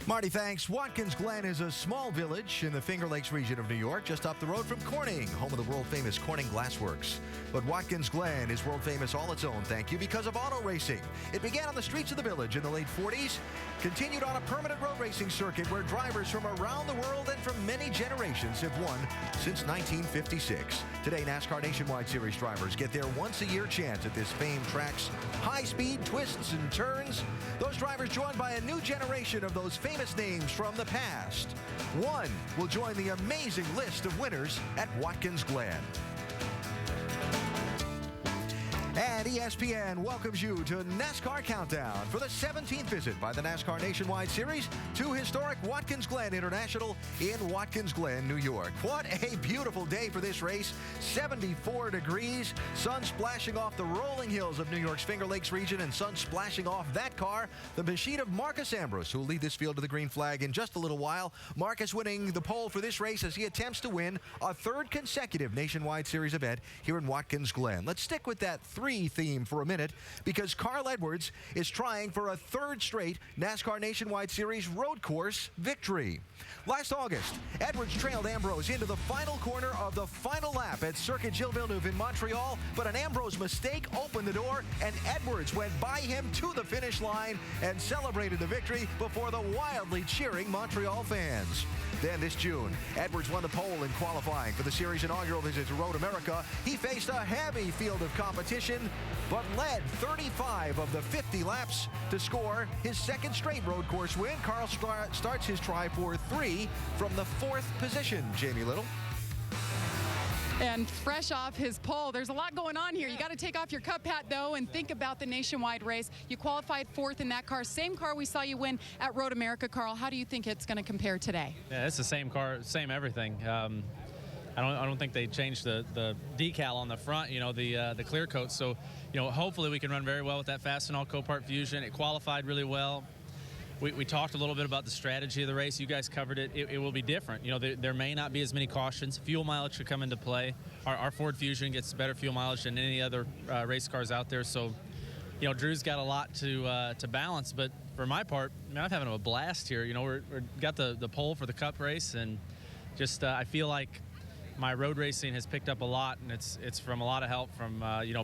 Marty, thanks. Watkins Glen is a small village in the Finger Lakes region of New York, just up the road from Corning, home of the world-famous Corning Glassworks. But Watkins Glen is world-famous all its own, thank you, because of auto racing. It began on the streets of the village in the late 40s, continued on a permanent road racing circuit where drivers from around the world and from many generations have won since 1956. Today, NASCAR Nationwide Series drivers get their once-a-year chance at this famed track's high-speed twists and turns. Those drivers joined by a new generation of those famous names from the past. One will join the amazing list of winners at Watkins Glen. And ESPN welcomes you to NASCAR Countdown for the 17th visit by the NASCAR Nationwide Series to historic Watkins Glen International in Watkins Glen, New York. What a beautiful day for this race. 74 degrees, sun splashing off the rolling hills of New York's Finger Lakes region and sun splashing off that car. The machine of Marcus Ambrose, who will lead this field to the green flag in just a little while. Marcus winning the pole for this race as he attempts to win a third consecutive Nationwide Series event here in Watkins Glen. Let's stick with that three theme for a minute because Carl Edwards is trying for a third straight NASCAR Nationwide Series road course victory. Last August, Edwards trailed Ambrose into the final corner of the final lap at Circuit Gilles Villeneuve in Montreal, but an Ambrose mistake opened the door and Edwards went by him to the finish line and celebrated the victory before the wildly cheering Montreal fans. Then this June, Edwards won the pole in qualifying for the series' inaugural visit to Road America. He faced a heavy field of competition, but led 35 of the 50 laps to score his second straight road course win. Carl starts his try for 3 from the 4th position. Jamie Little. And fresh off his pole, there's a lot going on here. You got to take off your cup hat, though, and think about the nationwide race. You qualified 4th in that car. Same car we saw you win at Road America, Carl. How do you think it's going to compare today? Yeah, it's the same car, same everything. I don't think they changed the decal on the front, the clear coat. So, hopefully we can run very well with that Fastenal Copart Fusion. It qualified really well. We talked a little bit about the strategy of the race. You guys covered it. It will be different. There may not be as many cautions. Fuel mileage should come into play. Our Ford Fusion gets better fuel mileage than any other race cars out there. So, Drew's got a lot to balance. But for my part, I'm having a blast here. We're got the pole for the Cup race, and just I feel like my road racing has picked up a lot, and it's from a lot of help from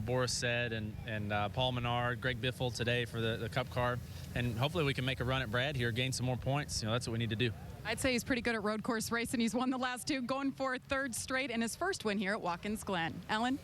Boris Said and Paul Menard, Greg Biffle today for the Cup car. And hopefully we can make a run at Brad here, gain some more points. That's what we need to do. I'd say he's pretty good at road course racing. He's won the last 2, going for a 3rd straight and his first win here at Watkins Glen. Ellen?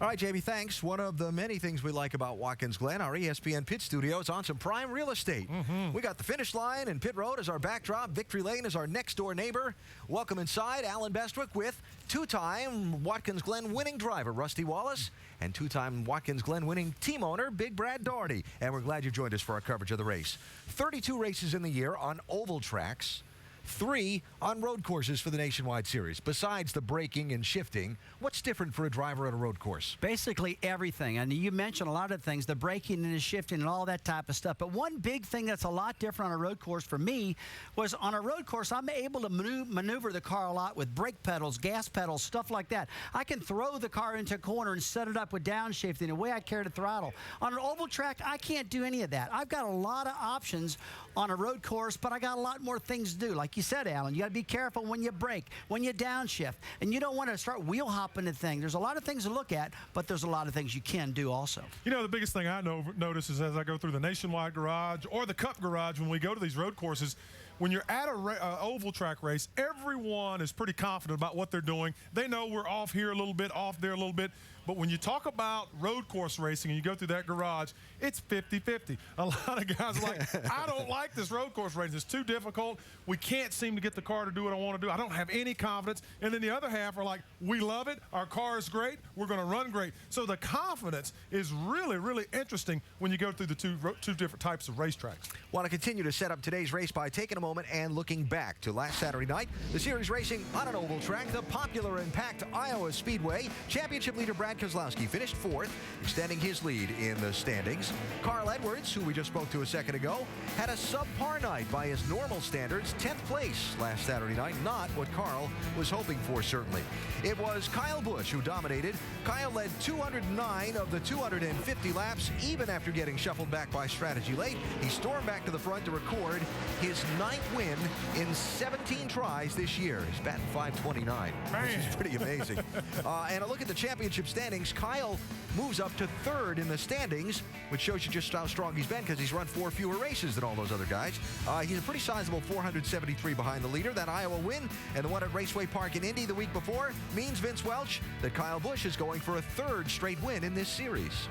All right, Jamie, thanks. One of the many things we like about Watkins Glen, our ESPN pit studio, is on some prime real estate. We got the finish line and pit road as our backdrop. Victory Lane is our next-door neighbor. Welcome inside, Alan Bestwick with 2-time Watkins Glen winning driver Rusty Wallace and 2-time Watkins Glen winning team owner Big Brad Daugherty. And we're glad you've joined us for our coverage of the race. 32 races in the year on oval tracks. 3 on road courses for the Nationwide Series. Besides the braking and shifting, what's different for a driver at a road course? Basically everything. And you mentioned a lot of things, the braking and the shifting and all that type of stuff. But one big thing that's a lot different on a road course for me was on a road course, I'm able to maneuver the car a lot with brake pedals, gas pedals, stuff like that. I can throw the car into a corner and set it up with downshifting, the way I carry the throttle. On an oval track, I can't do any of that. I've got a lot of options on a road course, but I got a lot more things to do. Like you said, Alan, you got to be careful when you brake, when you downshift, and you don't want to start wheel hopping the thing. There's a lot of things to look at, but there's a lot of things you can do also. The biggest thing I notice is as I go through the Nationwide garage or the Cup garage when we go to these road courses, when you're at a oval track race, everyone is pretty confident about what they're doing. They know we're off here a little bit, off there a little bit. But when you talk about road course racing and you go through that garage, it's 50-50. A lot of guys are like, I don't like this road course racing. It's too difficult. We can't seem to get the car to do what I want to do. I don't have any confidence. And then the other half are like, we love it. Our car is great. We're going to run great. So the confidence is really, really interesting when you go through the two different types of racetracks. Want to continue to set up today's race by taking a moment and looking back to last Saturday night. The series racing on an oval track, the popular and packed Iowa Speedway. Championship leader Brad Brad Keselowski finished 4th, extending his lead in the standings. Carl Edwards, who we just spoke to a second ago, had a subpar night by his normal standards, 10th place last Saturday night. Not what Carl was hoping for, certainly. It was Kyle Busch who dominated. Kyle led 209 of the 250 laps, even after getting shuffled back by strategy late. He stormed back to the front to record his 9th win in 17 tries this year. He's batting .529, which is pretty amazing. And a look at the championship standings. Kyle moves up to 3rd in the standings, which shows you just how strong he's been because he's run 4 fewer races than all those other guys. He's a pretty sizable 473 behind the leader. That Iowa win and the one at Raceway Park in Indy the week before means, Vince Welch, that Kyle Busch is going for a 3rd straight win in this series.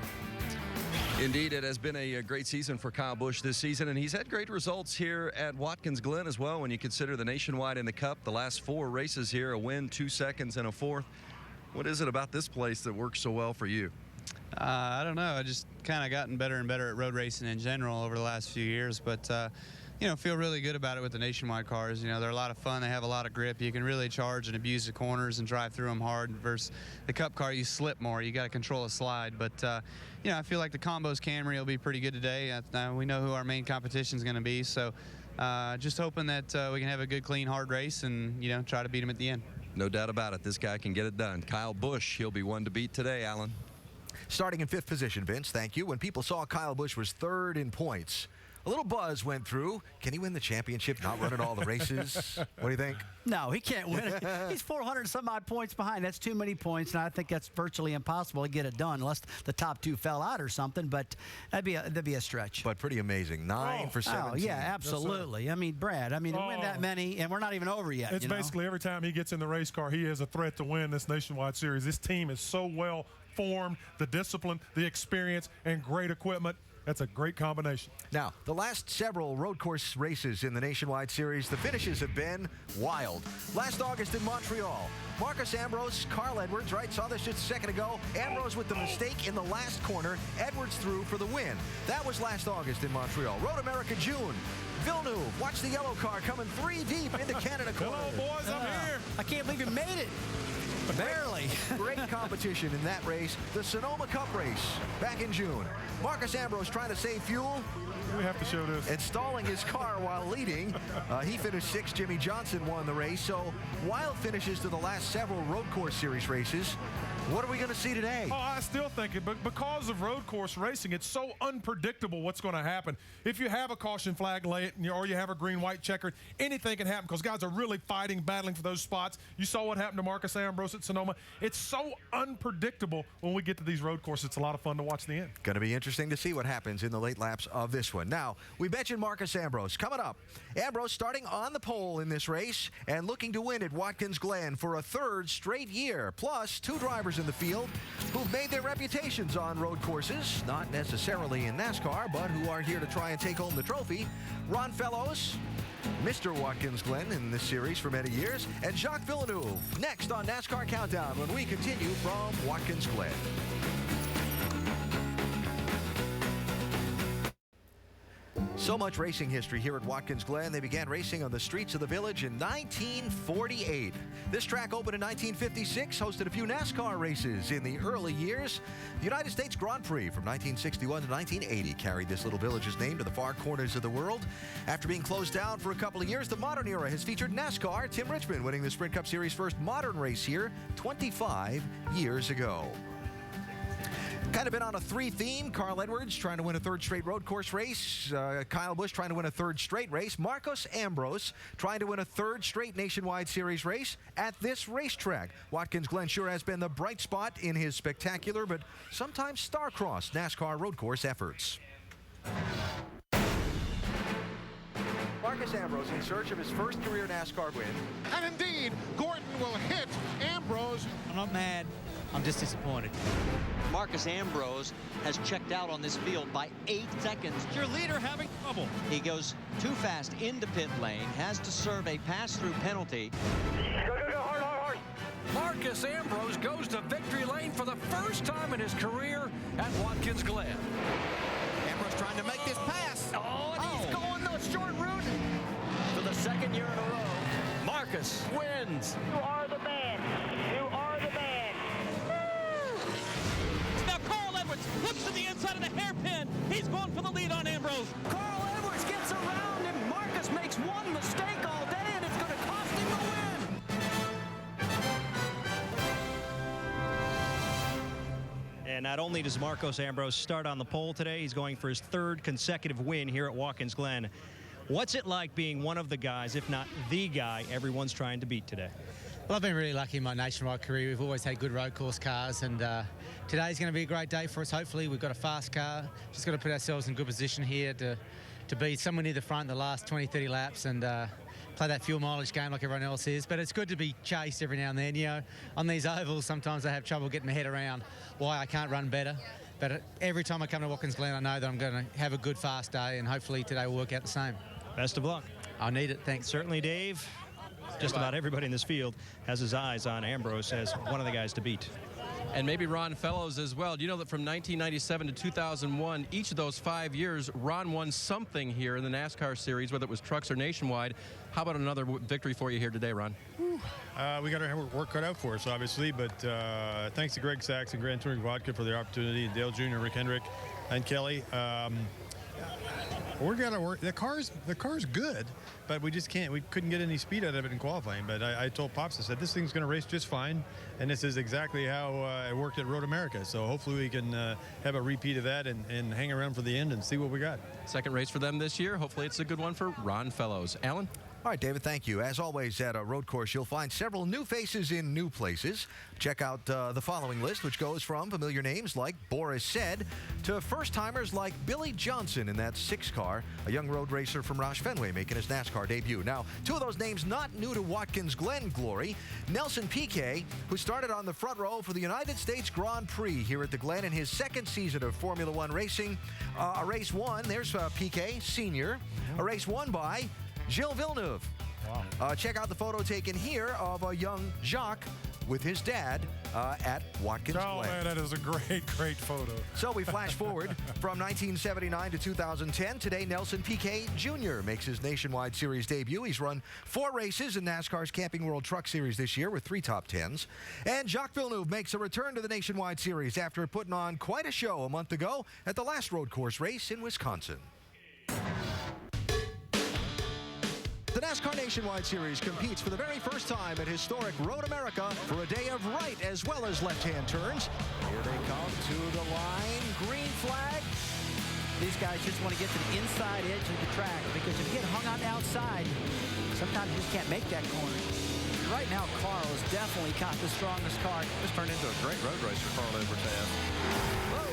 Indeed, it has been a great season for Kyle Busch this season, and he's had great results here at Watkins Glen as well when you consider the Nationwide and the Cup. The last 4 races here, a win, 2 seconds, and a 4th. What is it about this place that works so well for you? I don't know. I just kind of gotten better and better at road racing in general over the last few years, but you know, feel really good about it with the Nationwide cars. You know, they're a lot of fun. They have a lot of grip. You can really charge and abuse the corners and drive through them hard. Versus the Cup car, you slip more. You got to control a slide. But you know, I feel like the Combos Camry will be pretty good today. We know who our main competition is going to be, so just hoping that we can have a good, clean, hard race and, you know, try to beat them at the end. No doubt about it. This guy can get it done. Kyle Busch, he'll be one to beat today, Alan. Starting in 5th position, Vince, thank you. When people saw Kyle Busch was 3rd in points, a little buzz went through. Can he win the championship, not running all the races? What do you think? No, he can't win it. He's 400 some odd points behind. That's too many points, and I think that's virtually impossible to get it done unless the top 2 fell out or something. But that'd be a stretch. But pretty amazing. 9 for 17. Oh, yeah, absolutely. I mean, Brad, to win that many, and we're not even over yet. It's basically every time he gets in the race car, he is a threat to win this Nationwide Series. This team is so well formed, the discipline, the experience, and great equipment. That's a great combination. Now, the last several road course races in the Nationwide Series, the finishes have been wild. Last August in Montreal, Marcus Ambrose, Carl Edwards, right? Saw this just a second ago. Ambrose with the mistake in the last corner. Edwards through for the win. That was last August in Montreal. Road America June. Villeneuve, watch the yellow car coming 3 deep into Canada corner. Hello, boys, I'm here. I can't believe you made it. Barely. Great competition in that race. The Sonoma Cup race back in June. Marcus Ambrose trying to save fuel. We have to show this. Installing his car while leading. He finished 6th. Jimmy Johnson won the race. So wild finishes to the last several road course series races. What are we going to see today? Oh, I still think it, but because of road course racing, it's so unpredictable what's going to happen. If you have a caution flag late or you have a green-white checkered, anything can happen because guys are really fighting, battling for those spots. You saw what happened to Marcus Ambrose at Sonoma. It's so unpredictable when we get to these road courses. It's a lot of fun to watch the end. Going to be interesting to see what happens in the late laps of this one. Now, we mentioned Marcus Ambrose. Coming up, Ambrose starting on the pole in this race and looking to win at Watkins Glen for a 3rd straight year. Plus, 2 drivers in the field who've made their reputations on road courses, not necessarily in NASCAR, but who are here to try and take home the trophy. Ron Fellows, Mr. Watkins Glen in this series for many years, and Jacques Villeneuve next on NASCAR Countdown when we continue from Watkins Glen. So much racing history here at Watkins Glen. They began racing on the streets of the village in 1948. This track opened in 1956, hosted a few NASCAR races in the early years. The United States Grand Prix from 1961 to 1980 carried this little village's name to the far corners of the world. After being closed down for a couple of years, the modern era has featured NASCAR. Tim Richmond winning the Sprint Cup Series' first modern race here 25 years ago. Kind of been on a 3 theme. Carl Edwards trying to win a 3rd straight road course race. Kyle Busch trying to win a 3rd straight race. Marcus Ambrose trying to win a 3rd straight Nationwide Series race at this racetrack. Watkins Glen sure has been the bright spot in his spectacular but sometimes star-crossed NASCAR road course efforts. Marcus Ambrose in search of his first career NASCAR win. And indeed, Gordon will hit Ambrose. I'm not mad. I'm just disappointed. Marcus Ambrose has checked out on this field by 8 seconds. Your leader having trouble. He goes too fast into pit lane, has to serve a pass-through penalty. Go, hard. Marcus Ambrose goes to victory lane for the first time in his career at Watkins Glen. Ambrose trying to make this pass. Oh, and he's going the short route for the 2nd year in a row. Marcus wins. You are the man. You are the man. And not only does Marcos Ambrose start on the pole today, he's going for his third consecutive win here at Watkins Glen. What's it like being one of the guys, if not the guy, everyone's trying to beat today? Well, I've been really lucky in my nationwide career. We've always had good road course cars, and today's going to be a great day for us. Hopefully, we've got a fast car. Just got to put ourselves in good position here to be somewhere near the front in the last 20, 30 laps and play that fuel mileage game like everyone else is. But it's good to be chased every now and then. You know, on these ovals, sometimes I have trouble getting my head around why I can't run better. But every time I come to Watkins Glen, I know that I'm going to have a good, fast day, and hopefully today will work out the same. Best of luck. I need it. Thanks. Certainly, Dave. Just about everybody in this field has his eyes on Ambrose as one of the guys to beat. And maybe Ron Fellows as well. Do you know that from 1997 to 2001, each of those 5 years, Ron won something here in the NASCAR series, whether it was trucks or nationwide. How about another victory for you here today, Ron? We got our work cut out for us, obviously, but thanks to Greg Sachs and Grand Touring Vodka for the opportunity, Dale Jr., Rick Hendrick, and Kelly. We're gonna work. The car's good, but we just can't. We couldn't get any speed out of it in qualifying. But I told Pops, I said this thing's gonna race just fine, and this is exactly how it worked at Road America. So hopefully we can have a repeat of that and hang around for the end and see what we got. Second race for them this year. Hopefully it's a good one for Ron Fellows. Alan? All right, David, thank you. As always, at a road course, you'll find several new faces in new places. Check out the following list, which goes from familiar names like Boris Said to first-timers like Billy Johnson in that 6 car, a young road racer from Roush Fenway making his NASCAR debut. Now, 2 of those names not new to Watkins Glen glory. Nelson Piquet, who started on the front row for the United States Grand Prix here at the Glen in his 2nd season of Formula One racing. A race won. There's Piquet, senior. A race won by Gilles Villeneuve. Wow. Check out the photo taken here of a young Jacques with his dad at Watkins Glen. Oh, man, that is a great, great photo. So we flash forward from 1979 to 2010. Today, Nelson Piquet Jr. makes his nationwide series debut. He's run 4 races in NASCAR's Camping World Truck Series this year with 3 top 10s. And Jacques Villeneuve makes a return to the nationwide series after putting on quite a show a month ago at the last road course race in Wisconsin. The NASCAR Nationwide Series competes for the very first time at historic Road America for a day of right as well as left-hand turns. Here they come to the line. Green flag. These guys just want to get to the inside edge of the track because if you get hung on the outside, sometimes you just can't make that corner. Right now, Carl is definitely caught the strongest car. This turned into a great road race for Carl Edwards. Whoa!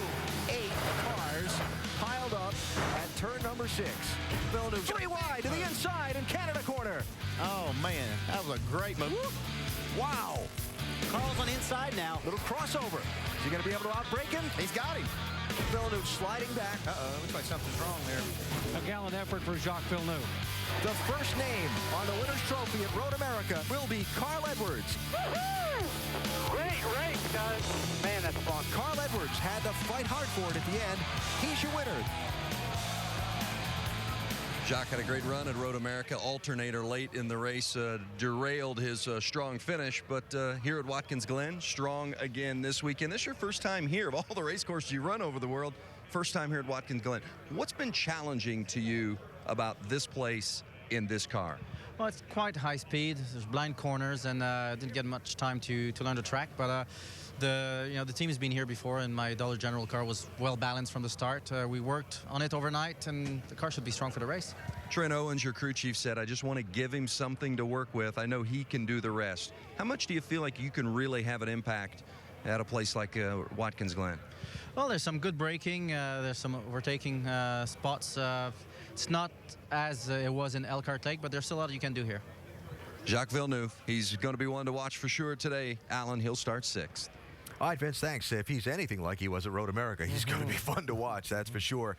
8 cars piled up at turn number 6. Villeneuve 3 wide to the inside in Canada corner. Oh, man, that was a great move. Wow. Carl's on the inside now. Little crossover. Is he going to be able to outbrake him? He's got him. Villeneuve sliding back. Looks like something's wrong there. A gallant effort for Jacques Villeneuve. The first name on the winner's trophy at Road America will be Carl Edwards. Great race, guys. Man, that's fun. Carl Edwards had to fight hard for it at the end. He's your winner. Jacques had a great run at Road America. Alternator late in the race derailed his strong finish, but here at Watkins Glen, strong again this weekend. This is your first time here of all the race courses you run over the world. First time here at Watkins Glen. What's been challenging to you about this place in this car? Well, it's quite high speed. There's blind corners, and I didn't get much time to learn the track. But the team has been here before, and my Dollar General car was well balanced from the start. We worked on it overnight, and the car should be strong for the race. Trent Owens, your crew chief, said, I just want to give him something to work with. I know he can do the rest. How much do you feel like you can really have an impact at a place like Watkins Glen? Well, there's some good braking. There's some overtaking spots. It's not as it was in Elkhart Lake, but there's still a lot you can do here. Jacques Villeneuve, he's going to be one to watch for sure today. Alan, he'll start 6th. All right, Vince, thanks. If he's anything like he was at Road America, he's going to be fun to watch, that's for sure.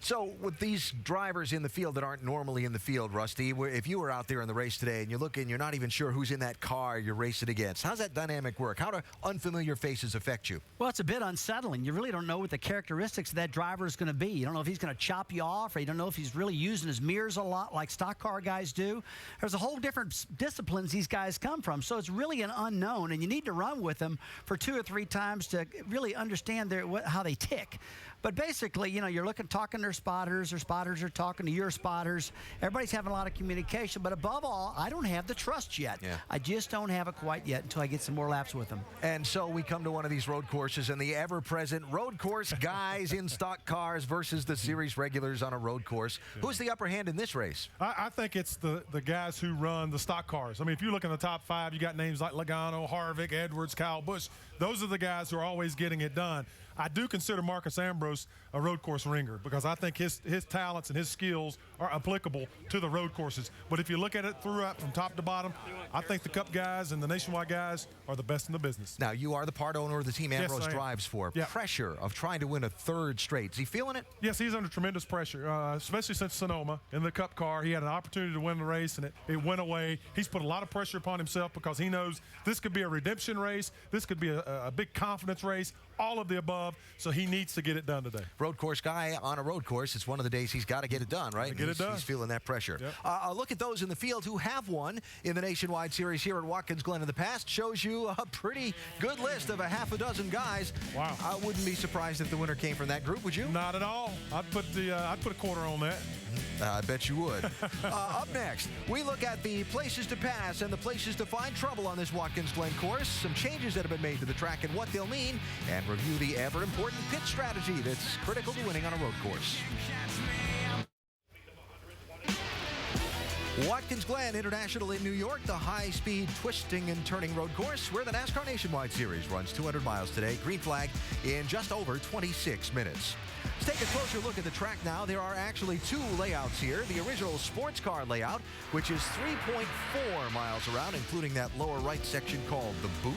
So with these drivers in the field that aren't normally in the field, Rusty, if you were out there in the race today and you look and you're not even sure who's in that car you're racing against, how's that dynamic work? How do unfamiliar faces affect you? Well, it's a bit unsettling. You really don't know what the characteristics of that driver is going to be. You don't know if he's going to chop you off, or you don't know if he's really using his mirrors a lot like stock car guys do. There's a whole different disciplines these guys come from, so it's really an unknown, and you need to run with them for 2 or 3 times to really understand how they tick. But basically, you know, you're talking to their spotters are talking to your spotters. Everybody's having a lot of communication. But above all, I don't have the trust yet. Yeah. I just don't have it quite yet until I get some more laps with them. And so we come to one of these road courses, and the ever-present road course guys in stock cars versus the series regulars on a road course. Who's the upper hand in this race? I think it's the guys who run the stock cars. I mean, if you look in the top 5, you got names like Logano, Harvick, Edwards, Kyle Busch. Those are the guys who are always getting it done. I do consider Marcus Ambrose a road course ringer because I think his talents and his skills are applicable to the road courses. But if you look at it throughout from top to bottom, I think the Cup guys and the Nationwide guys are the best in the business. Now, you are the part owner of the team Ambrose Yes, drives for. Yeah. Pressure of trying to win a 3rd straight. Is he feeling it? Yes, he's under tremendous pressure, especially since Sonoma in the Cup car. He had an opportunity to win the race, and it went away. He's put a lot of pressure upon himself because he knows this could be a redemption race. This could be a big confidence race, all of the above, so he needs to get it done today. Road course guy on a road course. It's one of the days he's got to get it done, right? Get it done. He's feeling that pressure. Yep. Look at those in the field who have won in the Nationwide Series here at Watkins Glen in the past. Shows you a pretty good list of a half a dozen guys. Wow. I wouldn't be surprised if the winner came from that group, would you? Not at all. I'd put a quarter on that. I bet you would. Up next, we look at the places to pass and the places to find trouble on this Watkins Glen course, some changes that have been made to the track and what they'll mean, and review the ever-important pit strategy that's critical to winning on a road course. Watkins Glen International in New York, the high-speed twisting and turning road course where the NASCAR Nationwide Series runs 200 miles today. Green flag in just over 26 minutes. Let's take a closer look at the track now. There are actually 2 layouts here. The original sports car layout, which is 3.4 miles around, including that lower right section called the boot.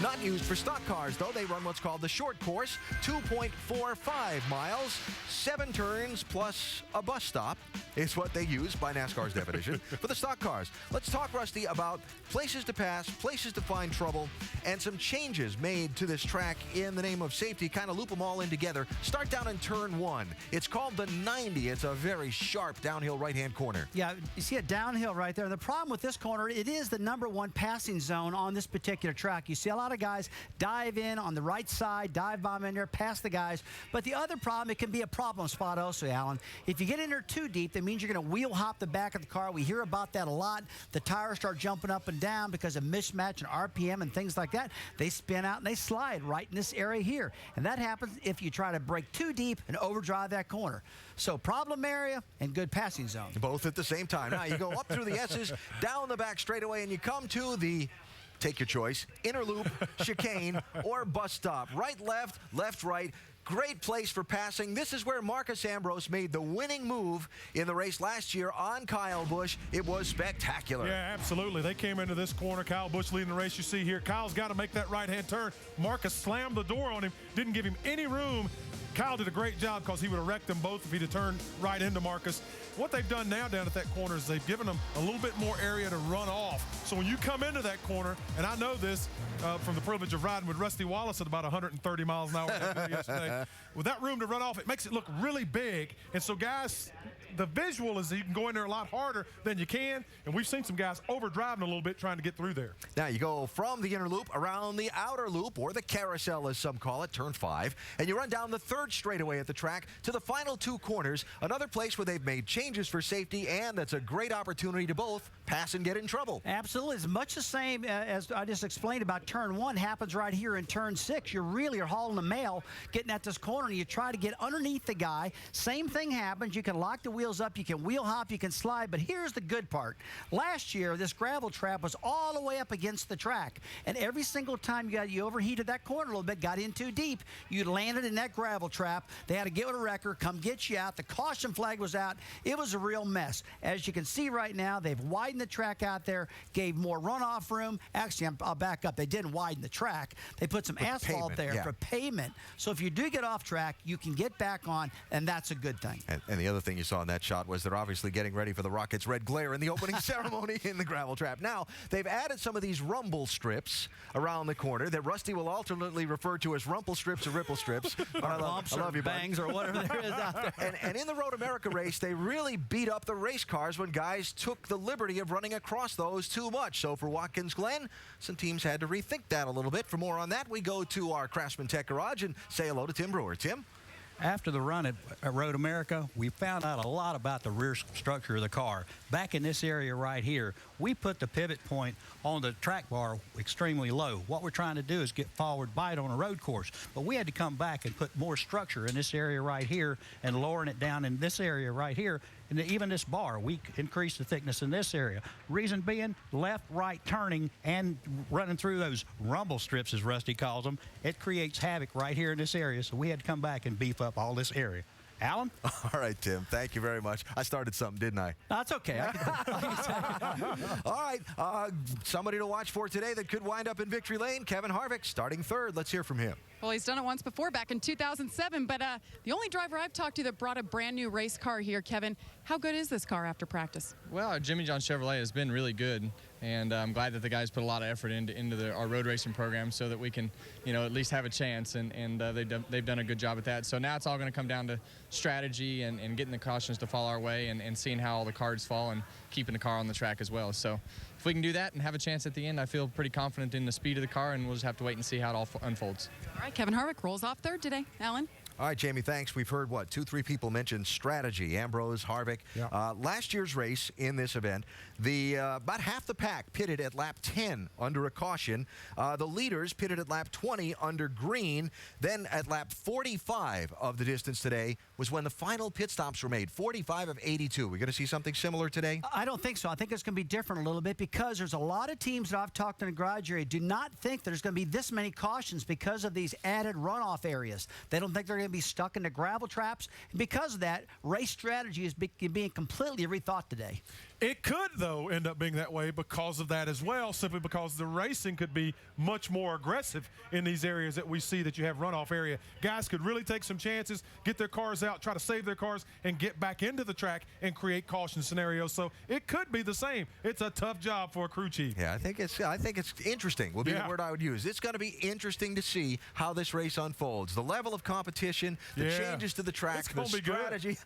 Not used for stock cars, though. They run what's called the short course, 2.45 miles, 7 turns plus a bus stop is what they use by NASCAR's definition for the stock cars. Let's talk, Rusty, about places to pass, places to find trouble, and some changes made to this track in the name of safety. Kind of loop them all in together. Start down in turn 1. It's called the 90. It's a very sharp downhill right-hand corner. Yeah, you see a downhill right there. The problem with this corner, it is the #1 passing zone on this particular track. You see a lot of guys dive in on the right side, dive bomb in there, pass the guys. But the other problem, it can be a problem spot also, Alan. If you get in there too deep, that means you're going to wheel hop the back of the car. We hear about that a lot. The tires start jumping up and down because of mismatch and RPM and things like that. They spin out and they slide right in this area here. And that happens if you try to brake too deep and overdrive that corner. So problem area and good passing zone. Both at the same time. Now you go up through the S's, down the back straightaway, and you come to the, take your choice, inner loop, chicane, or bus stop. Right, left, right. Great place for passing. This is where Marcus Ambrose made the winning move in the race last year on Kyle Busch. It was spectacular. Yeah, absolutely. They came into this corner. Kyle Busch leading the race. You see here, Kyle's got to make that right-hand turn. Marcus slammed the door on him, didn't give him any room. Kyle did a great job because he would have wrecked them both if he'd have turned right into Marcus. What they've done now down at that corner is they've given them a little bit more area to run off. So when you come into that corner, and I know this from the privilege of riding with Rusty Wallace at about 130 miles an hour yesterday, with that room to run off, it makes it look really big. And so guys, the visual is that you can go in there a lot harder than you can, and we've seen some guys overdriving a little bit trying to get through there. Now you go from the inner loop around the outer loop, or the carousel as some call it, turn 5, and you run down the 3rd straightaway at the track to the final 2 corners, another place where they've made changes for safety, and that's a great opportunity to both pass and get in trouble. Absolutely. It's much the same as I just explained about turn 1 happens right here in turn 6. You really are hauling the mail getting at this corner, and you try to get underneath the guy. Same thing happens. You can lock the wheels up, you can wheel hop, you can slide, but here's the good part. Last year, this gravel trap was all the way up against the track, and every single time you overheated that corner a little bit, got in too deep, you landed in that gravel trap. They had to get with a wrecker, come get you out. The caution flag was out. It was a real mess. As you can see right now, they've widened the track out there, gave more runoff room. Actually, I'll back up. They didn't widen the track. They put some asphalt there for pavement. So if you do get off track, you can get back on, and that's a good thing. And the other thing you saw in that shot was they're obviously getting ready for the Rockets' red glare in the opening ceremony in the gravel trap. Now, they've added some of these rumble strips around the corner that Rusty will alternately refer to as rumple strips or ripple strips. I love you, bangs, or whatever there is out there. And in the Road America race, they really beat up the race cars when guys took the liberty of running across those too much. So for Watkins Glen, some teams had to rethink that a little bit. For more on that, we go to our Craftsman Tech Garage and say hello to Tim Brewer. Tim? After the run at Road America, we found out a lot about the rear structure of the car. Back in this area right here, we put the pivot point on the track bar extremely low. What we're trying to do is get forward bite on a road course, but we had to come back and put more structure in this area right here and lowering it down in this area right here. And even this bar, we increased the thickness in this area. Reason being, left, right turning and running through those rumble strips, as Rusty calls them, it creates havoc right here in this area, so we had to come back and beef up all this area. Alan? All right, Tim. Thank you very much. I started something, didn't I? That's okay. All right. Somebody to watch for today that could wind up in victory lane. Kevin Harvick starting third. Let's hear from him. Well, he's done it once before back in 2007, but the only driver I've talked to that brought a brand new race car here, Kevin, how good is this car after practice? Well, our Jimmy John Chevrolet has been really good, and I'm glad that the guys put a lot of effort into our road racing program so that we can, at least have a chance, and they've done a good job at that. So now it's all going to come down to strategy and getting the cautions to fall our way and seeing how all the cards fall and keeping the car on the track as well. So if we can do that and have a chance at the end, I feel pretty confident in the speed of the car, and we'll just have to wait and see how it all unfolds. All right, Kevin Harvick rolls off third today. Alan? All right, Jamie, thanks. We've heard, 2-3 people mention strategy. Ambrose, Harvick. Yeah. Last year's race in this event, about half the pack pitted at lap 10 under a caution. The leaders pitted at lap 20 under green. Then at lap 45 of the distance today was when the final pit stops were made, 45 of 82. We're going to see something similar today? I don't think so. I think it's going to be different a little bit because there's a lot of teams that I've talked to in the garage area do not think there's going to be this many cautions because of these added runoff areas. They don't think they're going to be stuck in the gravel traps. And because of that, race strategy is being completely rethought today. It could, though, end up being that way because of that as well, simply because the racing could be much more aggressive in these areas that we see that you have runoff area. Guys could really take some chances, get their cars out, try to save their cars, and get back into the track and create caution scenarios. So it could be the same. It's a tough job for a crew chief. Yeah, I think it's interesting would be the word I would use. It's going to be interesting to see how this race unfolds. The level of competition, the changes to the track, the strategy,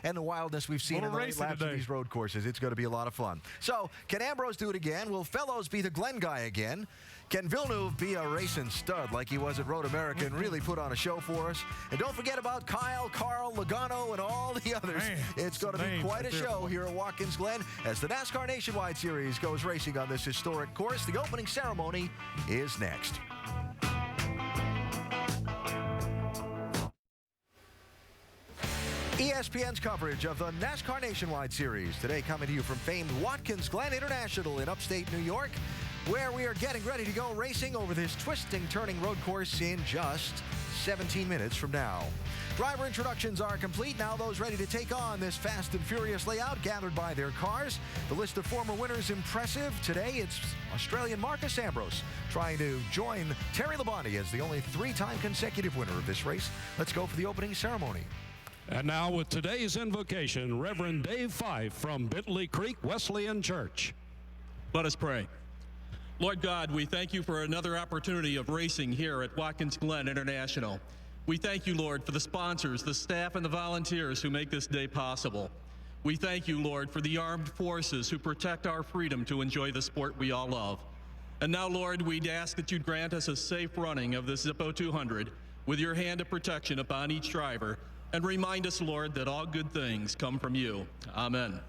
and the wildness we've seen in the late laps of these road courses. It's going to be a lot of fun. So, can Ambrose do it again? Will Fellows be the Glen guy again? Can Villeneuve be a racing stud like he was at Road America and really put on a show for us? And don't forget about Kyle, Carl, Logano, and all the others. Man, it's going to be quite a show here at Watkins Glen as the NASCAR Nationwide Series goes racing on this historic course. The opening ceremony is next. ESPN's coverage of the NASCAR Nationwide Series today coming to you from famed Watkins Glen International in upstate New York, where we are getting ready to go racing over this twisting, turning road course in just 17 minutes from now. Driver introductions are complete. Now those ready to take on this fast and furious layout gathered by their cars. The list of former winners impressive. Today it's Australian Marcus Ambrose trying to join Terry Labonte as the only three-time consecutive winner of this race. Let's go for the opening ceremony. And now with today's invocation, Reverend Dave Fife from Bentley Creek Wesleyan Church. Let us pray. Lord God, we thank you for another opportunity of racing here at Watkins Glen International. We thank you, Lord, for the sponsors, the staff, and the volunteers who make this day possible. We thank you, Lord, for the armed forces who protect our freedom to enjoy the sport we all love. And now, Lord, we ask that you grant us a safe running of this Zippo 200 with your hand of protection upon each driver. And remind us, Lord, that all good things come from you. Amen.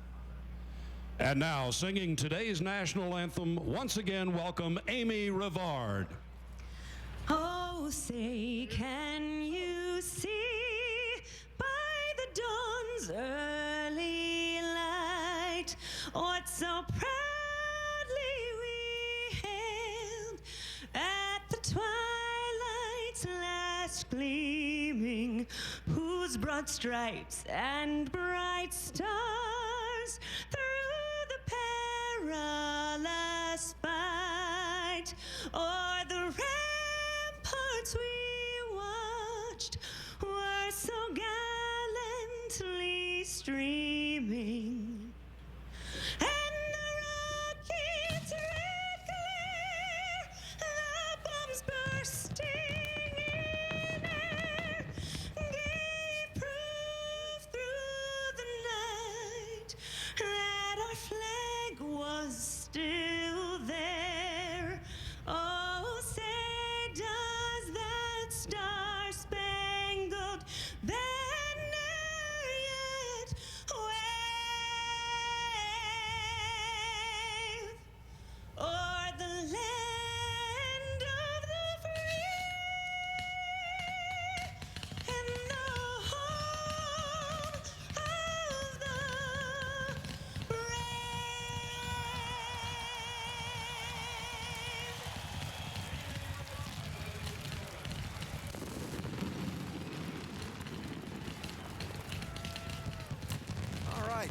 And now, singing today's national anthem, once again, welcome Amy Rivard. Oh, say, can you see by the dawn's early light what so proudly we hailed at the twilight's last gleaming, whose broad stripes and bright stars through the perilous fight o'er the ramparts we watched were so gallantly streaming, and the rocket's red glare, the bombs bursting in air, gave proof through the night that our flag was still there. Oh,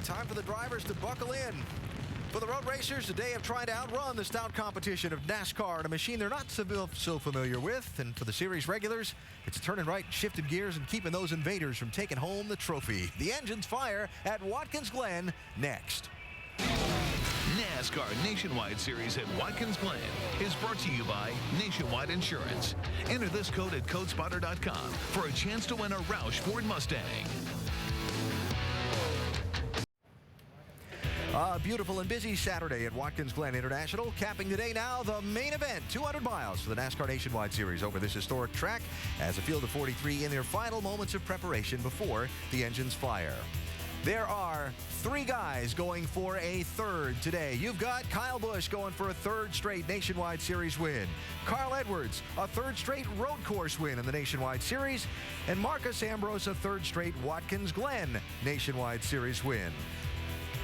time for the drivers to buckle in. For the road racers, a day of trying to outrun the stout competition of NASCAR in a machine they're not so familiar with. And for the series regulars, it's turning right, shifted gears, and keeping those invaders from taking home the trophy. The engines fire at Watkins Glen next. NASCAR Nationwide Series at Watkins Glen is brought to you by Nationwide Insurance. Enter this code at codespotter.com for a chance to win a Roush Ford Mustang. A beautiful and busy Saturday at Watkins Glen International. Capping today now the main event, 200 miles for the NASCAR Nationwide Series over this historic track as a field of 43 in their final moments of preparation before the engines fire. There are 3 guys going for a third today. You've got Kyle Busch going for a third straight Nationwide Series win. Carl Edwards, a third straight road course win in the Nationwide Series. And Marcus Ambrose, a third straight Watkins Glen Nationwide Series win.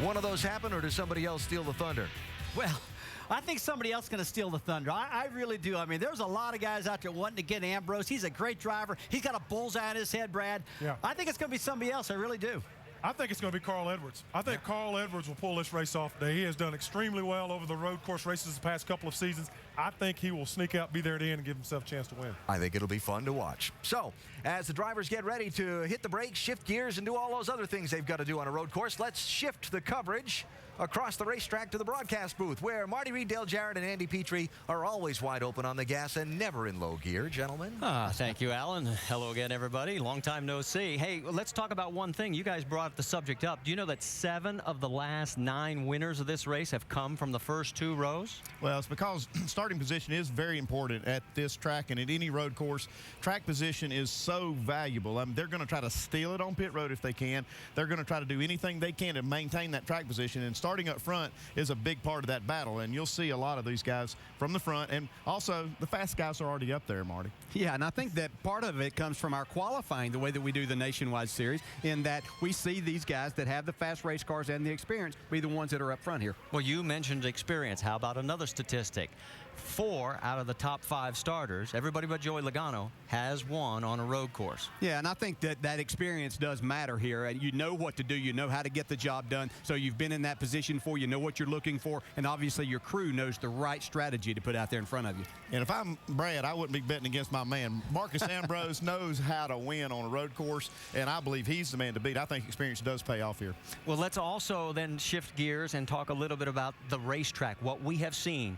One of those happen, or does somebody else steal the thunder? Well, I think somebody else is going to steal the thunder. I really do. I mean, there's a lot of guys out there wanting to get Ambrose. He's a great driver. He's got a bullseye on his head, Brad. Yeah. I think it's going to be somebody else. I really do. I think it's going to be Carl Edwards. I think Carl Edwards will pull this race off today. He has done extremely well over the road course races the past couple of seasons. I think he will sneak out, be there at the end, and give himself a chance to win. I think it'll be fun to watch. So, as the drivers get ready to hit the brakes, shift gears, and do all those other things they've got to do on a road course, let's shift the coverage across the racetrack to the broadcast booth, where Marty Reed, Dale Jarrett, and Andy Petrie are always wide open on the gas and never in low gear. Gentlemen. Thank you, Alan. Hello again, everybody. Long time no see. Hey, let's talk about one thing. You guys brought the subject up. Do you know that 7 of the last 9 winners of this race have come from the first 2 rows? Well, it's because starting position is very important at this track and at any road course. Track position is so valuable. I mean, they're going to try to steal it on pit road if they can. They're going to try to do anything they can to maintain that track position, and starting up front is a big part of that battle, and you'll see a lot of these guys from the front, and also the fast guys are already up there, Marty. Yeah, and I think that part of it comes from our qualifying, the way that we do the Nationwide Series, in that we see these guys that have the fast race cars and the experience be the ones that are up front here. Well, you mentioned experience. How about another statistic? 4 out of the top 5 starters, everybody but Joey Logano, has won on a road course. Yeah, and I think that that experience does matter here. And you know what to do. You know how to get the job done. So you've been in that position before. You know what you're looking for. And obviously your crew knows the right strategy to put out there in front of you. And if I'm Brad, I wouldn't be betting against my man. Marcus Ambrose knows how to win on a road course, and I believe he's the man to beat. I think experience does pay off here. Well, let's also then shift gears and talk a little bit about the racetrack, what we have seen.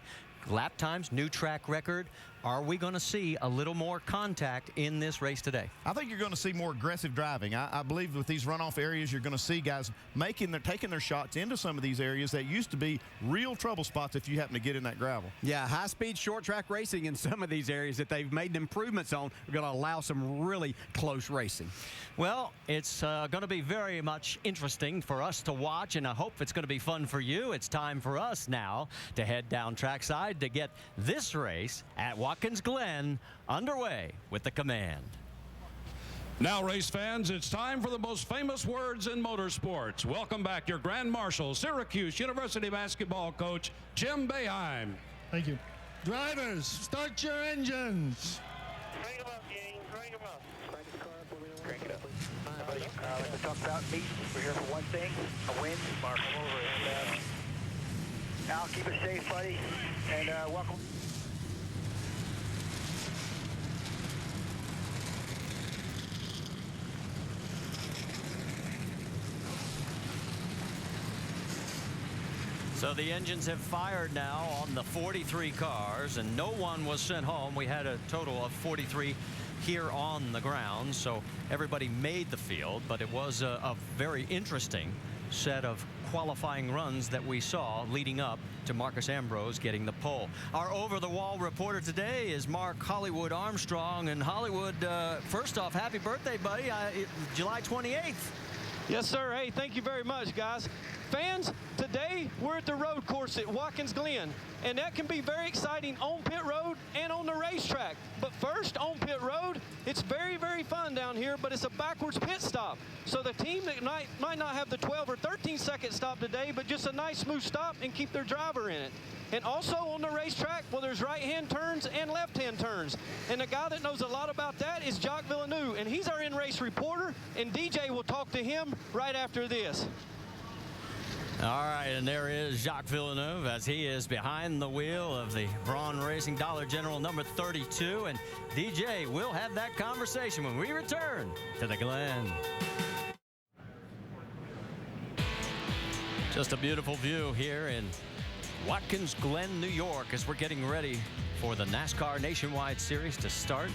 Lap times, new track record. Are we going to see a little more contact in this race today? I think you're going to see more aggressive driving. I believe with these runoff areas, you're going to see guys taking their shots into some of these areas that used to be real trouble spots if you happen to get in that gravel. Yeah, high-speed short track racing in some of these areas that they've made improvements on are going to allow some really close racing. Well, it's going to be very much interesting for us to watch, and I hope it's going to be fun for you. It's time for us now to head down trackside to get this race at Watkins Glen underway with the command. Now, race fans, it's time for the most famous words in motorsports. Welcome back your Grand Marshal, Syracuse University basketball coach, Jim Boeheim. Thank you. Drivers, start your engines. Crank them up, gang. Crank them up. Crank the car up. Crank it up. Like we talked about, Pete, we're here for one thing, a win. Mark, come over and Al, keep it safe, buddy, and welcome. So the engines have fired now on the 43 cars, and no one was sent home. We had a total of 43 here on the ground, so everybody made the field, but it was a very interesting set of qualifying runs that we saw leading up to Marcus Ambrose getting the pole. Our over-the-wall reporter today is Mark Hollywood Armstrong. And Hollywood, first off, happy birthday, buddy. July 28th. Yes, sir. Hey, thank you very much, guys. Fans, today we're at the road course at Watkins Glen, and that can be very exciting on pit road and on the racetrack. But first, on pit road, it's very, very fun down here, but it's a backwards pit stop. So the team that might not have the 12 or 13-second stop today, but just a nice smooth stop and keep their driver in it. And also on the racetrack, well, there's right-hand turns and left-hand turns. And the guy that knows a lot about that is Jacques Villeneuve, and he's our in-race reporter, and DJ will talk to him right after this. All right, and there is Jacques Villeneuve as he is behind the wheel of the Braun Racing Dollar General number 32. And DJ, we'll have that conversation when we return to the Glen. Just a beautiful view here in Watkins Glen, New York, as we're getting ready for the NASCAR Nationwide Series to start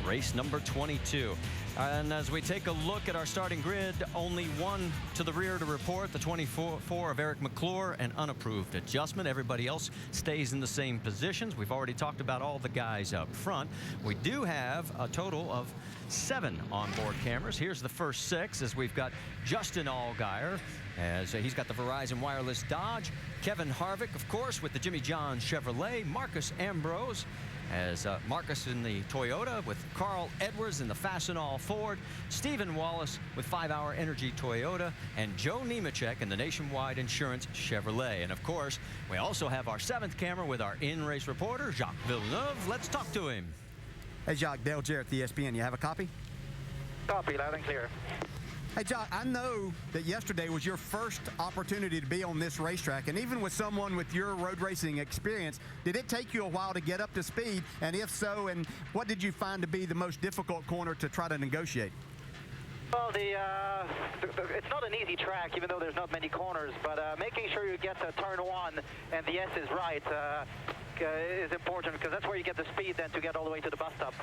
race number 22. And as we take a look at our starting grid, only one to the rear to report, the 24 of Eric McClure, an unapproved adjustment. Everybody else stays in the same positions. We've already talked about all the guys up front. We do have a total of 7 onboard cameras. Here's the first 6 as we've got Justin Allgaier, as he's got the Verizon Wireless Dodge. Kevin Harvick, of course, with the Jimmy John Chevrolet. Marcus Ambrose as Marcus in the Toyota, with Carl Edwards in the Fastenal Ford, Stephen Wallace with 5-Hour Energy Toyota, and Joe Nemechek in the Nationwide Insurance Chevrolet. And of course, we also have our 7th camera with our in-race reporter, Jacques Villeneuve. Let's talk to him. Hey, Jacques, Dale Jarrett, the ESPN. You have a copy? Copy, loud and clear. Hey, Jacques, I know that yesterday was your first opportunity to be on this racetrack, and even with someone with your road racing experience, did it take you a while to get up to speed? And if so, and what did you find to be the most difficult corner to try to negotiate? Well, it's not an easy track, even though there's not many corners, but making sure you get to turn 1 and the S is right is important, because that's where you get the speed then to get all the way to the bus stop.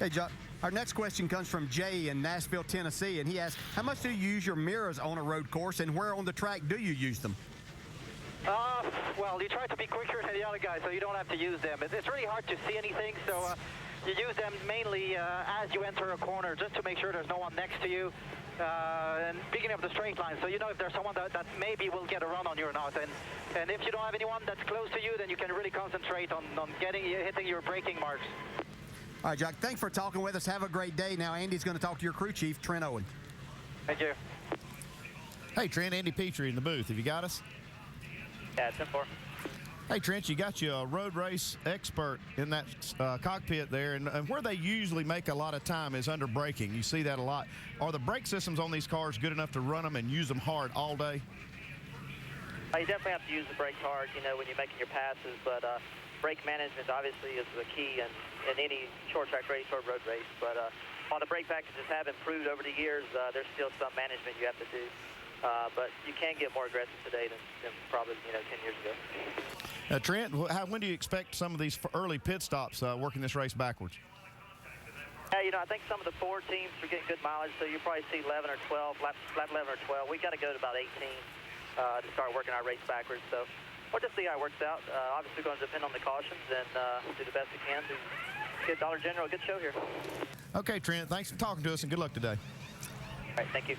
Hey, Jacques, our next question comes from Jay in Nashville, Tennessee, and he asks, how much do you use your mirrors on a road course, and where on the track do you use them? Well, you try to be quicker than the other guys, so you don't have to use them. It's really hard to see anything, so you use them mainly as you enter a corner, just to make sure there's no one next to you. And beginning of the straight line, so you know if there's someone that maybe will get a run on you or not. And if you don't have anyone that's close to you, then you can really concentrate on hitting your braking marks. All right, Jacques, thanks for talking with us. Have a great day. Now, Andy's going to talk to your crew chief, Trent Owen. Thank you. Hey, Trent, Andy Petrie in the booth. Have you got us? Yeah, 10-4. Hey, Trent, you got you a road race expert in that cockpit there, and where they usually make a lot of time is under braking. You see that a lot. Are the brake systems on these cars good enough to run them and use them hard all day? You definitely have to use the brakes hard, when you're making your passes, but brake management obviously is the key in any short track race or road race. But while the brake packages have improved over the years, there's still some management you have to do. But you can get more aggressive today than probably 10 years ago. Trent, when do you expect some of these early pit stops working this race backwards? Yeah, I think some of the Ford teams are getting good mileage, so you'll probably see 11 or 12, lap 11 or 12. We got to go to about 18 to start working our race backwards. So we'll just see how it works out. Obviously, going to depend on the cautions and do the best we can to get Dollar General a good show here. Okay, Trent, thanks for talking to us, and good luck today. All right, thank you.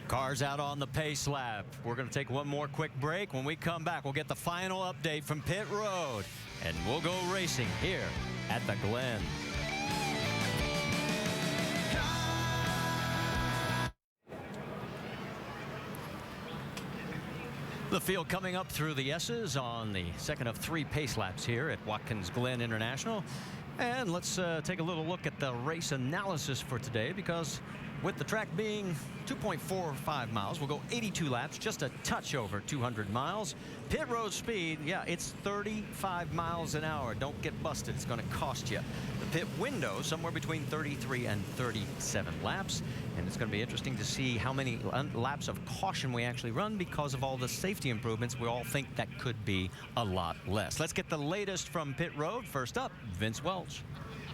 Cars out on the pace lap. We're going to take one more quick break. When we come back, we'll get the final update from pit road, and we'll go racing here at the Glen. The field coming up through the S's on the second of 3 pace laps here at Watkins Glen International. And let's take a little look at the race analysis for today, because with the track being 2.45 miles, we'll go 82 laps, just a touch over 200 miles. Pit road speed, yeah, it's 35 miles an hour. Don't get busted. It's going to cost you. The pit window, somewhere between 33 and 37 laps. And it's going to be interesting to see how many laps of caution we actually run, because of all the safety improvements. We all think that could be a lot less. Let's get the latest from pit road. First up, Vince Welch.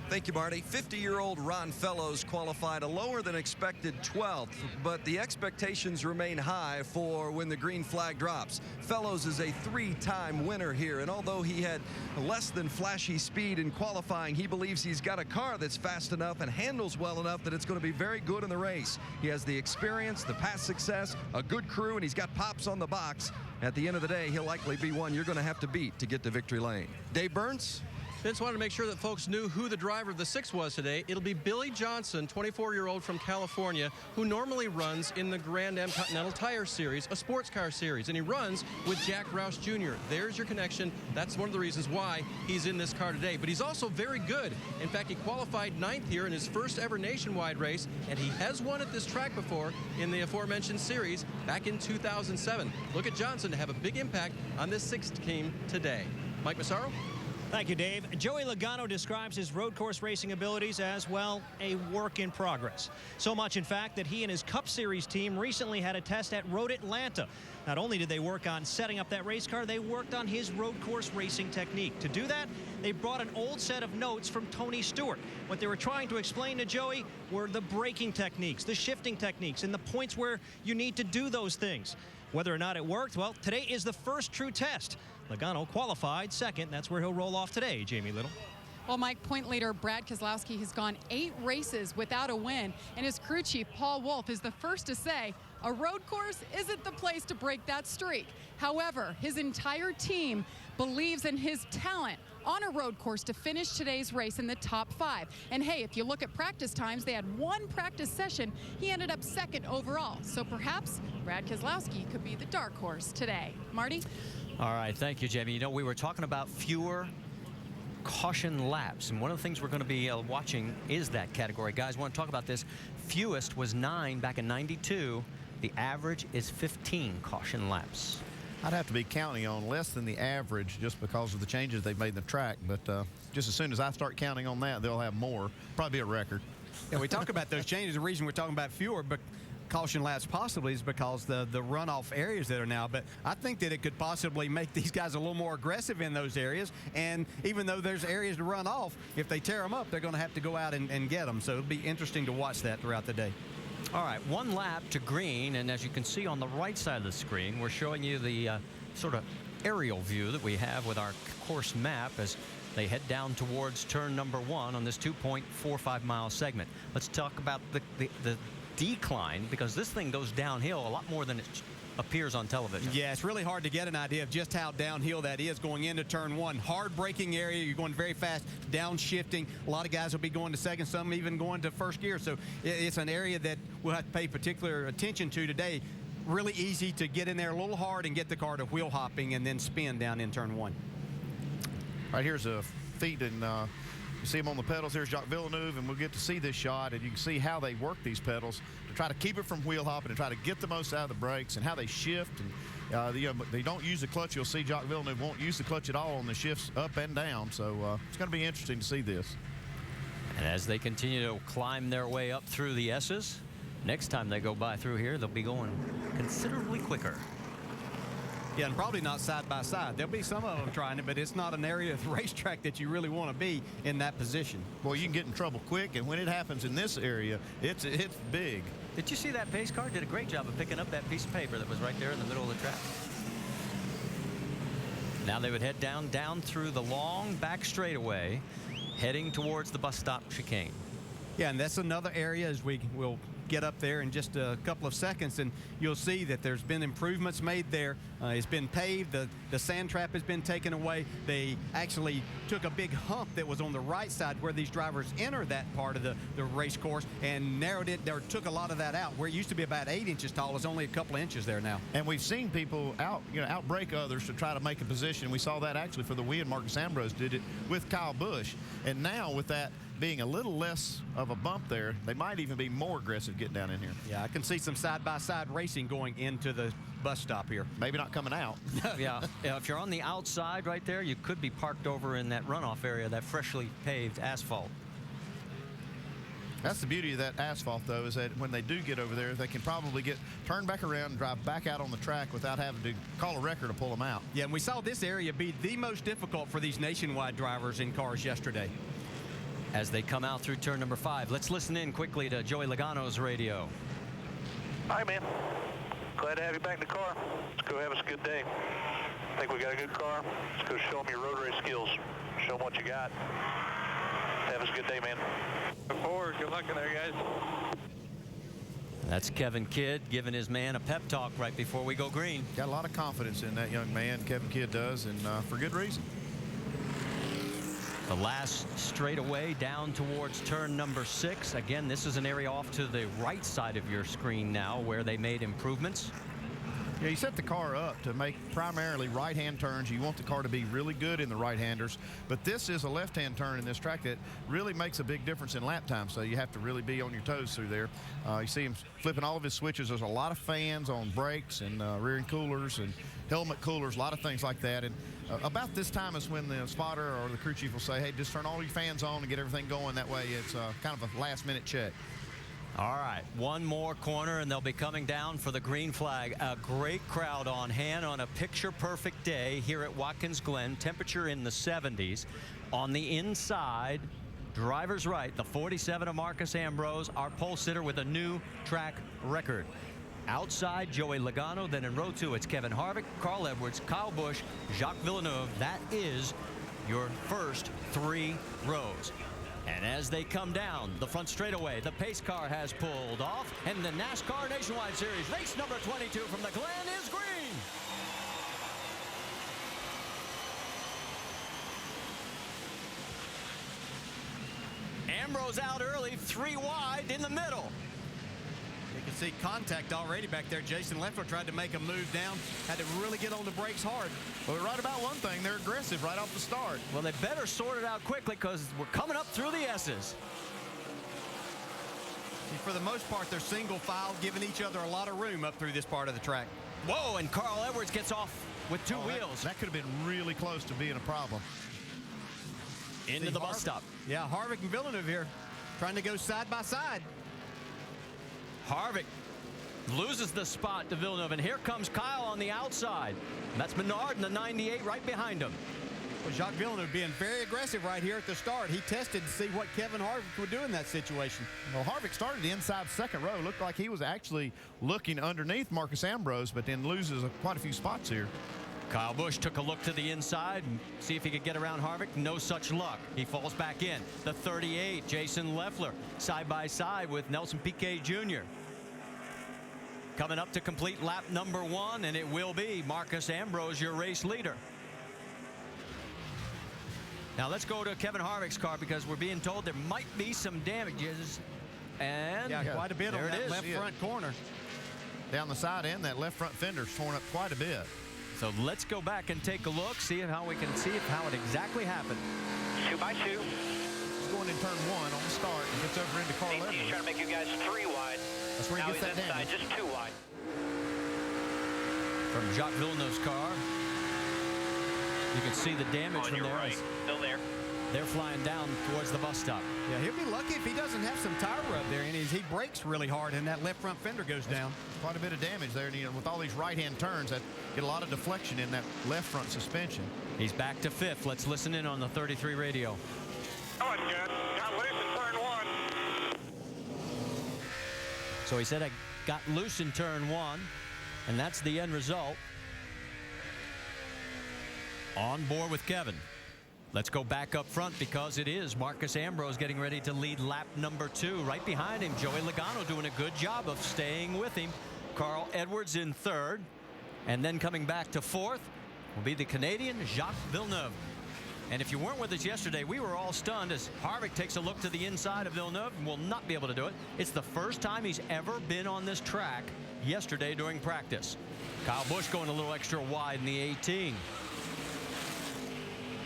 Thank you, Marty. 50-year-old Ron Fellows qualified a lower than expected 12th, but the expectations remain high for when the green flag drops. Fellows is a 3-time winner here, and although he had less than flashy speed in qualifying, he believes he's got a car that's fast enough and handles well enough that it's going to be very good in the race. He has the experience, the past success, a good crew, and he's got pops on the box. At the end of the day, he'll likely be one you're going to have to beat to get to victory lane. Dave Burns? Vince wanted to make sure that folks knew who the driver of the 6 was today. It'll be Billy Johnson, 24-year-old from California, who normally runs in the Grand Am Continental Tire Series, a sports car series, and he runs with Jack Roush Jr. There's your connection. That's one of the reasons why he's in this car today. But he's also very good. In fact, he qualified 9th here in his first ever nationwide race, and he has won at this track before in the aforementioned series back in 2007. Look at Johnson to have a big impact on this 6th team today. Mike Massaro? Thank you, Dave. Joey Logano describes his road course racing abilities as, well, a work in progress. So much, in fact, that he and his Cup Series team recently had a test at Road Atlanta. Not only did they work on setting up that race car, they worked on his road course racing technique. To do that, they brought an old set of notes from Tony Stewart. What they were trying to explain to Joey were the braking techniques, the shifting techniques, and the points where you need to do those things. Whether or not it worked, well, today is the first true test. Logano qualified 2nd. That's where he'll roll off today, Jamie Little. Well, Mike, point leader Brad Keselowski has gone 8 races without a win, and his crew chief, Paul Wolfe, is the first to say a road course isn't the place to break that streak. However, his entire team believes in his talent on a road course to finish today's race in the top 5. And hey, if you look at practice times, they had 1 practice session. He ended up 2nd overall. So perhaps Brad Keselowski could be the dark horse today. Marty? All right, thank you, Jamie. You know, we were talking about fewer caution laps, and one of the things we're going to be watching is that category. Guys, want to talk about this. Fewest was 9 back in '92. The average is 15 caution laps. I'd have to be counting on less than the average just because of the changes they've made in the track, but just as soon as I start counting on that, they'll have more. Probably be a record. Yeah, we talk about those changes. The reason we're talking about fewer, but caution laps possibly is because the runoff areas that are now, but I think that it could possibly make these guys a little more aggressive in those areas, and even though there's areas to run off, if they tear them up, they're going to have to go out and get them, so it'll be interesting to watch that throughout the day. All right, 1 lap to green, and as you can see on the right side of the screen, we're showing you the sort of aerial view that we have with our course map as they head down towards turn number 1 on this 2.45 mile segment. Let's talk about the decline, because this thing goes downhill a lot more than it appears on television. Yeah, it's really hard to get an idea of just how downhill that is going into turn 1. Hard braking area, you're going very fast, downshifting. A lot of guys will be going to 2nd, some even going to 1st gear. So it's an area that we'll have to pay particular attention to today. Really easy to get in there a little hard and get the car to wheel hopping and then spin down in turn 1. Right, here's a feed, and you see him on the pedals. Here's Jacques Villeneuve, and we'll get to see this shot, and you can see how they work these pedals to try to keep it from wheel hopping and try to get the most out of the brakes and how they shift. And they don't use the clutch. You'll see Jacques Villeneuve won't use the clutch at all on the shifts up and down. So it's going to be interesting to see this. And as they continue to climb their way up through the S's, next time they go by through here, they'll be going considerably quicker. Yeah, and probably not side by side. There'll be some of them trying it, but it's not an area of the racetrack that you really want to be in that position. Well, you can get in trouble quick, and when it happens in this area, it's big. Did you see that pace car? Did a great job of picking up that piece of paper that was right there in the middle of the track. Now they would head down through the long back straightaway, heading towards the bus stop chicane. Yeah, and that's another area as we will get up there in just a couple of seconds, and you'll see that there's been improvements made there. It's been paved. The sand trap has been taken away. They actually took a big hump that was on the right side where these drivers enter that part of the race course and narrowed it, or took a lot of that out. Where it used to be about 8 inches tall, it's only a couple of inches there now. And we've seen people outbrake others to try to make a position. We saw that actually for the win. Marcus Ambrose did it with Kyle Busch. And now with that being a little less of a bump there, they might even be more aggressive getting down in here. Yeah, I can see some side-by-side racing going into the bus stop here. Maybe not coming out. Yeah, if you're on the outside right there, you could be parked over in that runoff area, that freshly paved asphalt. That's the beauty of that asphalt, though, is that when they do get over there, they can probably turn back around and drive back out on the track without having to call a wrecker to pull them out. Yeah, and we saw this area be the most difficult for these nationwide drivers in cars yesterday. As they come out through turn number 5, let's listen in quickly to Joey Logano's radio. Hi, man. Glad to have you back in the car. Let's go have us a good day. I think we got a good car. Let's go show them your road race skills. Show them what you got. Have us a good day, man. Look forward. Good luck in there, guys. That's Kevin Kidd giving his man a pep talk right before we go green. Got a lot of confidence in that young man, Kevin Kidd does, and for good reason. The last straightaway down towards turn number 6. Again, this is an area off to the right side of your screen now where they made improvements. Yeah, you set the car up to make primarily right-hand turns. You want the car to be really good in the right-handers, but this is a left-hand turn in this track that really makes a big difference in lap time, so you have to really be on your toes through there. You see him flipping all of his switches. There's a lot of fans on brakes and rear end coolers and helmet coolers, a lot of things like that. And about this time is when the spotter or the crew chief will say, hey, just turn all your fans on and get everything going. That way it's kind of a last-minute check. All right, one more corner, and they'll be coming down for the green flag. A great crowd on hand on a picture-perfect day here at Watkins Glen. Temperature in the 70s. On the inside, driver's right, the 47 of Marcus Ambrose, our pole sitter with a new track record. Outside, Joey Logano. Then in row 2, it's Kevin Harvick, Carl Edwards, Kyle Busch, Jacques Villeneuve. That is your first 3 rows. And as they come down the front straightaway, the pace car has pulled off, and the NASCAR Nationwide Series race number 22 from the Glen is green. Ambrose out early, 3 wide in the middle. You can see contact already back there. Jason Leffler tried to make a move down, had to really get on the brakes hard. Well, they're right about one thing. They're aggressive right off the start. Well, they better sort it out quickly because we're coming up through the S's. See, for the most part, they're single file, giving each other a lot of room up through this part of the track. Whoa, and Carl Edwards gets off with 2 wheels. That could have been really close to being a problem. Into the bus stop. Yeah, Harvick and Villeneuve here trying to go side by side. Harvick loses the spot to Villeneuve, and here comes Kyle on the outside. That's Menard in the 98 right behind him. Well, Jacques Villeneuve being very aggressive right here at the start. He tested to see what Kevin Harvick would do in that situation. Well, Harvick started the inside second row. Looked like he was actually looking underneath Marcus Ambrose, but then loses quite a few spots here. Kyle Busch took a look to the inside and see if he could get around Harvick. No such luck. He falls back in. The 38, Jason Leffler, side by side with Nelson Piquet Jr. Coming up to complete lap number 1, and it will be Marcus Ambrose, your race leader. Now let's go to Kevin Harvick's car because we're being told there might be some damages. And yeah, quite a bit on that left front corner. Down the side end, that left front fender's torn up quite a bit. So let's go back and take a look, see how we can see how it exactly happened. 2 by 2. He's going in turn 1 on the start and gets over into Carl Edwards. He's trying to make you guys 3 wide. That's where he now gets that inside, damage. just 2 wide. From Jacques Villeneuve's car, you can see the damage from there. Right. Still there. They're flying down towards the bus stop. Yeah, he'll be lucky if he doesn't have some tire rub there, and he brakes really hard, and that left front fender goes down. Quite a bit of damage there, and with all these right-hand turns, that get a lot of deflection in that left front suspension. He's back to 5th. Let's listen in on the 33 radio. Oh, it's good. Got loose in turn 1. So he said, I got loose in turn 1, and that's the end result. On board with Kevin. Let's go back up front because it is Marcus Ambrose getting ready to lead lap number 2. Right behind him, Joey Logano doing a good job of staying with him. Carl Edwards in 3rd. And then coming back to 4th will be the Canadian Jacques Villeneuve. And if you weren't with us yesterday, we were all stunned as Harvick takes a look to the inside of Villeneuve and will not be able to do it. It's the first time he's ever been on this track yesterday during practice. Kyle Busch going a little extra wide in the 18.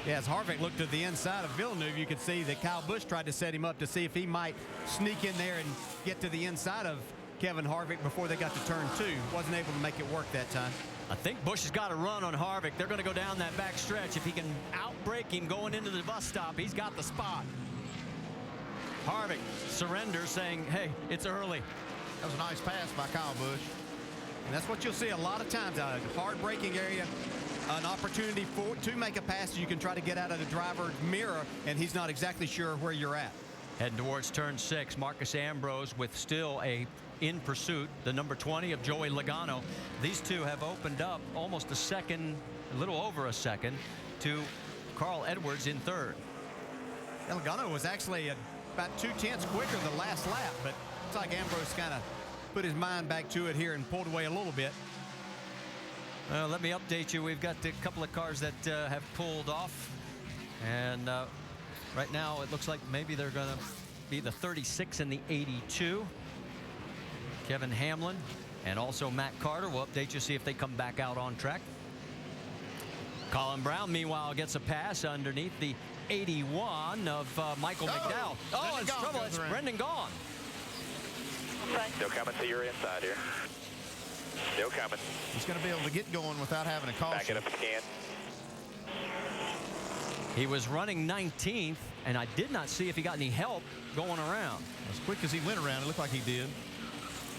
Yeah, as Harvick looked to the inside of Villeneuve, you could see that Kyle Busch tried to set him up to see if he might sneak in there and get to the inside of Kevin Harvick before they got to turn 2. Wasn't able to make it work that time. I think Busch has got a run on Harvick. They're going to go down that back stretch. If he can outbrake him going into the bus stop, he's got the spot. Harvick surrenders, saying, hey, it's early. That was a nice pass by Kyle Busch. And that's what you'll see a lot of times out of the hard braking area. An opportunity to make a pass you can try to get out of the driver's mirror, and he's not exactly sure where you're at. Heading towards turn 6, Marcus Ambrose with still in pursuit, the number 20 of Joey Logano. These two have opened up almost a second, a little over a second, to Carl Edwards in 3rd. Logano was actually about 2/10 quicker the last lap, but it's like Ambrose kind of put his mind back to it here and pulled away a little bit. Let me update you. We've got a couple of cars that have pulled off. And Right now, it looks like maybe they're going to be the 36 and the 82. Kevin Hamlin and also Matt Carter will update you, see if they come back out on track. Colin Brown, meanwhile, gets a pass underneath the 81 of Michael McDowell. Oh, it's trouble. It's Brendan Gaughan. Still coming to your inside here. Still coming. He's going to be able to get going without having a caution. Back it up if you can. He was running 19th, and I did not see if he got any help going around. As quick as he went around, it looked like he did.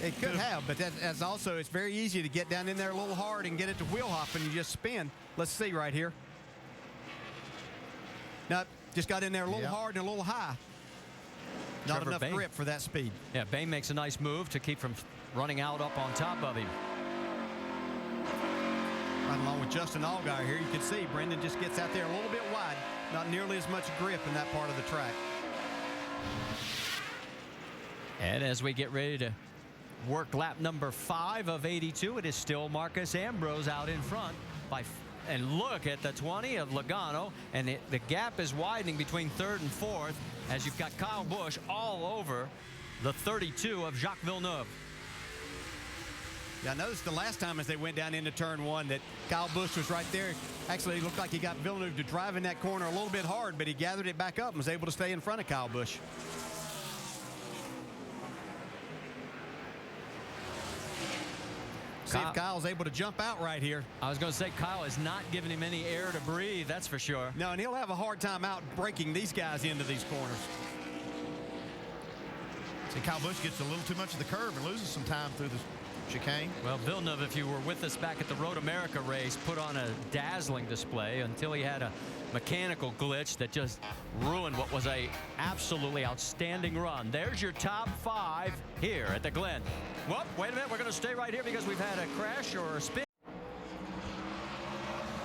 It could have, but that's also, it's very easy to get down in there a little hard and get it to wheel hop and you just spin. Let's see right here. No, just got in there a little hard and a little high. Not enough grip for that speed. Yeah, Bain makes a nice move to keep from running out up on top of him. Right along with Justin Allgaier here, you can see Brendan just gets out there a little bit wide. Not nearly as much grip in that part of the track. And as we get ready to work lap number 5 of 82, it is still Marcus Ambrose out in front and look at the 20 of Logano, and the gap is widening between 3rd and 4th as you've got Kyle Busch all over the 32 of Jacques Villeneuve. Yeah, I noticed the last time as they went down into turn 1 that Kyle Busch was right there. Actually, it looked like he got Villeneuve to drive in that corner a little bit hard, but he gathered it back up and was able to stay in front of Kyle Busch. See if Kyle's able to jump out right here. I was going to say Kyle is not giving him any air to breathe, that's for sure. No, and he'll have a hard time out breaking these guys into these corners. See, Kyle Busch gets a little too much of the curve and loses some time through the chicane. Well, Villeneuve, if you were with us back at the Road America race, put on a dazzling display until he had a mechanical glitch that just ruined what was a absolutely outstanding run. There's your top 5 here at the Glen. Well, wait a minute, we're going to stay right here because we've had a crash or a spin.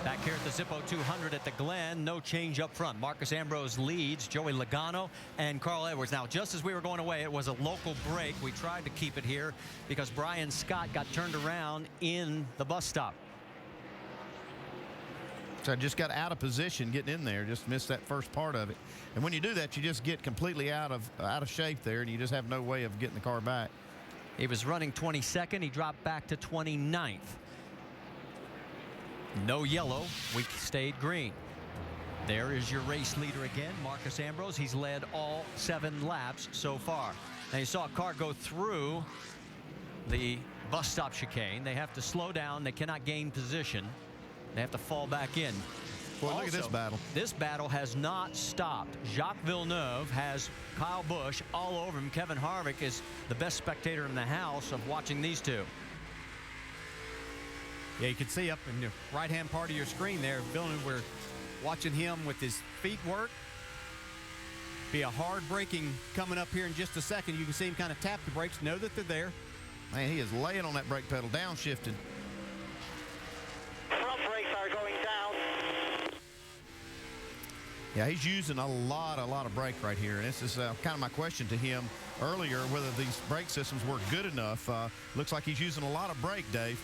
Back here at the Zippo 200 at the Glen, no change up front. Marcus Ambrose leads, Joey Logano and Carl Edwards. Now, just as we were going away, it was a local break. We tried to keep it here because Brian Scott got turned around in the bus stop. So I just got out of position getting in there, just missed that first part of it. And when you do that, you just get completely out of shape there, and you just have no way of getting the car back. He was running 22nd. He dropped back to 29th. No yellow. We stayed green. There is your race leader again, Marcus Ambrose. He's led all 7 laps so far. Now you saw a car go through the bus stop chicane. They have to slow down. They cannot gain position. They have to fall back in. Well, look at this battle. This battle has not stopped. Jacques Villeneuve has Kyle Busch all over him. Kevin Harvick is the best spectator in the house of watching these two. Yeah, you can see up in the right-hand part of your screen there, Villeneuve, we're watching him with his feet work. Be a hard braking coming up here in just a second. You can see him kind of tap the brakes, know that they're there. Man, he is laying on that brake pedal, downshifting. Front brakes are going down. Yeah, he's using a lot of brake right here. And this is kind of my question to him earlier, whether these brake systems work good enough. Looks like he's using a lot of brake, Dave.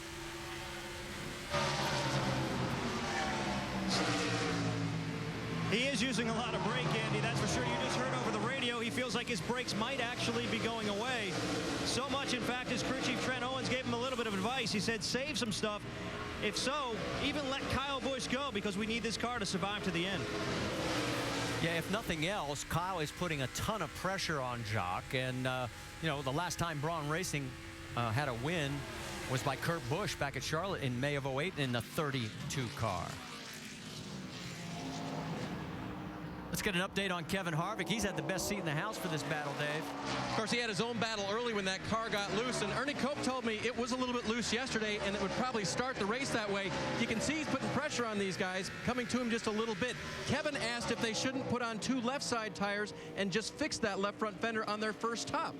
He is using a lot of brake, Andy, that's for sure. You just heard over the radio he feels like his brakes might actually be going away. So much, in fact, his crew chief Trent Owens gave him a little bit of advice. He said, save some stuff. If so, even let Kyle Busch go because we need this car to survive to the end. Yeah, if nothing else, Kyle is putting a ton of pressure on Jacques. And, you know, the last time Braun Racing had a win was by Kurt Busch back at Charlotte in May of '08 in the 32 car. Let's get an update on Kevin Harvick. He's had the best seat in the house for this battle, Dave. Of course, he had his own battle early when that car got loose, and Ernie Cope told me it was a little bit loose yesterday, and it would probably start the race that way. You can see he's putting pressure on these guys, coming to him just a little bit. Kevin asked if they shouldn't put on 2 left side tires and just fix that left front fender on their first stop.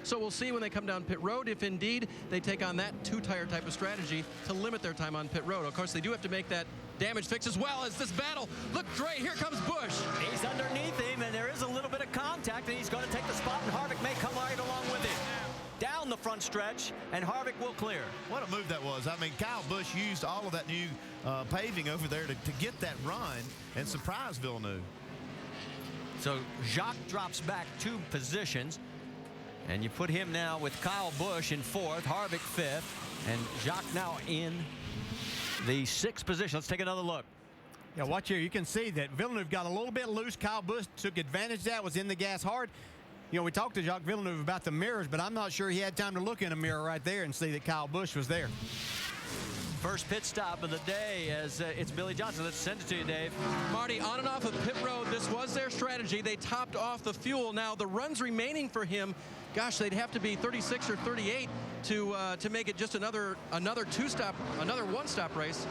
So we'll see when they come down pit road if indeed they take on that 2-tire type of strategy to limit their time on pit road. Of course, they do have to make that damage fix as well as this battle. Look, Dre, here comes Busch. He's underneath him, and there is a little bit of contact, and he's going to take the spot, and Harvick may come right along with him. Down the front stretch, and Harvick will clear. What a move that was. I mean, Kyle Busch used all of that new paving over there to get that run and surprise Villeneuve. So Jacques drops back 2 positions. And you put him now with Kyle Busch in 4th, Harvick 5th, and Jacques now in the 6th position. Let's take another look. Yeah, watch here. You can see that Villeneuve got a little bit loose. Kyle Busch took advantage of that, was in the gas hard. You know, we talked to Jacques Villeneuve about the mirrors, but I'm not sure he had time to look in a mirror right there and see that Kyle Busch was there. First pit stop of the day as it's Billy Johnson. Let's send it to you, Dave. Marty, on and off of pit road, this was their strategy. They topped off the fuel. Now, the runs remaining for him, gosh, they'd have to be 36 or 38 to make it just another one-stop race.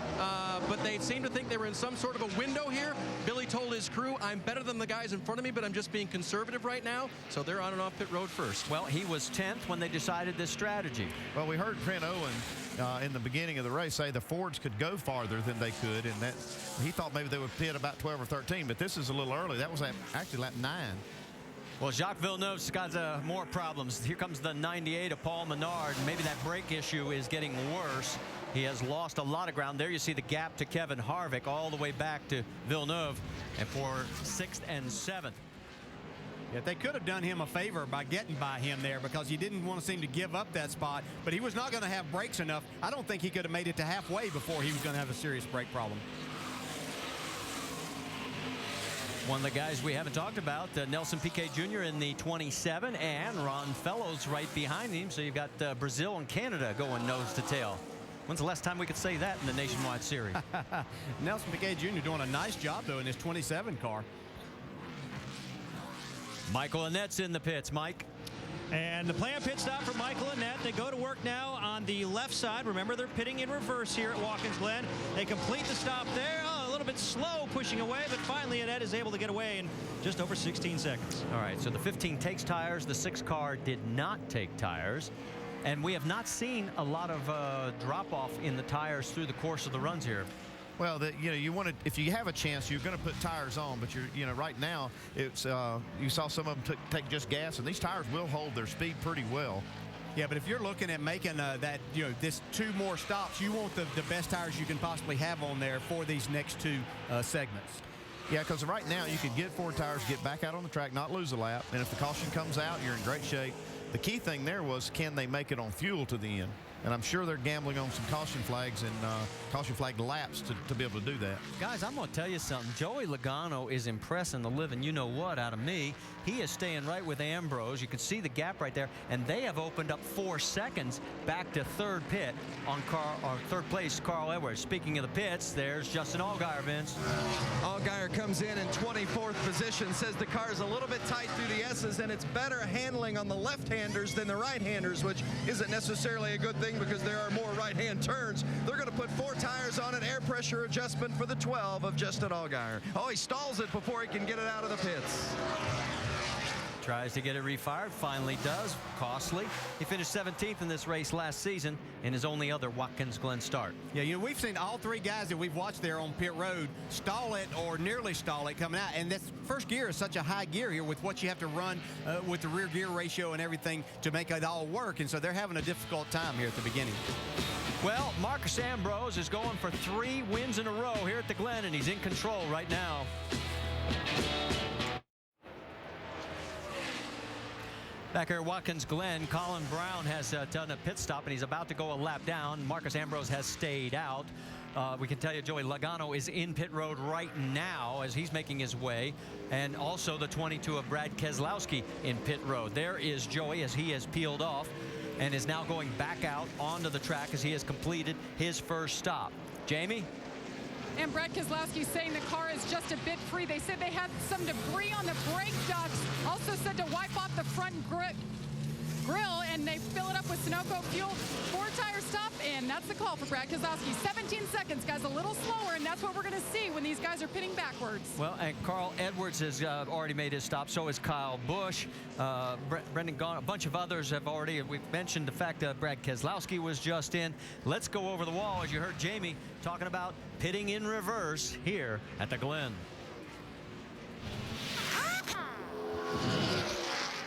But they seem to think they were in some sort of a window here. Billy told his crew, I'm better than the guys in front of me, but I'm just being conservative right now. So they're on and off pit road first. Well, he was 10th when they decided this strategy. Well, we heard Trent Owen in the beginning of the race say the Fords could go farther than they could, and that he thought maybe they would pit about 12 or 13, but this is a little early. That was actually lap 9. Well, Jacques Villeneuve's got more problems. Here comes the 98 of Paul Menard. Maybe that brake issue is getting worse. He has lost a lot of ground. There you see the gap to Kevin Harvick all the way back to Villeneuve, and for 6th and 7th. Yeah, they could have done him a favor by getting by him there because he didn't want to seem to give up that spot, but he was not going to have brakes enough. I don't think he could have made it to halfway before he was going to have a serious brake problem. One of the guys we haven't talked about, Nelson Piquet Jr. in the 27, and Ron Fellows right behind him. So you've got Brazil and Canada going nose to tail. When's the last time we could say that in the Nationwide Series? Nelson Piquet Jr. doing a nice job, though, in his 27 car. Michael Annette's in the pits. Mike. And the planned pit stop for Michael Annette. They go to work now on the left side. Remember, they're pitting in reverse here at Watkins Glen. They complete the stop there. Oh, a little bit slow pushing away, but finally Annette is able to get away in just over 16 seconds. All right, so the 15 takes tires. The 6 car did not take tires. And we have not seen a lot of drop-off in the tires through the course of the runs here. Well, you want to, if you have a chance, you're going to put tires on, but right now it's you saw some of them take just gas, and these tires will hold their speed pretty well. Yeah, but if you're looking at making this 2 more stops, you want the best tires you can possibly have on there for these next 2 segments. Yeah, because right now you can get 4 tires, get back out on the track, not lose a lap, and if the caution comes out, you're in great shape. The key thing there was, can they make it on fuel to the end? And I'm sure they're gambling on some caution flags and caution flag laps to be able to do that. Guys, I'm going to tell you something. Joey Logano is impressing the living you-know-what out of me. He is staying right with Ambrose. You can see the gap right there. And they have opened up 4 seconds back to third pit on third place, Carl Edwards. Speaking of the pits, there's Justin Allgaier, Vince. Allgaier comes in 24th position, says the car is a little bit tight through the S's, and it's better handling on the left-handers than the right-handers, which isn't necessarily a good thing because there are more right-hand turns. They're going to put 4 tires on an air pressure adjustment for the 12 of Justin Allgaier. Oh, he stalls it before he can get it out of the pits. Tries to get it refired, finally does. Costly. He finished 17th in this race last season in his only other Watkins Glen start. Yeah, we've seen all 3 guys that we've watched there on pit road stall it or nearly stall it coming out. And this first gear is such a high gear here with what you have to run with the rear gear ratio and everything to make it all work. And so they're having a difficult time here at the beginning. Well, Marcus Ambrose is going for 3 wins in a row here at the Glen, and he's in control right now. Back here at Watkins Glen, Colin Brown has done a pit stop, and he's about to go a lap down. Marcus Ambrose has stayed out. We can tell you Joey Logano is in pit road right now as he's making his way. And also the 22 of Brad Keselowski in pit road. There is Joey as he has peeled off and is now going back out onto the track as he has completed his first stop. Jamie? And Brad Keselowski saying the car is just a bit free. They said they had some debris on the brake ducts. Also said to wipe off the front grill, and they fill it up with Sunoco fuel. 4-tire stop, and that's the call for Brad Keselowski. 17 seconds, guys, a little slower, and that's what we're going to see when these guys are pitting backwards. Well, and Carl Edwards has already made his stop. So has Kyle Busch. Brendan Gaughan, a bunch of others have already. We've mentioned the fact that Brad Keselowski was just in. Let's go over the wall, as you heard Jamie talking about pitting in reverse here at the Glen.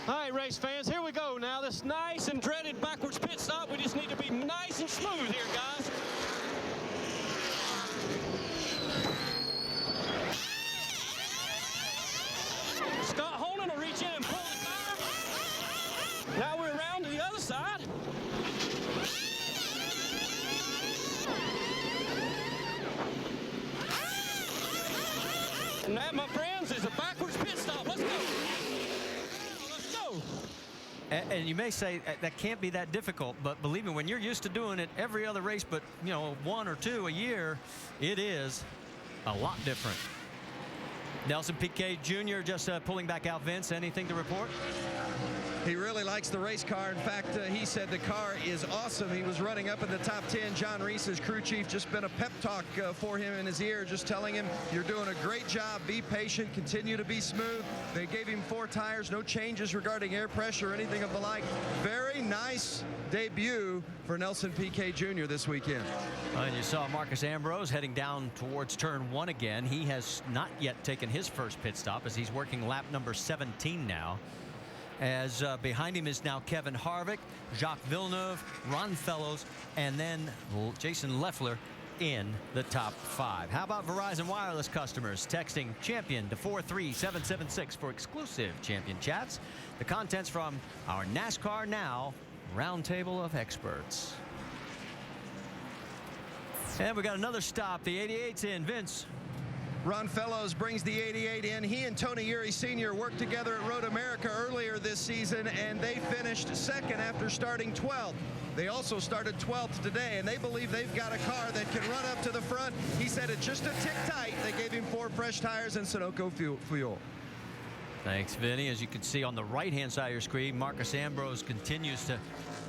All right, race fans, here we go now. This nice and dreaded backwards pit stop. We just need to be nice and smooth here, guys. And that, my friends, is a backwards pit stop. Let's go. Let's go. And you may say that can't be that difficult, but believe me, when you're used to doing it every other race, but one or two a year, it is a lot different. Nelson Piquet Jr. just pulling back out. Vince, anything to report? He really likes the race car. In fact, he said the car is awesome. He was running up in the top 10. John Reese, his crew chief, just been a pep talk for him in his ear, just telling him, you're doing a great job. Be patient. Continue to be smooth. They gave him 4 tires. No changes regarding air pressure or anything of the like. Very nice debut for Nelson Piquet Jr. this weekend. And you saw Marcus Ambrose heading down towards turn 1 again. He has not yet taken his first pit stop as he's working lap number 17 now. As behind him is now Kevin Harvick, Jacques Villeneuve, Ron Fellows, and then Jason Leffler in the top 5. How about Verizon Wireless customers texting champion to 43776 for exclusive champion chats? The contents from our NASCAR Now Roundtable of Experts. And we got another stop. The 88's in. Vince. Ron Fellows brings the 88 in. He and Tony Uri Sr. worked together at Road America earlier this season, and they finished second after starting 12th. They also started 12th today, and they believe they've got a car that can run up to the front. He said it's just a tick tight. They gave him 4 fresh tires and Sunoco fuel. Thanks, Vinny. As you can see on the right-hand side of your screen, Marcus Ambrose continues to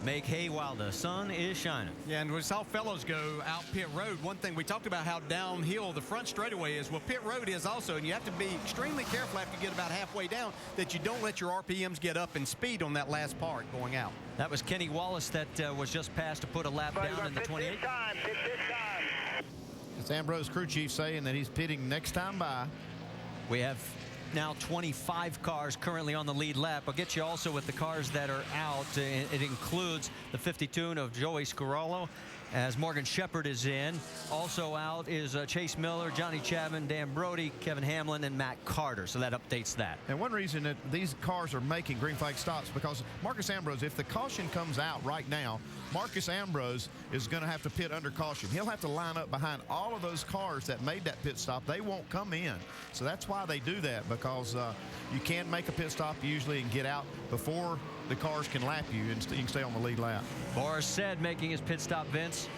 make hay while the sun is shining. Yeah, and we saw Fellows go out pit road. One thing, we talked about how downhill the front straightaway is. Well, pit road is also, and you have to be extremely careful after you get about halfway down that you don't let your RPMs get up in speed on that last part going out. That was Kenny Wallace that was just passed to put a lap down in the 28. It's Ambrose crew chief saying that he's pitting next time by. We have now 25 cars currently on the lead lap. I'll get you also with the cars that are out. It includes the 52 of Joey Scarallo as Morgan Shepherd is in. Also out is Chase Miller, Johnny Chapman, Dan Brody, Kevin Hamlin, and Matt Carter. So that updates that. And one reason that these cars are making green flag stops because Marcus Ambrose, if the caution comes out right now, Marcus Ambrose is going to have to pit under caution. He'll have to line up behind all of those cars that made that pit stop. They won't come in. So that's why they do that, because you can make a pit stop usually and get out before the cars can lap you, and you can stay on the lead lap. Boris said making his pit stop, Vince.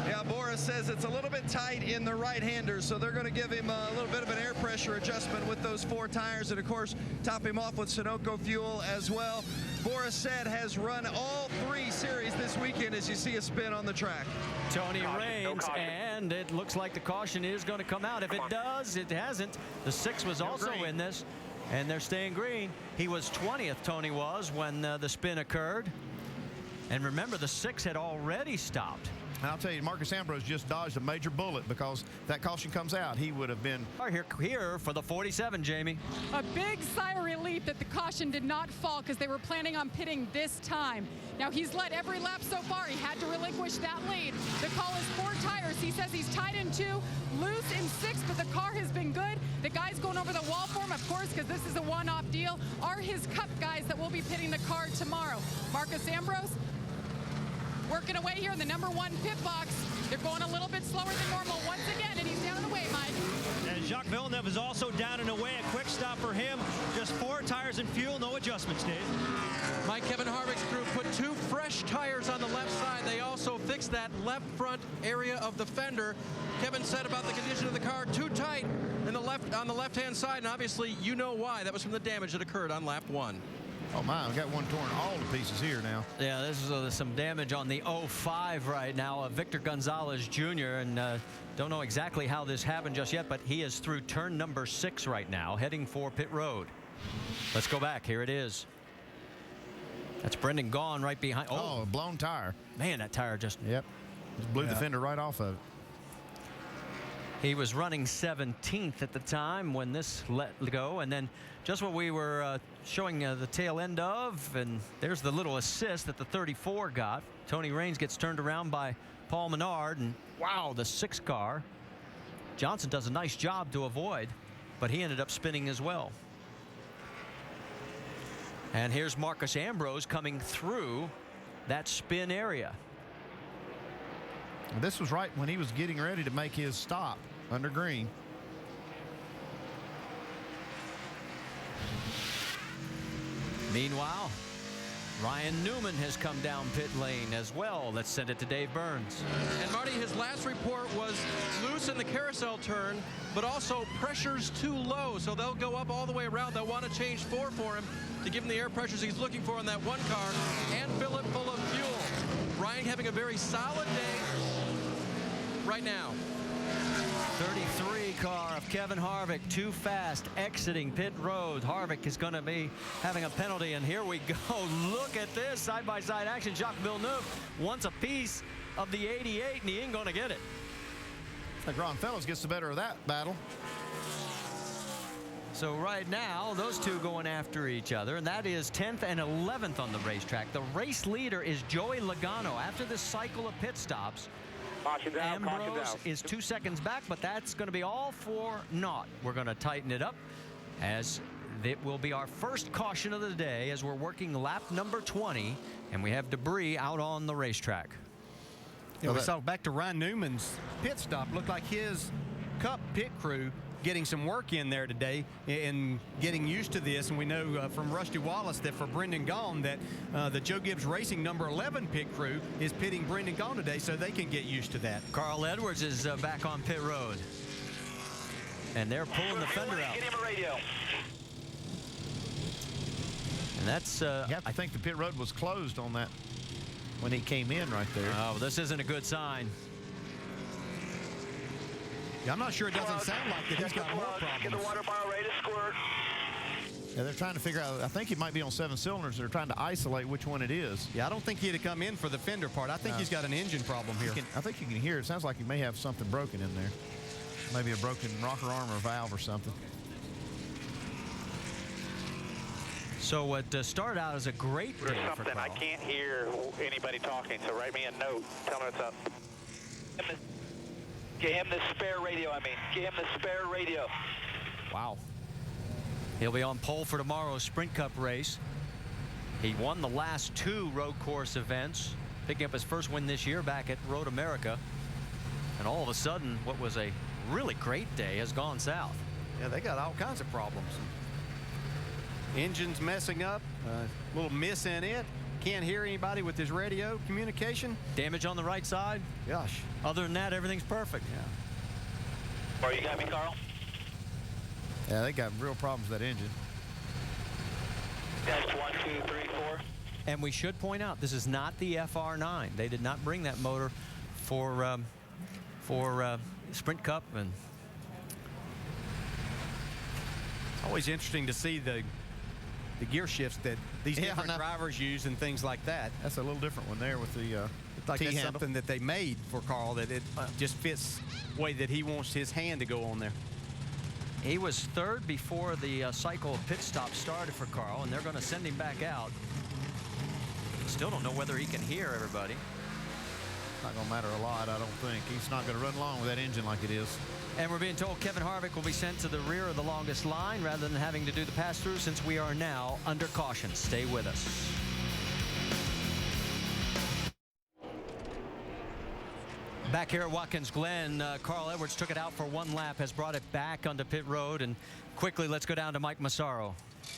Yeah, Boris says it's a little bit tight in the right-hander, so they're going to give him a little bit of an air pressure adjustment with those 4 tires, and of course top him off with Sunoco fuel as well. Boris said has run all 3 series this weekend, as you see a spin on the track. Tony Raines, and it looks like the caution is going to come out. If it does, it hasn't. The 6 was also in this, and they're staying green. He was 20th, Tony was, when the spin occurred. And remember, the 6 had already stopped. And I'll tell you, Marcus Ambrose just dodged a major bullet, because that caution comes out, he would have been here for the 47, Jamie. A big sigh of relief that the caution did not fall, because they were planning on pitting this time. Now, he's led every lap so far. He had to relinquish that lead. The call is 4 tires. He says he's tied in 2, loose in 6, but the car has been good. The guys going over the wall for him, of course, because this is a one-off deal, are his Cup guys that will be pitting the car tomorrow. Marcus Ambrose working away here in the number 1 pit box. They're going a little bit slower than normal once again, and he's down and away, Mike. And Jacques Villeneuve is also down and away. A quick stop for him. Just 4 tires and fuel, no adjustments, Dave. Mike, Kevin Harvick's crew put 2 fresh tires on the left side. They also fixed that left front area of the fender. Kevin said about the condition of the car, too tight on the left-hand side, and obviously you know why. That was from the damage that occurred on lap 1. Oh my, we got one torn all to pieces here now. Yeah, this is some damage on the 05 right now. Victor Gonzalez Jr. and don't know exactly how this happened just yet, but he is through turn number 6 right now, heading for pit road. Let's go back. Here it is. That's Brendan Gaughan right behind. Oh, a blown tire. Man, that tire just... Yep. Just blew the fender right off of it. He was running 17th at the time when this let go, and then just what we were showing the tail end of, and there's the little assist that the 34 got. Tony Raines gets turned around by Paul Menard, and wow, the 6 car. Johnson does a nice job to avoid, but he ended up spinning as well. And here's Marcus Ambrose coming through that spin area. This was right when he was getting ready to make his stop under green. Meanwhile, Ryan Newman has come down pit lane as well. Let's send it to Dave Burns. And Marty, his last report was loose in the carousel turn, but also pressure's too low. So they'll go up all the way around. They'll want to change 4 for him to give him the air pressures he's looking for in that one car and fill it full of fuel. Ryan having a very solid day right now. 33 car of Kevin Harvick, too fast, exiting pit road. Harvick is going to be having a penalty, and here we go. Look at this side-by-side action. Jacques Villeneuve wants a piece of the 88, and he ain't going to get it. The Grand Fellows gets the better of that battle. So right now, those two going after each other, and that is 10th and 11th on the racetrack. The race leader is Joey Logano. After this cycle of pit stops, Ambrose is 2 seconds back, but that's going to be all for naught. We're going to tighten it up as it will be our first caution of the day as we're working lap number 20, and we have debris out on the racetrack. Yeah, we saw back to Ryan Newman's pit stop. Looked like his Cup pit crew getting some work in there today and getting used to this. And we know from Rusty Wallace that for Brendan Gaughan that the Joe Gibbs Racing number 11 pit crew is pitting Brendan Gaughan today, so they can get used to that. Carl Edwards is back on pit road. And they're pulling the fender out. Get him a radio. And that's... you have to think the pit road was closed on that when he came in right there. Oh, this isn't a good sign. Yeah, I'm not sure it doesn't sound like that he's got more problems. Get the water bottle ready to squirt. Yeah, they're trying to figure out, I think he might be on 7 cylinders. They're trying to isolate which one it is. Yeah, I don't think he'd have come in for the fender part. I think he's got an engine problem here. I think you can hear it. Sounds like he may have something broken in there. Maybe a broken rocker arm or valve or something. So what started out as a great day for Carl. I can't hear anybody talking, so write me a note. Tell me what's up. Get him the spare radio, Get him the spare radio. Wow. He'll be on pole for tomorrow's Sprint Cup race. He won the last 2 road course events, picking up his first win this year back at Road America. And all of a sudden, what was a really great day has gone south. Yeah, they got all kinds of problems. Engine's messing up, a little miss in it. Can't hear anybody with his radio communication. Damage on the right side. Gosh. Other than that, everything's perfect. Yeah. Or you got me, Carl? Yeah, they got real problems with that engine. Test 1, 2, 3, 4. And we should point out, this is not the FR9. They did not bring that motor for Sprint Cup. And always interesting to see the gear shifts that these different drivers use and things like that. That's a little different one there with the like that's T-handle. something that they made for Carl, that it just fits the way that he wants his hand to go on there. he was third before the cycle of pit stop started for Carl, and they're going to send him back out. Still don't know whether he can hear everybody. Not going to matter a lot, I don't think. He's not going to run long with that engine like it is. And we're being told Kevin Harvick will be sent to the rear of the longest line rather than having to do the pass-through, since we are now under caution. Stay with us. Back here at Watkins Glen, Carl Edwards took it out for one lap, has brought it back onto pit road, and quickly let's go down to Mike Massaro.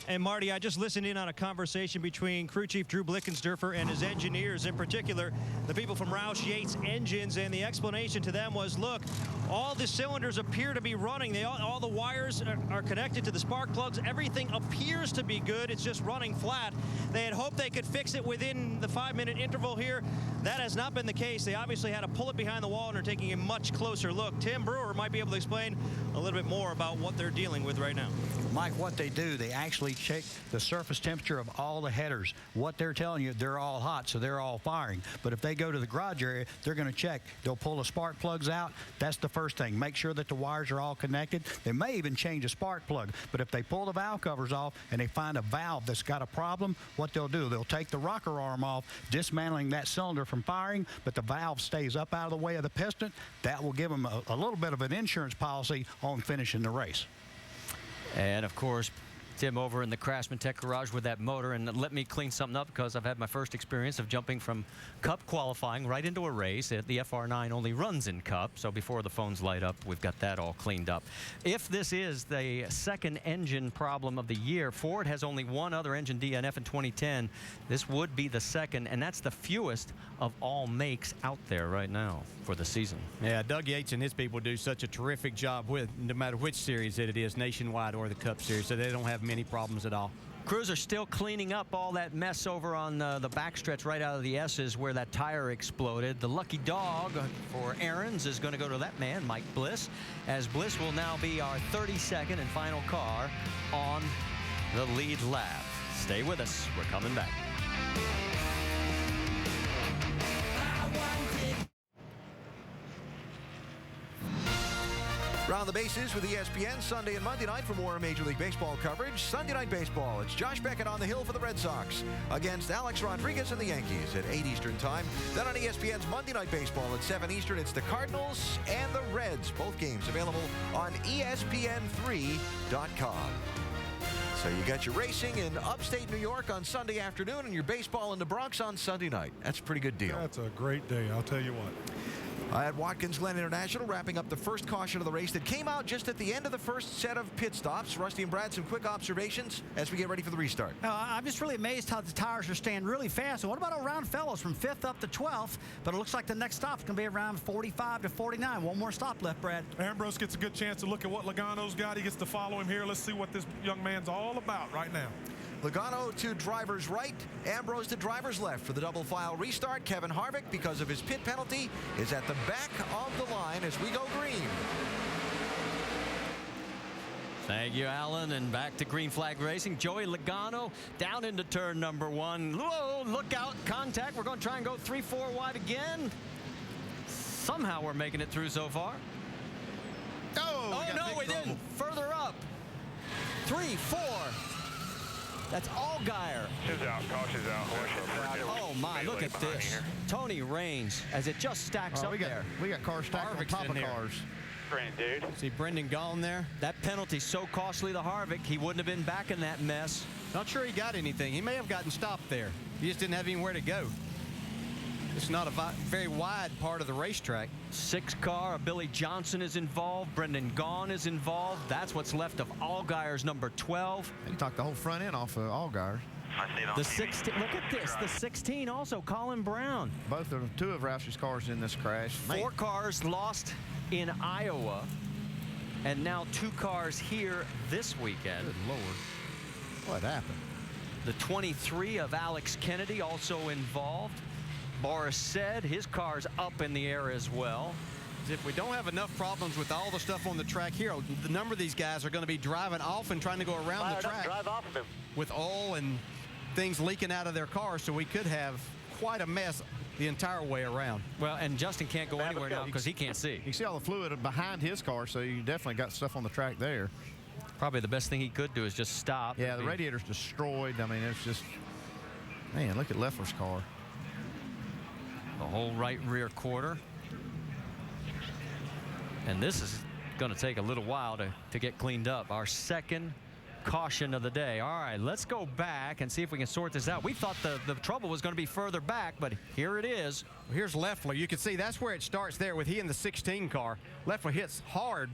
And Marty, I just listened in on a conversation between crew chief Drew Blickensderfer and his engineers, in particular the people from Roush Yates Engines, and the explanation to them was, look, all the cylinders appear to be running. All the wires are connected to the spark plugs. Everything appears to be good. It's just running flat. They had hoped they could fix it within the 5-minute interval here. That has not been the case. They obviously had to pull it behind the wall and are taking a much closer look. Tim Brewer might be able to explain a little bit more about what they're dealing with right now. Mike, what they do, they actually check the surface temperature of all the headers. What they're telling you, they're all hot, so they're all firing. But if they go to the garage area, they're going to check. They'll pull the spark plugs out. That's the first thing. Make sure that the wires are all connected. They may even change a spark plug. But if they pull the valve covers off and they find a valve that's got a problem, what they'll do, they'll take the rocker arm off, dismantling that cylinder from firing, but the valve stays up out of the way of the piston. That will give them a little bit of an insurance policy on finishing the race. And of course, Tim over in the Craftsman Tech Garage with that motor, and let me clean something up because I've had my first experience of jumping from Cup qualifying right into a race. The FR9 only runs in Cup, so before the phones light up, we've got that all cleaned up. If this is the second engine problem of the year, Ford has only one other engine DNF in 2010. This would be the second, and that's the fewest of all makes out there right now for the season. Yeah, Doug Yates and his people do such a terrific job with no matter which series that it is, Nationwide or the Cup Series, so they don't have many problems at all. Crews are still cleaning up all that mess over on the backstretch right out of the S's where that tire exploded. The lucky dog for Aaron's is going to go to that man, Mike Bliss, as Bliss will now be our 32nd and final car on the lead lap. Stay with us. We're coming back. Round the bases with ESPN Sunday and Monday night for more Major League Baseball coverage. Sunday Night Baseball. It's Josh Beckett on the hill for the Red Sox against Alex Rodriguez and the Yankees at 8 Eastern time. Then on ESPN's Monday Night Baseball at 7 Eastern, it's the Cardinals and the Reds. Both games available on ESPN3.com. So you got your racing in upstate New York on Sunday afternoon and your baseball in the Bronx on Sunday night. That's a pretty good deal. That's a great day, I'll tell you what. At Watkins Glen International, wrapping up the first caution of the race that came out just at the end of the first set of pit stops. Rusty and Brad, some quick observations as we get ready for the restart. I'm just really amazed how the tires are staying really fast. And what about around fellows from 5th up to 12th? But it looks like the next stop's going to be around 45 to 49. One more stop left, Brad. Ambrose gets a good chance to look at what Logano's got. He gets to follow him here. Let's see what this young man's all about right now. Logano to driver's right, Ambrose to driver's left for the double file restart. Kevin Harvick, because of his pit penalty, is at the back of the line as we go green. Thank you, Alan, and back to green flag racing. Joey Logano down into turn number 1. Whoa, look out, contact. We're going to try and go 3-4 wide again. Somehow we're making it through so far. Oh no, we didn't. Further up. 3-4. That's Allgaier. She's out. Caution's out. Oh, my. Look at this. Tony Raines, as it just stacks up there. We got cars stacked on top of cars. Dude. See Brendan Gaughan there? That penalty so costly to Harvick, he wouldn't have been back in that mess. Not sure he got anything. He may have gotten stopped there. He just didn't have anywhere to go. It's not a very wide part of the racetrack. 6 car, Billy Johnson is involved. Brendan Gaughan is involved. That's what's left of Allgaier's number 12. You took the whole front end off of Allgaier. The 16, look at this. The 16 also, Colin Brown. Two of Roush's cars in this crash. 4 cars lost in Iowa. And now 2 cars here this weekend. Good Lord. What happened? The 23 of Alex Kennedy also involved. Boris said his car's up in the air as well. If we don't have enough problems with all the stuff on the track here, the number of these guys are going to be driving off and trying to go around the track drive off of him with oil and things leaking out of their cars, so we could have quite a mess the entire way around. Well, and Justin can't go anywhere now because he can't see. You can see all the fluid behind his car, so you definitely got stuff on the track there. Probably the best thing he could do is just stop. Yeah, the radiator's destroyed. I mean, it's just, man, look at Leffler's car. The whole right rear quarter. And this is going to take a little while to get cleaned up. Our second caution of the day. All right, let's go back and see if we can sort this out. We thought the trouble was going to be further back, but here it is. Here's Leffler. You can see that's where it starts there with he in the 16 car. Leffler hits hard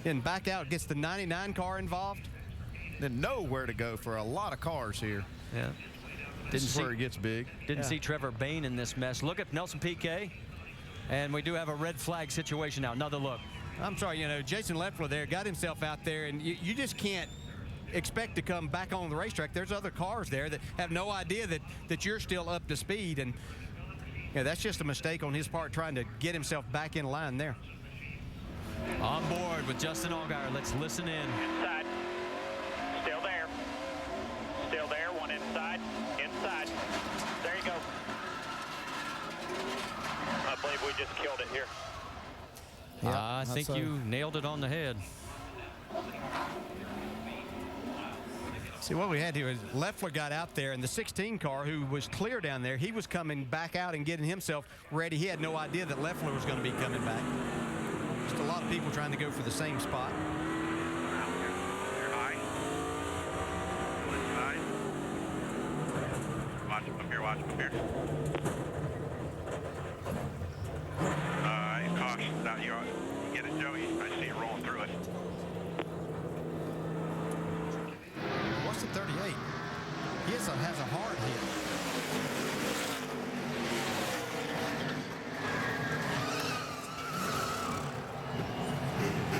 and back out, gets the 99 car involved. Then nowhere to go for a lot of cars here. Yeah. This is where it gets big. Didn't see Trevor Bayne in this mess. Look at Nelson Piquet. And we do have a red flag situation now. Another look. I'm sorry, you know, Jason Leffler there got himself out there, and you just can't expect to come back on the racetrack. There's other cars there that have no idea that you're still up to speed, and yeah, that's just a mistake on his part trying to get himself back in line there. On board with Justin Allgaier. Let's listen in. Inside. Still there. Still there. One inside. Inside. There you go. I believe we just killed it here. I think you nailed it on the head. See, what we had here is Leffler got out there, and the 16 car, who was clear down there, he was coming back out and getting himself ready. He had no idea that Leffler was going to be coming back. Just a lot of people trying to go for the same spot. Roger, come here. Caution. Now you get it, Joey. I see you rolling through it. What's the 38? He has a hard hit.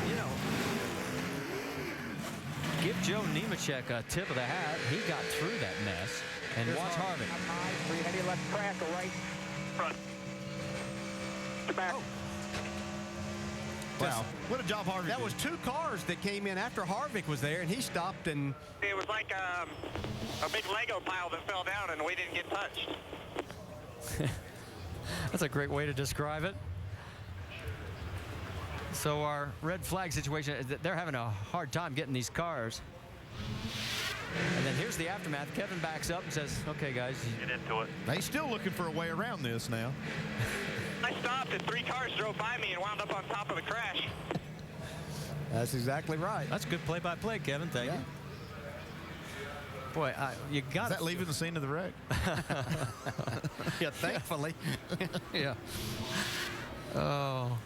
You know, give Joe Nemechek a tip of the hat. He got through that mess. And watch Harvick. Ready, left track, right front. Back. Oh. Wow. What a job Harvick That was 2 cars that came in after Harvick was there, and he stopped and... It was like a big Lego pile that fell down, and we didn't get touched. That's a great way to describe it. So our red flag situation, they're having a hard time getting these cars. And then here's the aftermath. Kevin backs up and says, okay, guys. Get into it. He's still looking for a way around this now. I stopped and 3 cars drove by me and wound up on top of the crash. That's exactly right. That's good play-by-play, Kevin. Thank you. Boy, you got Is that leaving the scene of the wreck? Yeah, thankfully. Yeah. Oh.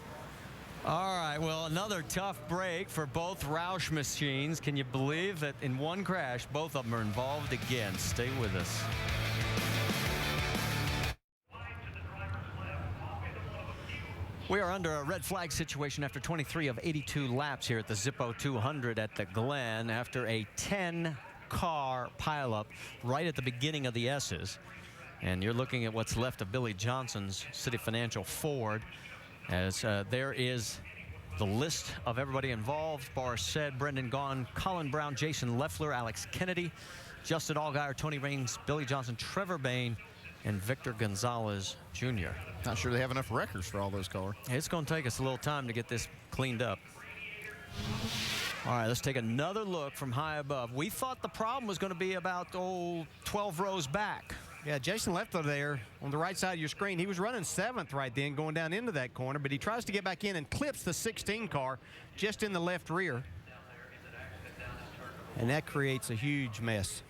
All right, well, another tough break for both Roush machines. Can you believe that in one crash, both of them are involved again? Stay with us. We are under a red flag situation after 23 of 82 laps here at the Zippo 200 at the Glen after a 10-car pileup right at the beginning of the S's. And you're looking at what's left of Billy Johnson's City Financial Ford. As there is the list of everybody involved. Boris Said, Brendan Gaughan, Colin Brown, Jason Leffler, Alex Kennedy, Justin Allgaier, Tony Raines, Billy Johnson, Trevor Bayne, and Victor Gonzalez Jr. Not sure they have enough records for all those cars. It's going to take us a little time to get this cleaned up. All right, let's take another look from high above. We thought the problem was going to be about 12 rows back. Yeah, Jason Leffler there on the right side of your screen. He was running 7th right then going down into that corner, but he tries to get back in and clips the 16 car just in the left rear. And that creates a huge mess.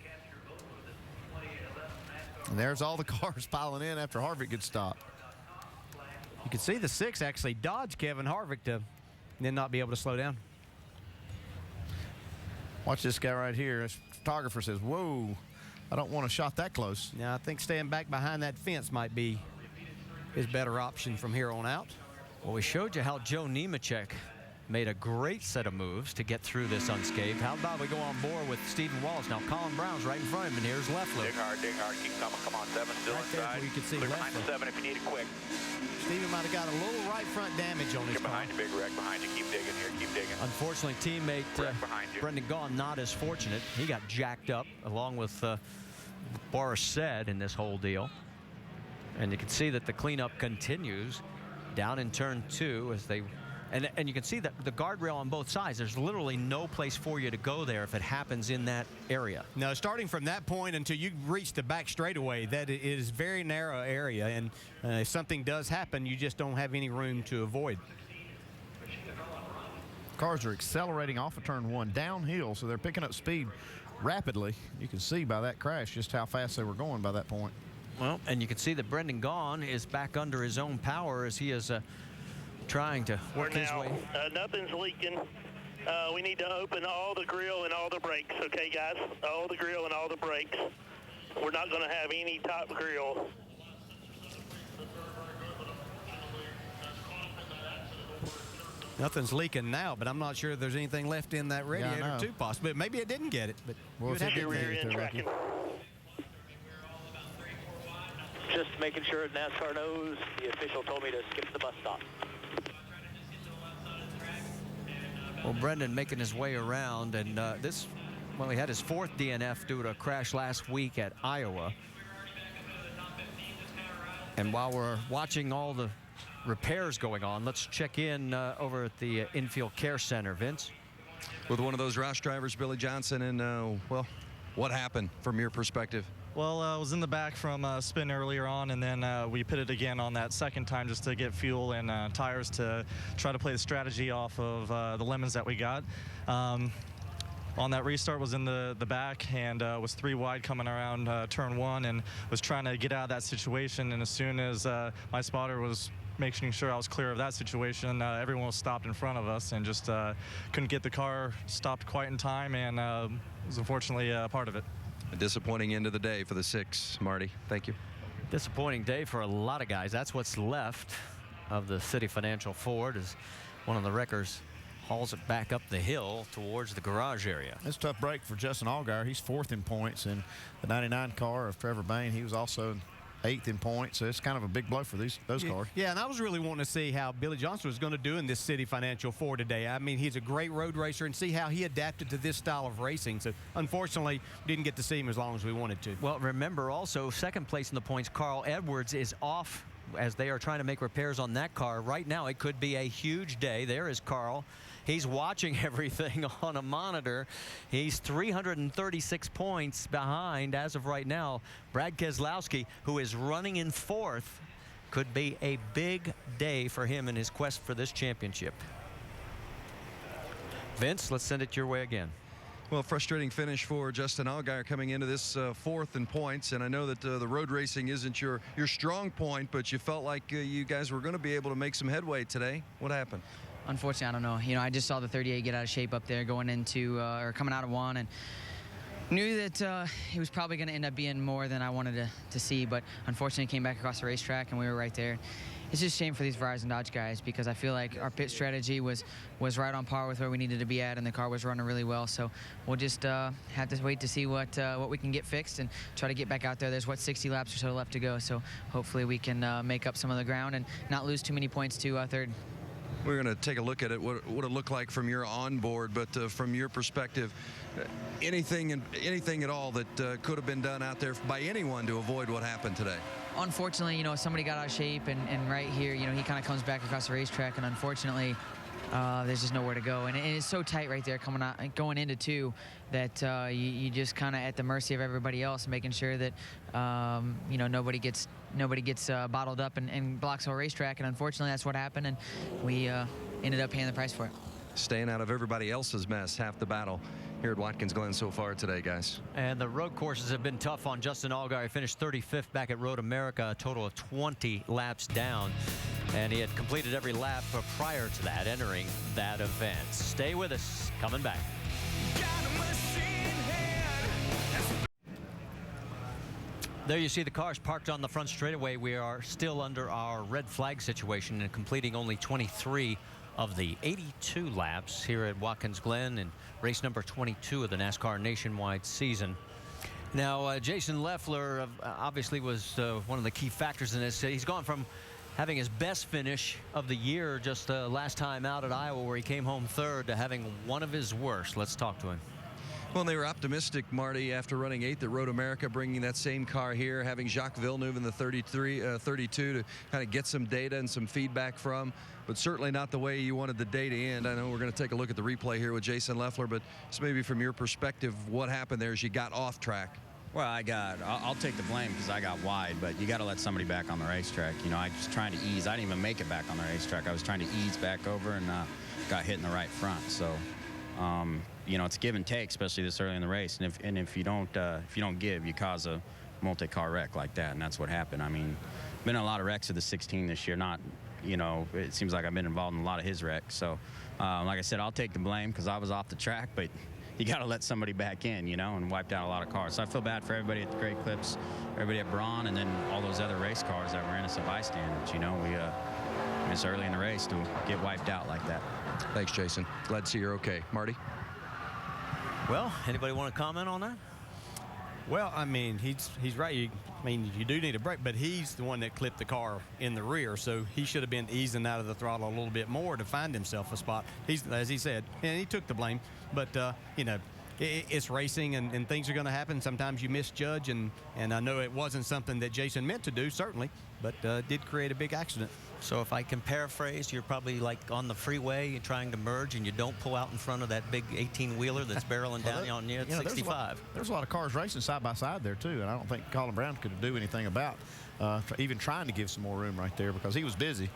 And there's all the cars piling in after Harvick gets stopped. You can see the 6 actually dodge Kevin Harvick to then not be able to slow down. Watch this guy right here. This photographer says, whoa, I don't want to shot that close. Yeah, I think staying back behind that fence might be his better option from here on out. Well, we showed you how Joe Nemechek made a great set of moves to get through this unscathed. How about we go on board with Stephen Wallace? Now, Colin Brown's right in front of him, and here's Leffler. Dig hard, keep coming. Come on, 7 still right inside. there you can see Clear behind the Leffler. 7 if you need it quick. Stephen might have got a little right front damage on his Get car. behind you, big wreck behind you. Keep digging here, keep digging. Unfortunately, teammate Brendan Gaughan not as fortunate. He got jacked up along with Boris Said in this whole deal. And you can see that the cleanup continues down in turn 2 as they... And you can see that the guardrail on both sides, there's literally no place for you to go there if it happens in that area. No, starting from that point until you reach the back straightaway, that is very narrow area. And if something does happen, you just don't have any room to avoid. Cars are accelerating off of turn 1 downhill, so they're picking up speed rapidly. You can see by that crash just how fast they were going by that point. Well, and you can see that Brendan Gaughan is back under his own power as he is trying to work his way. Nothing's leaking. We need to open all the grill and all the brakes, okay, guys? All the grill and all the brakes. We're not going to have any top grill. Nothing's leaking now, but I'm not sure if there's anything left in that radiator too, possibly. Maybe it didn't get it, but We'll take your rear end tracking. Just making sure NASCAR knows the official told me to skip the bus stop. Well, Brendan making his way around, and well, he had his 4th DNF due to a crash last week at Iowa. And while we're watching all the repairs going on, let's check in over at the Infield Care Center. Vince? With one of those Roush drivers, Billy Johnson, and well, what happened from your perspective? Well, I was in the back from a spin earlier on, and then we pitted again on that second time just to get fuel and tires to try to play the strategy off of the lemons that we got. on that restart was in the back and was 3 wide coming around turn 1 and was trying to get out of that situation. And as soon as my spotter was making sure I was clear of that situation, everyone was stopped in front of us and just couldn't get the car stopped quite in time, and was unfortunately part of it. A disappointing end of the day for the 6, Marty. Thank you. Disappointing day for a lot of guys. That's what's left of the City Financial Ford as one of the wreckers hauls it back up the hill towards the garage area. It's a tough break for Justin Allgaier. He's 4th in points, and the 99 car of Trevor Bain, he was also 8th in points, so it's kind of a big blow for those cars. Yeah, and I was really wanting to see how Billy Johnson was going to do in this City Financial Ford today. I mean, he's a great road racer, and see how he adapted to this style of racing. So, unfortunately, didn't get to see him as long as we wanted to. Well, remember also, 2nd place in the points, Carl Edwards is off as they are trying to make repairs on that car. Right now, it could be a huge day. There is Carl. He's watching everything on a monitor. He's 336 points behind as of right now. Brad Keselowski, who is running in 4th, could be a big day for him in his quest for this championship. Vince, let's send it your way again. Well, frustrating finish for Justin Allgaier coming into this 4th in points, and I know that the road racing isn't your strong point, but you felt like you guys were going to be able to make some headway today. What happened? Unfortunately, I don't know. You know, I just saw the 38 get out of shape up there going into or coming out of 1, and knew that it was probably going to end up being more than I wanted to see, but unfortunately came back across the racetrack and we were right there. It's just a shame for these Verizon Dodge guys because I feel like our pit strategy was right on par with where we needed to be at, and the car was running really well. So we'll just have to wait to see what we can get fixed and try to get back out there. There's 60 laps or so left to go, so hopefully we can make up some of the ground and not lose too many points to 3rd. We're going to take a look at it, what it looked like from your onboard, but from your perspective, anything at all that could have been done out there by anyone to avoid what happened today? Unfortunately, you know, somebody got out of shape, and right here, you know, he kind of comes back across the racetrack, and unfortunately, there's just nowhere to go, and it's so tight right there going into 2 that you just kind of at the mercy of everybody else, making sure that you know, nobody gets bottled up and blocks the racetrack, and unfortunately that's what happened, and we ended up paying the price for it. Staying out of everybody else's mess, half the battle here at Watkins Glen so far today, guys. And the road courses have been tough on Justin Allgaier. He finished 35th back at Road America, a total of 20 laps down. And he had completed every lap prior to that, entering that event. Stay with us. Coming back. There you see the cars parked on the front straightaway. We are still under our red flag situation and completing only 23 of the 82 laps here at Watkins Glen in race number 22 of the NASCAR nationwide season. Now, Jason Leffler obviously was one of the key factors in this. He's gone from having his best finish of the year just last time out at Iowa, where he came home 3rd, to having one of his worst. Let's talk to him. Well, they were optimistic, Marty, after running 8th at Road America, bringing that same car here, having Jacques Villeneuve in the 32 to kind of get some data and some feedback from, but certainly not the way you wanted the day to end. I know we're going to take a look at the replay here with Jason Leffler, but just maybe from your perspective, what happened there as you got off track? Well, I'll take the blame because I got wide, but you got to let somebody back on the racetrack. You know, I was trying to ease. I didn't even make it back on the racetrack. I was trying to ease back over and got hit in the right front. So, you know, it's give and take, especially this early in the race. And if you don't give, you cause a multi-car wreck like that, and that's what happened. I mean, been in a lot of wrecks of the 16 this year. Not, you know, it seems like I've been involved in a lot of his wrecks. So, like I said, I'll take the blame because I was off the track, but you got to let somebody back in, you know, and wiped out a lot of cars. So I feel bad for everybody at the Great Clips, everybody at Braun, and then all those other race cars that were innocent bystanders. You know, it's early in the race to get wiped out like that. Thanks, Jason. Glad to see you're okay. Marty? Well, anybody want to comment on that? Well, I mean, he's right. You do need a break, but he's the one that clipped the car in the rear, so he should have been easing out of the throttle a little bit more to find himself a spot. As he said, and he took the blame, but you know, it's racing and things are going to happen. Sometimes you misjudge, and I know it wasn't something that Jason meant to do, certainly, but did create a big accident. So if I can paraphrase, you're probably like on the freeway, you're trying to merge, and you don't pull out in front of that big 18-wheeler that's barreling down on you at 65. There's a lot of cars racing side by side there, too, and I don't think Colin Brown could do anything about even trying to give some more room right there because he was busy.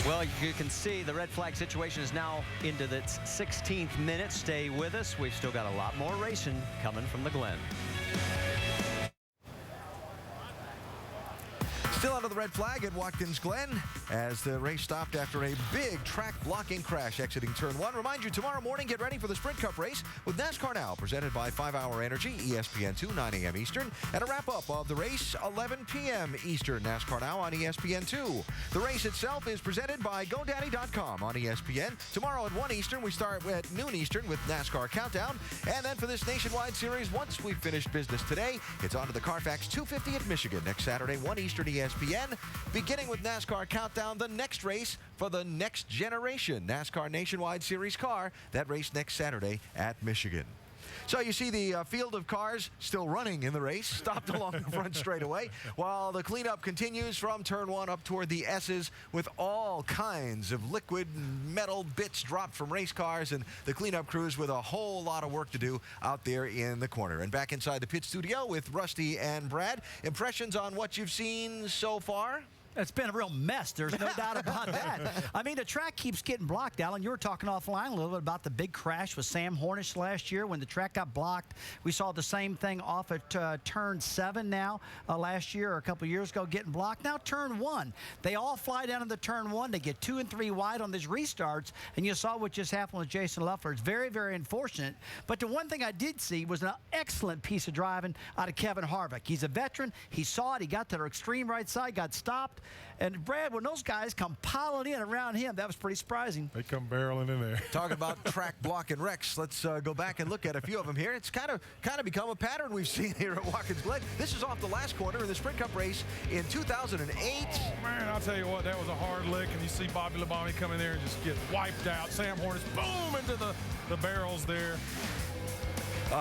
Well, you can see the red flag situation is now into the 16th minute. Stay with us. We've still got a lot more racing coming from the Glen. Still under the red flag at Watkins Glen as the race stopped after a big track blocking crash exiting turn 1. Remind you, tomorrow morning, get ready for the Sprint Cup race with NASCAR Now, presented by 5 Hour Energy, ESPN2, 9 a.m. Eastern, and a wrap-up of the race, 11 p.m. Eastern, NASCAR Now on ESPN2. The race itself is presented by GoDaddy.com on ESPN. Tomorrow at 1 Eastern, we start at noon Eastern with NASCAR Countdown. And then for this nationwide series, once we've finished business today, it's on to the Carfax 250 at Michigan next Saturday, 1 Eastern ESPN. Beginning with NASCAR Countdown, the next race for the next generation NASCAR Nationwide Series car. That race next Saturday at Michigan. So you see the field of cars still running in the race, stopped along the front straightaway, while the cleanup continues from turn 1 up toward the S's with all kinds of liquid metal bits dropped from race cars, and the cleanup crews with a whole lot of work to do out there in the corner. And back inside the pit studio with Rusty and Brad, impressions on what you've seen so far? It's been a real mess. There's no doubt about that. I mean, the track keeps getting blocked, Alan. You were talking offline a little bit about the big crash with Sam Hornish last year when the track got blocked. We saw the same thing off at turn 7 now last year or a couple years ago getting blocked. Now turn 1. They all fly down to the turn 1. They get 2 and 3 wide on these restarts, and you saw what just happened with Jason Leffler. It's very, very unfortunate. But the one thing I did see was an excellent piece of driving out of Kevin Harvick. He's a veteran. He saw it. He got to the extreme right side, got stopped. And, Brad, when those guys come piling in around him, that was pretty surprising. They come barreling in there. Talking about track blocking wrecks, let's go back and look at a few of them here. It's kind of become a pattern we've seen here at Watkins Glen. This is off the last corner in the Sprint Cup race in 2008. Oh, man, I'll tell you what, that was a hard lick, and you see Bobby Labonte come in there and just get wiped out. Sam Hornish, boom, into the barrels there.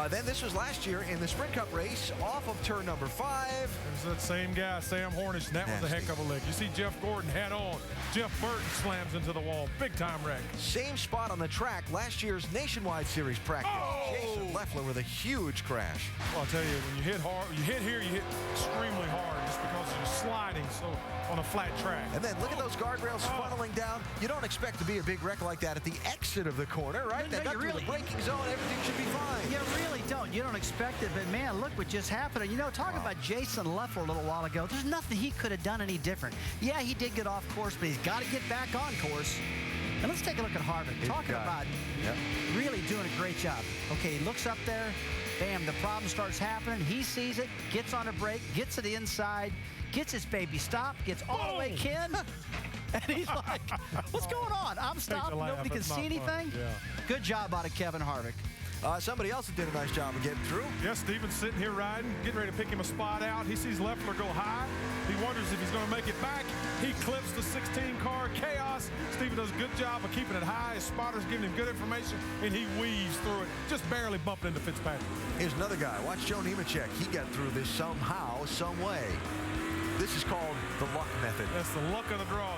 Then this was last year in the Sprint Cup race off of turn number 5. It was that same guy, Sam Hornish, and that was a heck of a lick. You see Jeff Gordon head on. Jeff Burton slams into the wall. Big time wreck. Same spot on the track, last year's Nationwide Series practice. Oh! Jason Leffler with a huge crash. Well, I'll tell you, when you hit hard, you hit here, you hit extremely hard just because you're sliding so on a flat track. And then look at those guardrails funneling down. You don't expect to be a big wreck like that at the exit of the corner, right? No, They got through the braking zone. Everything should be fine. You really don't. You don't expect it, but man, look what just happened. And, you know, talking about Jason Leffler a little while ago, there's nothing he could have done any different. Yeah, he did get off course, but he's got to get back on course. And let's take a look at Harvick. Talking about really doing a great job. Okay, he looks up there. Bam, the problem starts happening. He sees it, gets on a brake, gets to the inside, gets his baby stopped, gets all the way Ken. And he's like, what's going on? I'm stopped. Nobody can see anything. Yeah. Good job out of Kevin Harvick. Somebody else that did a nice job of getting through. Yeah, Steven's sitting here riding, getting ready to pick him a spot out. He sees Leffler go high. He wonders if he's going to make it back. He clips the 16-car Chaos. Steven does a good job of keeping it high. His spotter's giving him good information, and he weaves through it, just barely bumping into Fitzpatrick. Here's another guy. Watch Joe Nemechek. He got through this somehow, some way. This is called the luck method. That's the luck of the draw.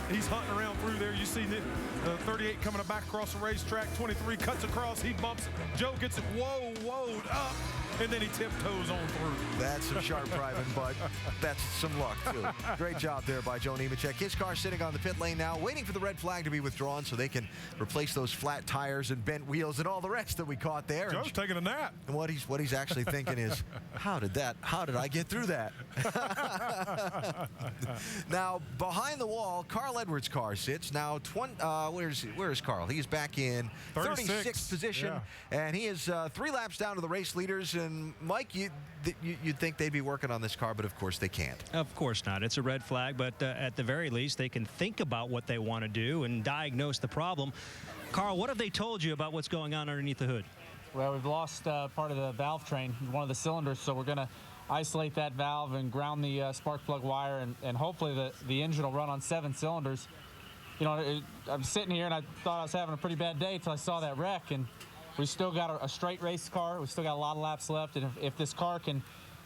He's hunting around through there. You see the 38 coming back across the racetrack. 23 cuts across. He bumps it. Joe gets it whoa up, and then he tiptoes on through. That's some sharp driving, but that's some luck, too. Great job there by Joe Nemechek. His car sitting on the pit lane now, waiting for the red flag to be withdrawn so they can replace those flat tires and bent wheels and all the rest that we caught there. Joe's taking a nap. And what he's actually thinking is, how did I get through that? Now, behind the wall, Carl Edwards' car sits. Now, where is Carl? He's back in 36th position, and he is 3 laps down to the race leaders. And, Mike, you'd think they'd be working on this car, but, of course, they can't. Of course not. It's a red flag, but at the very least, they can think about what they want to do and diagnose the problem. Carl, what have they told you about what's going on underneath the hood? Well, we've lost part of the valve train, one of the cylinders, so we're going to isolate that valve and ground the spark plug wire, and hopefully the engine will run on 7 cylinders. You know, I'm sitting here and I thought I was having a pretty bad day until I saw that wreck, and we still got a straight race car. We still got a lot of laps left, and if this car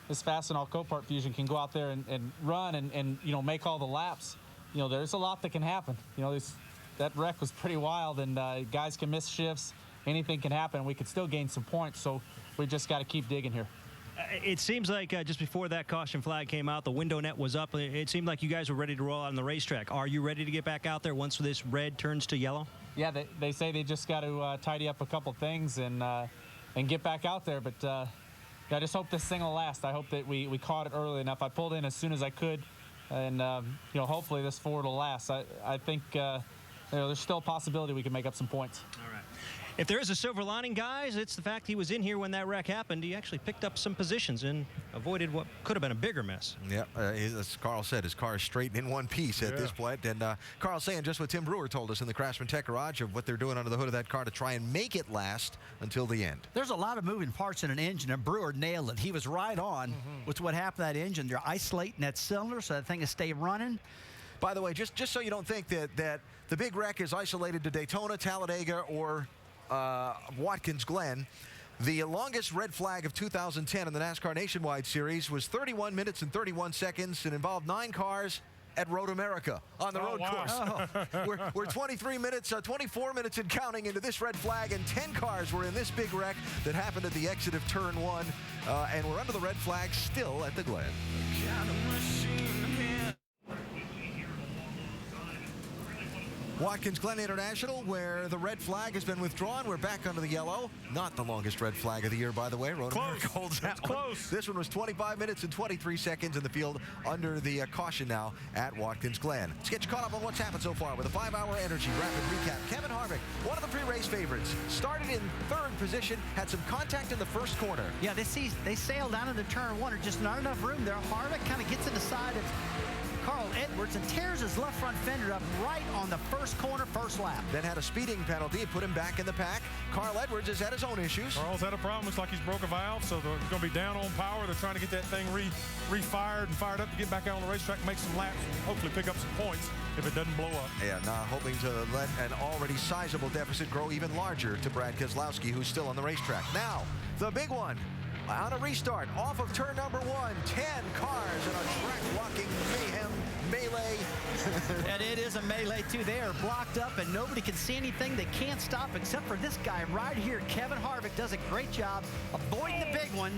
this Fastenal Copart Fusion can go out there and run and you know, make all the laps, you know, there's a lot that can happen. You know, that wreck was pretty wild, and guys can miss shifts. Anything can happen. We could still gain some points, so we just got to keep digging here. It seems like just before that caution flag came out, the window net was up. It seemed like you guys were ready to roll out on the racetrack. Are you ready to get back out there once this red turns to yellow? Yeah, they say they just got to tidy up a couple things and get back out there. But I just hope this thing will last. I hope that we caught it early enough. I pulled in as soon as I could, and hopefully this Ford will last. I think there's still a possibility we can make up some points. All right. If there is a silver lining, guys, it's the fact he was in here when that wreck happened. He actually picked up some positions and avoided what could have been a bigger mess. Yeah, as Carl said, his car is straight in one piece at this point. And Carl saying just what Tim Brewer told us in the Craftsman Tech Garage of what they're doing under the hood of that car to try and make it last until the end. There's a lot of moving parts in an engine, and Brewer nailed it. He was right on with what happened to that engine. They're isolating that cylinder so that thing will stay running. By the way, just so you don't think that the big wreck is isolated to Daytona, Talladega, or Watkins Glen, the longest red flag of 2010 in the NASCAR Nationwide Series was 31 minutes and 31 seconds and involved 9 cars at Road America on the road course. We're 24 minutes and counting into this red flag, and 10 cars were in this big wreck that happened at the exit of Turn 1, and we're under the red flag still at the Glen. Watkins Glen International, where the red flag has been withdrawn. We're back under the yellow. Not the longest red flag of the year, by the way. Road America holds that one. Close. This one was 25 minutes and 23 seconds in the field under the caution now at Watkins Glen. Let's get you caught up on what's happened so far with a 5-hour energy rapid recap. Kevin Harvick, one of the pre-race favorites, started in 3rd position, had some contact in the first corner. Yeah, they sailed down into turn 1. There's just not enough room there. Harvick kind of gets in the side of Carl Edwards and tears his left front fender up right on the first corner, first lap. Then had a speeding penalty, put him back in the pack. Carl Edwards has had his own issues. Carl's had a problem. Looks like he's broke a valve, so they're going to be down on power. They're trying to get that thing re-fired and fired up to get back out on the racetrack, make some laps, and hopefully pick up some points if it doesn't blow up. Yeah, now hoping to let an already sizable deficit grow even larger to Brad Keselowski, who's still on the racetrack. Now, the big one. On a restart, off of turn number 1, 10 cars in a track-blocking mayhem melee. And it is a melee, too. They are blocked up, and nobody can see anything. They can't stop except for this guy right here. Kevin Harvick does a great job avoiding the big one,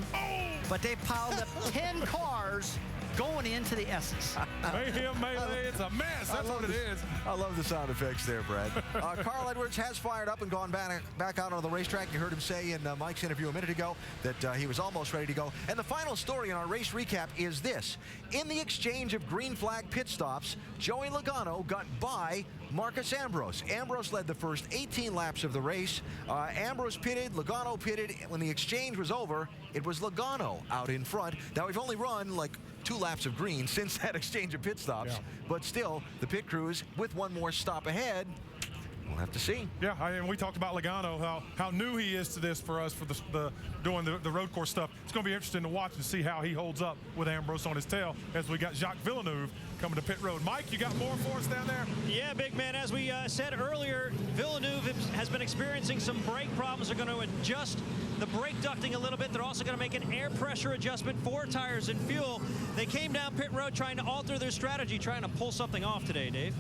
but they piled up 10 cars going into the S's. Mayhem melee, it's a mess. That's what it is. I love the sound effects there, Brad. Carl Edwards has fired up and gone back out on the racetrack. You heard him say in Mike's interview a minute ago that he was almost ready to go. And the final story in our race recap is this. In the exchange of green flag pit stops, Joey Logano got by Marcus Ambrose. Ambrose led the first 18 laps of the race. Ambrose pitted, Logano pitted. When the exchange was over, it was Logano out in front. Now, we've only run like 2 laps of green since that exchange of pit stops, but still, the pit crews with one more stop ahead. We'll have to see. Yeah, and we talked about Logano, how new he is to this for us for doing the road course stuff. It's going to be interesting to watch and see how he holds up with Ambrose on his tail as we got Jacques Villeneuve coming to pit road. Mike, you got more for us down there? Yeah, big man. As we said earlier, Villeneuve has been experiencing some brake problems. They're going to adjust the brake ducting a little bit. They're also going to make an air pressure adjustment for tires and fuel. They came down pit road trying to alter their strategy, trying to pull something off today, Dave.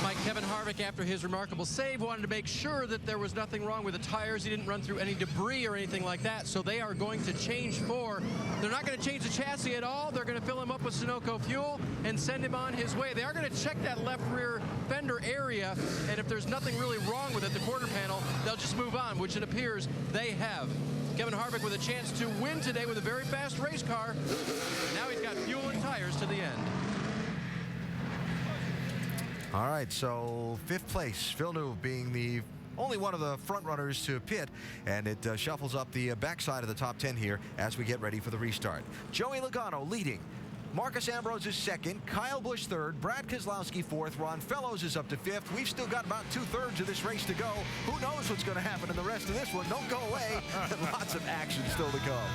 Mike, Kevin Harvick, after his remarkable save, wanted to make sure that there was nothing wrong with the tires. He didn't run through any debris or anything like that, so they are going to change they're not going to change the chassis at all. They're going to fill him up with Sunoco fuel and send him on his way. They are going to check that left rear fender area, and if there's nothing really wrong with it, the quarter panel, they'll just move on, which it appears they have. Kevin Harvick with a chance to win today with a very fast race car. Now he's got fuel and tires to the end. All right, so 5th place, Villeneuve being the only one of the front runners to pit, and it shuffles up the backside of the top 10 here as we get ready for the restart. Joey Logano leading. Marcus Ambrose is 2nd, Kyle Busch 3rd, Brad Keselowski 4th, Ron Fellows is up to 5th. We've still got about 2/3 of this race to go. Who knows what's going to happen in the rest of this one? Don't go away. Lots of action still to come.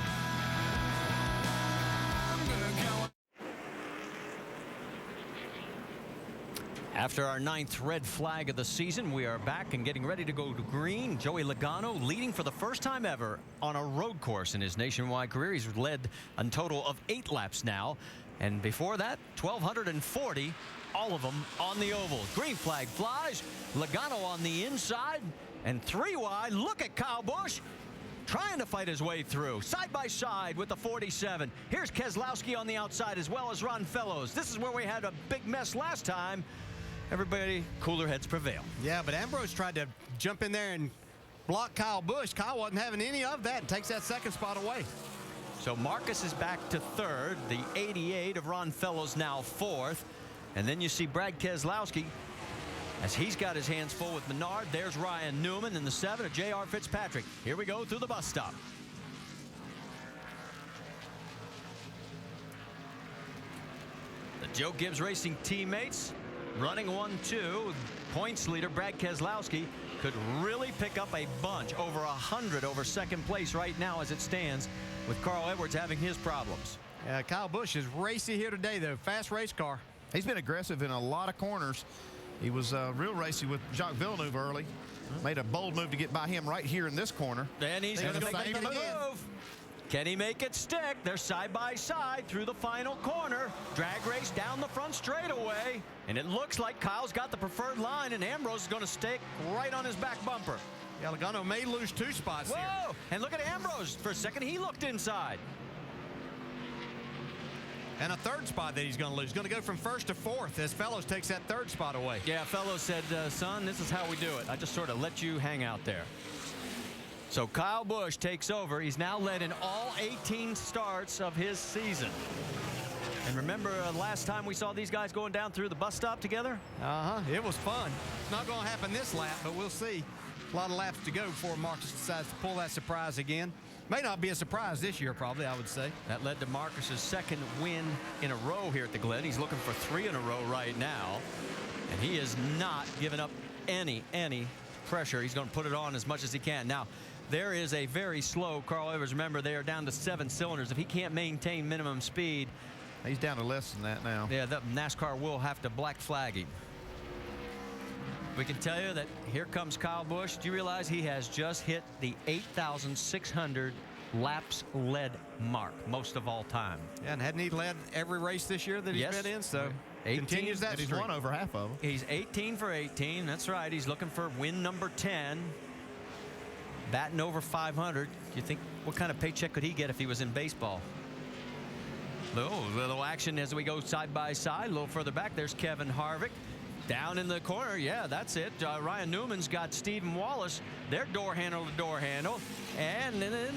After our 9th red flag of the season, we are back and getting ready to go to green. Joey Logano leading for the first time ever on a road course in his nationwide career. He's led a total of 8 laps now. And before that, 1,240, all of them on the oval. Green flag flies. Logano on the inside and 3 wide. Look at Kyle Busch. trying to fight his way through. Side by side with the 47. Here's Keselowski on the outside as well as Ron Fellows. This is where we had a big mess last time. Everybody, cooler heads prevail. Yeah, but Ambrose tried to jump in there and block Kyle Busch. Kyle wasn't having any of that and takes that second spot away. So Marcus is back to third. The 88 of Ron Fellows now fourth. And then you see Brad Keselowski as he's got his hands full with Menard. There's Ryan Newman in the 7 of J.R. Fitzpatrick. Here we go through the bus stop. The Joe Gibbs Racing teammates running 1-2. Points leader Brad Keselowski could really pick up a bunch, over 100 over second place right now as it stands, with Carl Edwards having his problems. Yeah, Kyle Busch is racy here today, though. Fast race car. He's been aggressive in a lot of corners. He was real racy with Jacques Villeneuve early. Made a bold move to get by him right here in this corner. And he's going to make the move. Can he make it stick? They're side by side through the final corner. Drag race down the front straightaway. And it looks like Kyle's got the preferred line, and Ambrose is going to stick right on his back bumper. Yeah, Logano may lose 2 spots here. Whoa! And look at Ambrose. For a second, he looked inside. And a 3rd spot that he's going to lose. Going to go from 1st to 4th as Fellows takes that 3rd spot away. Yeah, Fellows said, son, this is how we do it. I just sort of let you hang out there. So Kyle Busch takes over. He's now led in all 18 starts of his season. And remember last time we saw these guys going down through the bus stop together? It was fun. It's not going to happen this lap, but we'll see. A lot of laps to go before Marcus decides to pull that surprise again. May not be a surprise this year, probably, I would say. That led to Marcus's 2nd win in a row here at the Glen. He's looking for 3 in a row right now. And he is not giving up any pressure. He's going to put it on as much as he can. Now, there is a very slow Carl Edwards. Remember, they are down to 7 cylinders. If he can't maintain minimum speed, he's down to less than that now. Yeah, the NASCAR will have to black flag him. We can tell you that here comes Kyle Busch. Do you realize he has just hit the 8,600 laps led mark, most of all time? Yeah, and hadn't he led every race this year that he's been in? So 18, continues that streak. He's won over half of them. He's 18 for 18. That's right. He's looking for win number 10. Batting over 500. You think, what kind of paycheck could he get if he was in baseball? Little action as we go side by side. A little further back, there's Kevin Harvick. Down in the corner, yeah, that's it. Ryan Newman's got Stephen Wallace. They're door handle to door handle. And then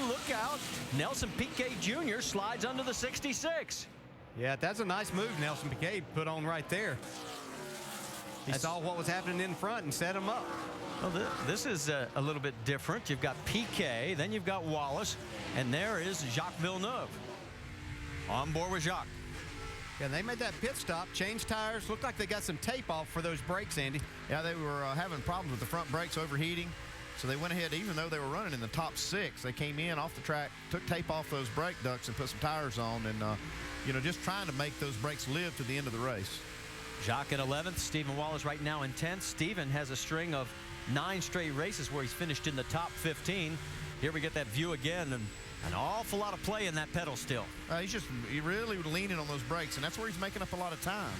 look out. Nelson Piquet Jr. slides under the 66. Yeah, that's a nice move Nelson Piquet put on right there. He saw what was happening in front and set him up. Well, this is a little bit different. You've got Piquet, then you've got Wallace, and there is Jacques Villeneuve. On board with Jacques. Yeah, they made that pit stop, changed tires. Looked like they got some tape off for those brakes, Andy. Yeah, they were having problems with the front brakes overheating. So they went ahead, even though they were running in the top 6, they came in off the track, took tape off those brake ducts and put some tires on. And, just trying to make those brakes live to the end of the race. Jacques in 11th. Stephen Wallace right now in 10th. Stephen has a string of 9 straight races where he's finished in the top 15. Here we get that view again, and an awful lot of play in that pedal still. He's really leaning on those brakes, and that's where he's making up a lot of time.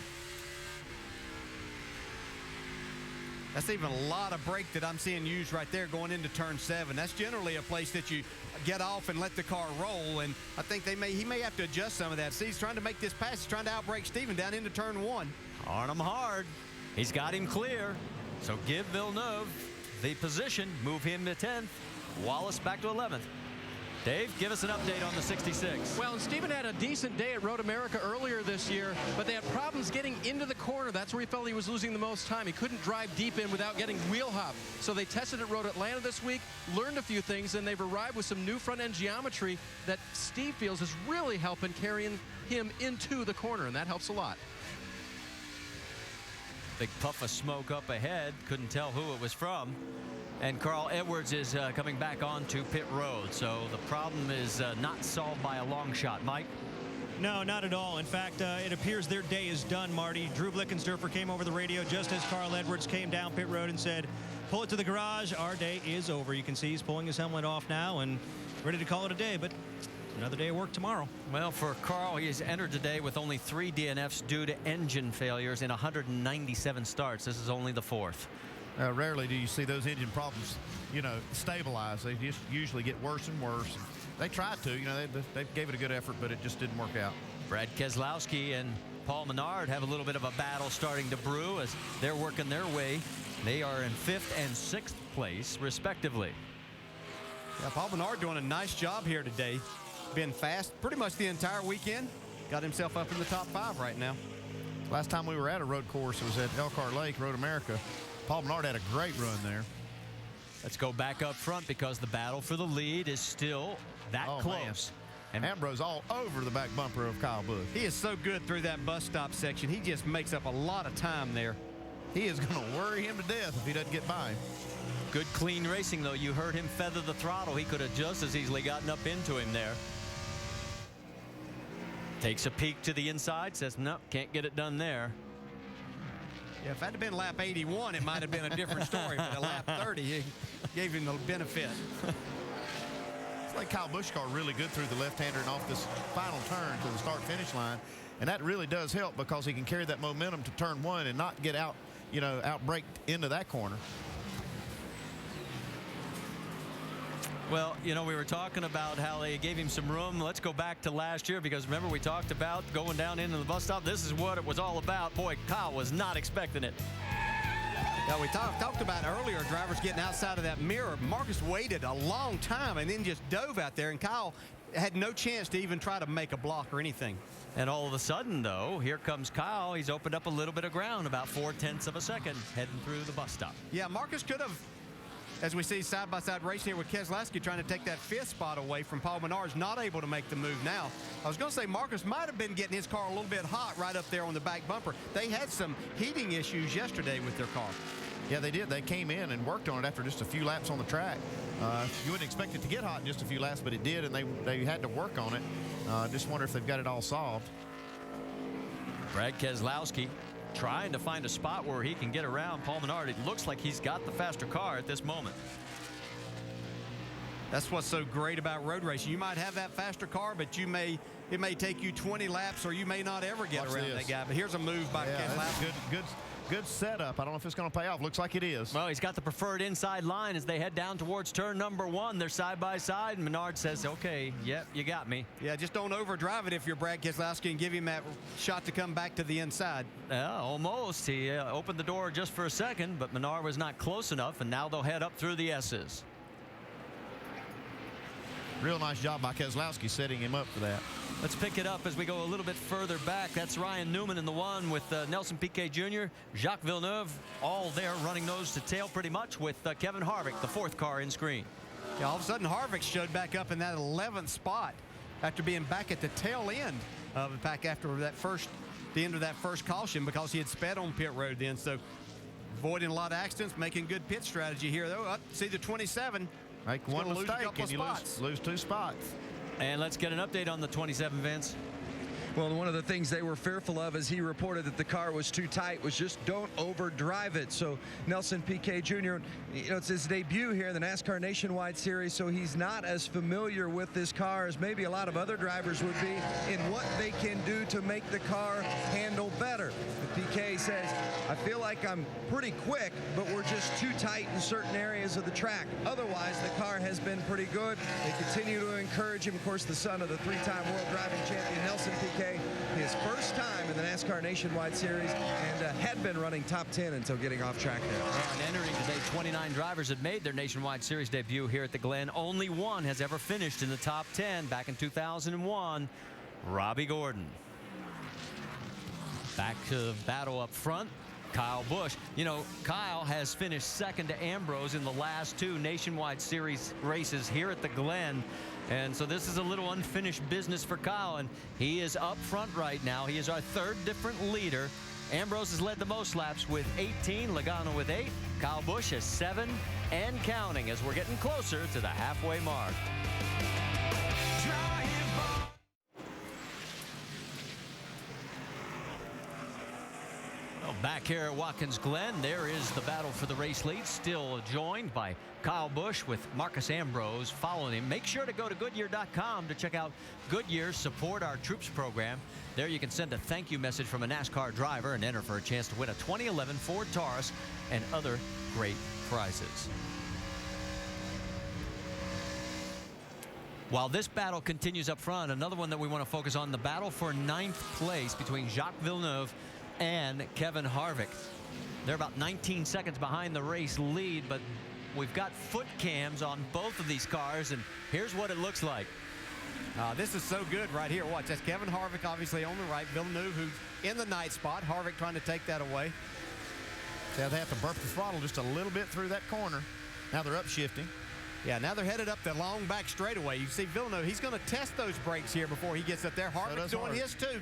That's even a lot of brake that I'm seeing used right there going into turn 7. That's generally a place that you get off and let the car roll, and I think he may have to adjust some of that. See, he's trying to make this pass. He's trying to outbrake Stephen down into turn 1. On him hard. He's got him clear. So give Villeneuve the position, move him to 10th. Wallace back to 11th. Dave, give us an update on the 66. Well, and Stephen had a decent day at Road America earlier this year, but they had problems getting into the corner. That's where he felt he was losing the most time. He couldn't drive deep in without getting wheel hop. So they tested at Road Atlanta this week, learned a few things, and they've arrived with some new front-end geometry that Steve feels is really helping carrying him into the corner, and that helps a lot. Big puff of smoke up ahead. Couldn't tell who it was from. And Carl Edwards is coming back onto pit road. So the problem is not solved by a long shot. Mike? No, not at all. In fact, it appears their day is done, Marty. Drew Blickensderfer came over the radio just as Carl Edwards came down pit road and said, pull it to the garage. Our day is over. You can see he's pulling his helmet off now and ready to call it a day. But another day of work tomorrow. Well, for Carl, he has entered today with only 3 DNFs due to engine failures in 197 starts. This is only the 4th. Rarely do you see those engine problems, stabilize. They just usually get worse and worse. They tried to, they gave it a good effort, but it just didn't work out. Brad Keselowski and Paul Menard have a little bit of a battle starting to brew as they're working their way. They are in 5th and 6th place, respectively. Yeah, Paul Menard doing a nice job here today. Been fast pretty much the entire weekend. Got himself up in the top 5 right now. Last time we were at a road course, it was at Elkhart Lake, Road America. Paul Menard had a great run there. Let's go back up front because the battle for the lead is still that close. And Ambrose all over the back bumper of Kyle Busch. He is so good through that bus stop section. He just makes up a lot of time there. He is going to worry him to death if he doesn't get by him. Good clean racing, though. You heard him feather the throttle. He could have just as easily gotten up into him there. Takes a peek to the inside, says, no, can't get it done there. Yeah, if that had been lap 81, it might have been a different story. But at lap 30, he gave him the benefit. It's like Kyle Busch's car really good through the left-hander and off this final turn to the start-finish line. And that really does help because he can carry that momentum to turn 1 and not get out, out-braked into that corner. Well, we were talking about how they gave him some room. Let's go back to last year because remember we talked about going down into the bus stop. This is what it was all about. Boy, Kyle was not expecting it. Yeah, we talked about earlier drivers getting outside of that mirror. Marcus waited a long time and then just dove out there, and Kyle had no chance to even try to make a block or anything. And all of a sudden, though, here comes Kyle. He's opened up a little bit of ground, about 0.4 of a second, heading through the bus stop. Yeah, Marcus could have, as we see side-by-side racing here with Keselowski trying to take that 5th spot away from Paul Menard's not able to make the move now. I was going to say Marcus might have been getting his car a little bit hot right up there on the back bumper. They had some heating issues yesterday with their car. Yeah, they did. They came in and worked on it after just a few laps on the track. You wouldn't expect it to get hot in just a few laps, but it did, and they had to work on it. Just wonder if they've got it all solved. Brad Keselowski trying to find a spot where he can get around Paul Menard. It looks like he's got the faster car at this moment. That's what's so great about road racing. You might have that faster car, but it may take you 20 laps, or you may not ever get around that guy. But here's a move by Keselowski. Good setup. I don't know if it's going to pay off. Looks like it is. Well, he's got the preferred inside line as they head down towards turn number 1. They're side by side, and Menard says, okay, yep, you got me. Yeah, just don't overdrive it if you're Brad Keselowski and give him that shot to come back to the inside. Yeah, almost. He opened the door just for a second, but Menard was not close enough, and now they'll head up through the S's. Real nice job by Keselowski setting him up for that. Let's pick it up as we go a little bit further back. That's Ryan Newman in the 1 with Nelson Piquet Jr., Jacques Villeneuve, all there running nose to tail pretty much with Kevin Harvick, the 4th car in screen. Yeah, all of a sudden Harvick showed back up in that 11th spot after being back at the tail end of the pack after the end of that first caution because he had sped on pit road then. So avoiding a lot of accidents, making good pit strategy here though. See the 27. Make one mistake and you lose 2 spots. And let's get an update on the 27, Vince. Well, one of the things they were fearful of as he reported that the car was too tight was just don't overdrive it. So Nelson Piquet Jr., it's his debut here in the NASCAR Nationwide Series, so he's not as familiar with this car as maybe a lot of other drivers would be in what they can do to make the car handle better. But Piquet says, I feel like I'm pretty quick, but we're just too tight in certain areas of the track. Otherwise, the car has been pretty good. They continue to encourage him. Of course, the son of the 3-time world driving champion, Nelson Piquet, his first time in the NASCAR Nationwide Series, and had been running top 10 until getting off track there. And entering today, 29 drivers had made their Nationwide Series debut here at the Glen. Only one has ever finished in the top 10 back in 2001, Robbie Gordon. Back to battle up front, Kyle Busch. Kyle has finished second to Ambrose in the last 2 Nationwide Series races here at the Glen. And so this is a little unfinished business for Kyle, and he is up front right now. He is our 3rd different leader. Ambrose has led the most laps with 18, Logano with 8. Kyle Busch has 7 and counting as we're getting closer to the halfway mark. Well, Back here at Watkins Glen, there is the battle for the race lead, still joined by Kyle Busch with Marcus Ambrose following him. Make sure to go to Goodyear.com to check out Goodyear's Support Our Troops program. There you can send a thank you message from a NASCAR driver and enter for a chance to win a 2011 Ford Taurus and other great prizes. While this battle continues up front, another one that we want to focus on, the battle for 9th place between Jacques Villeneuve and Kevin Harvick. They're about 19 seconds behind the race lead, but we've got foot cams on both of these cars, and here's what it looks like. This is so good right here. Watch, that's Kevin Harvick obviously on the right. Villeneuve, who's in the night spot. Harvick trying to take that away. See how they have to burp the throttle just a little bit through that corner. Now they're upshifting. Yeah, now they're headed up the long back straightaway. You see Villeneuve, he's going to test those brakes here before he gets up there. Harvick's doing his too.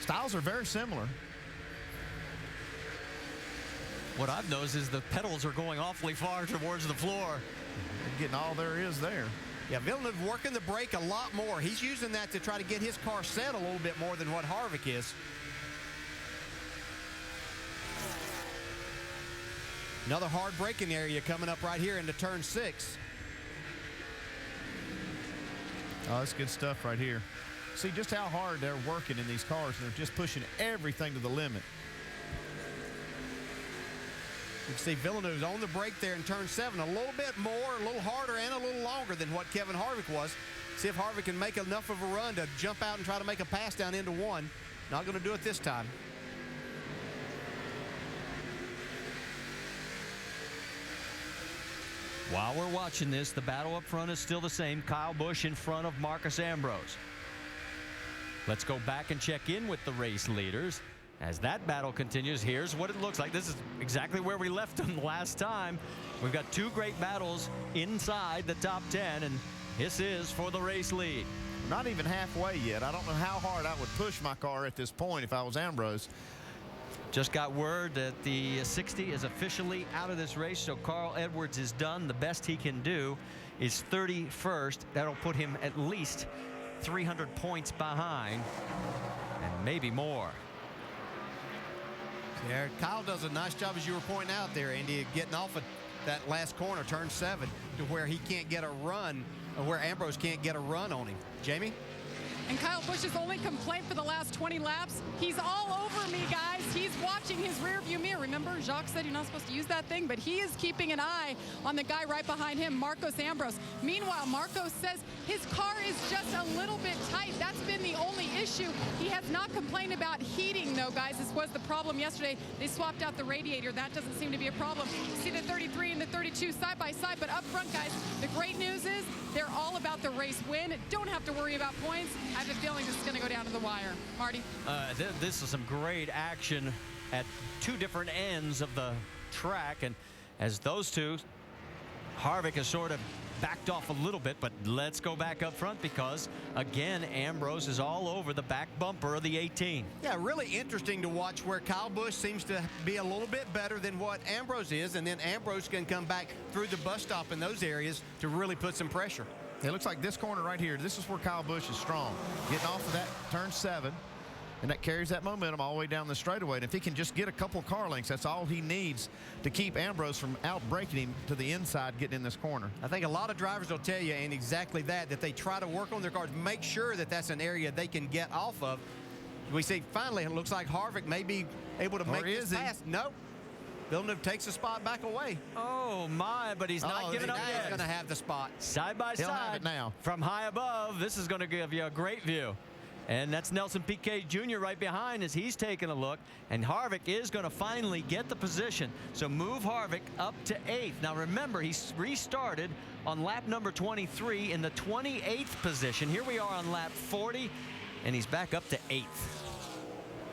Styles are very similar. What I've noticed is the pedals are going awfully far towards the floor. They're getting all there is there. Yeah, Villeneuve working the brake a lot more. He's using that to try to get his car set a little bit more than what Harvick is. Another hard braking area coming up right here into turn 6. Oh, that's good stuff right here. See just how hard they're working in these cars. They're just pushing everything to the limit. You can see Villeneuve's on the brake there in turn 7 a little bit more, a little harder, and a little longer than what Kevin Harvick was. See if Harvick can make enough of a run to jump out and try to make a pass down into 1. Not going to do it this time. While we're watching this, the battle up front is still the same. Kyle Busch in front of Marcus Ambrose. Let's go back and check in with the race leaders. As that battle continues, here's what it looks like. This is exactly where we left them last time. We've got 2 great battles inside the top 10, and this is for the race lead. We're not even halfway yet. I don't know how hard I would push my car at this point if I was Ambrose. Just got word that the 60 is officially out of this race, so Carl Edwards is done. The best he can do is 31st. That'll put him at least 300 points behind, and maybe more. Yeah, Kyle does a nice job, as you were pointing out there, Andy, getting off of that last corner, turn 7, to where he can't get a run, or where Ambrose can't get a run on him. Jamie? And Kyle Busch's only complaint for the last 20 laps, he's all over me, guys. He's watching his rearview mirror. Remember, Jacques said you're not supposed to use that thing, but he is keeping an eye on the guy right behind him, Marcos Ambrose. Meanwhile, Marcos says his car is just a little bit tight. That's been the only issue. He has not complained about heating, though, guys. This was the problem yesterday. They swapped out the radiator. That doesn't seem to be a problem. You see the 33 and the 32 side by side, but up front, guys, the great news is they're all about the race win. Don't have to worry about points. I have a feeling this is going to go down to the wire. Marty? This is some great action at 2 different ends of the track, and as those two, Harvick has sort of backed off a little bit, but let's go back up front because, again, Ambrose is all over the back bumper of the 18. Yeah, really interesting to watch where Kyle Busch seems to be a little bit better than what Ambrose is, and then Ambrose can come back through the bus stop in those areas to really put some pressure. It looks like this corner right here, this is where Kyle Busch is strong. Getting off of that turn 7, and that carries that momentum all the way down the straightaway. And if he can just get a couple car lengths, that's all he needs to keep Ambrose from out-braking him to the inside getting in this corner. I think a lot of drivers will tell you, and exactly that they try to work on their cars, make sure that that's an area they can get off of. We see finally, it looks like Harvick may be able to make this pass. Nope. Villeneuve takes the spot back away. Oh, my, but he's not giving up yet. He's going to have the spot. Side by He'll side. have it now. From high above, this is going to give you a great view. And that's Nelson Piquet Jr. right behind as he's taking a look. And Harvick is going to finally get the position. So move Harvick up to 8th. Now, remember, he restarted on lap number 23 in the 28th position. Here we are on lap 40, and he's back up to 8th.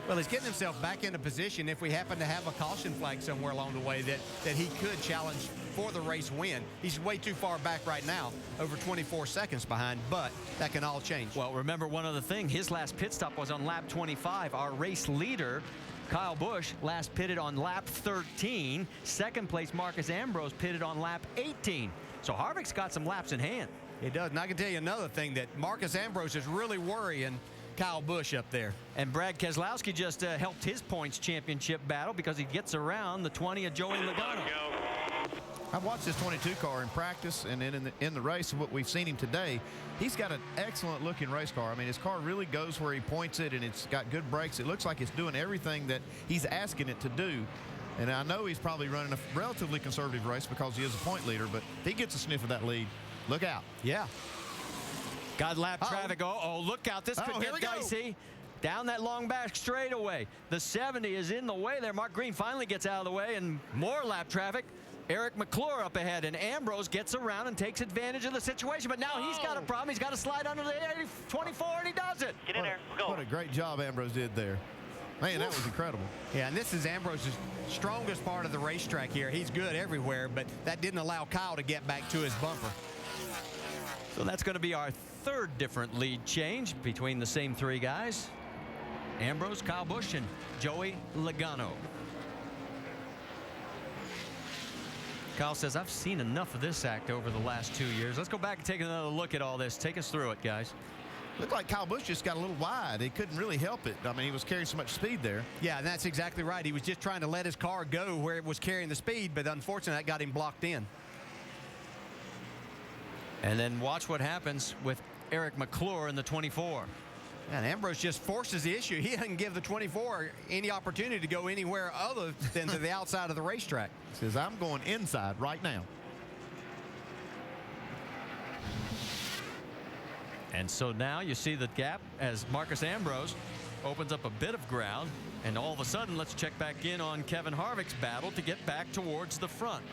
Well, he's getting himself back into position if we happen to have a caution flag somewhere along the way that he could challenge for the race win. He's way too far back right now, over 24 seconds behind, but that can all change. Well, remember one other thing. His last pit stop was on lap 25. Our race leader, Kyle Busch, last pitted on lap 13. Second place, Marcus Ambrose, pitted on lap 18. So Harvick's got some laps in hand. It does. And I can tell you another thing, that Marcus Ambrose is really worrying Kyle Busch up there. And Brad Keselowski just helped his points championship battle because he gets around the 20 of Joey Logano. I've watched this 22 car in practice and then in the race, what we've seen him today. He's got an excellent looking race car. I mean, his car really goes where he points it, and it's got good brakes. It looks like it's doing everything that he's asking it to do. And I know he's probably running a relatively conservative race because he is a point leader, but if he gets a sniff of that lead, look out. Yeah. Got lap traffic. Oh, look out. This could get dicey. Down that long back straightaway. The 70 is in the way there. Mark Green finally gets out of the way, and more lap traffic. Eric McClure up ahead, and Ambrose gets around and takes advantage of the situation. But now he's got a problem. He's got to slide under the 24, and he does it. Get in there. We're going. What a great job Ambrose did there. Man, that was incredible. Yeah, and this is Ambrose's strongest part of the racetrack here. He's good everywhere, but that didn't allow Kyle to get back to his bumper. So that's going to be our third different lead change between the same three guys. Ambrose, Kyle Busch, and Joey Logano. Kyle says, I've seen enough of this act over the last 2 years. Let's go back and take another look at all this. Take us through it, guys. Looked like Kyle Busch just got a little wide. He couldn't really help it. I mean, he was carrying so much speed there. Yeah, and that's exactly right. He was just trying to let his car go where it was carrying the speed, but unfortunately that got him blocked in. And then watch what happens with Eric McClure in the 24. And Ambrose just forces the issue. He doesn't give the 24 any opportunity to go anywhere other than to the outside of the racetrack. He says, I'm going inside right now. And so now you see the gap as Marcus Ambrose opens up a bit of ground. And all of a sudden, let's check back in on Kevin Harvick's battle to get back towards the front.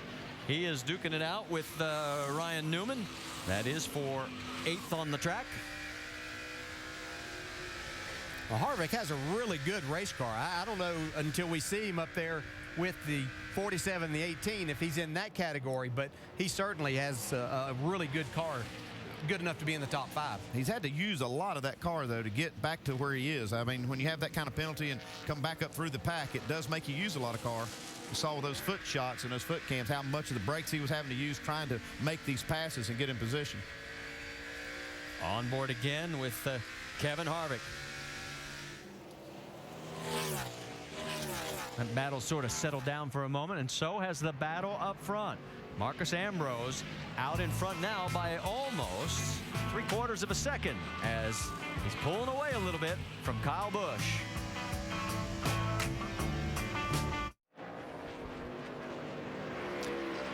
He is duking it out with Ryan Newman. That is for 8th on the track. Well, Harvick has a really good race car. I don't know until we see him up there with the 47, the 18, if he's in that category, but he certainly has a really good car, good enough to be in the top 5. He's had to use a lot of that car, though, to get back to where he is. I mean, when you have that kind of penalty and come back up through the pack, it does make you use a lot of car. You saw with those foot shots and those foot cams how much of the brakes he was having to use trying to make these passes and get in position. On board again with Kevin Harvick. That battle sort of settled down for a moment, and so has the battle up front. Marcus Ambrose out in front now by almost 3/4 of a second as he's pulling away a little bit from Kyle Busch.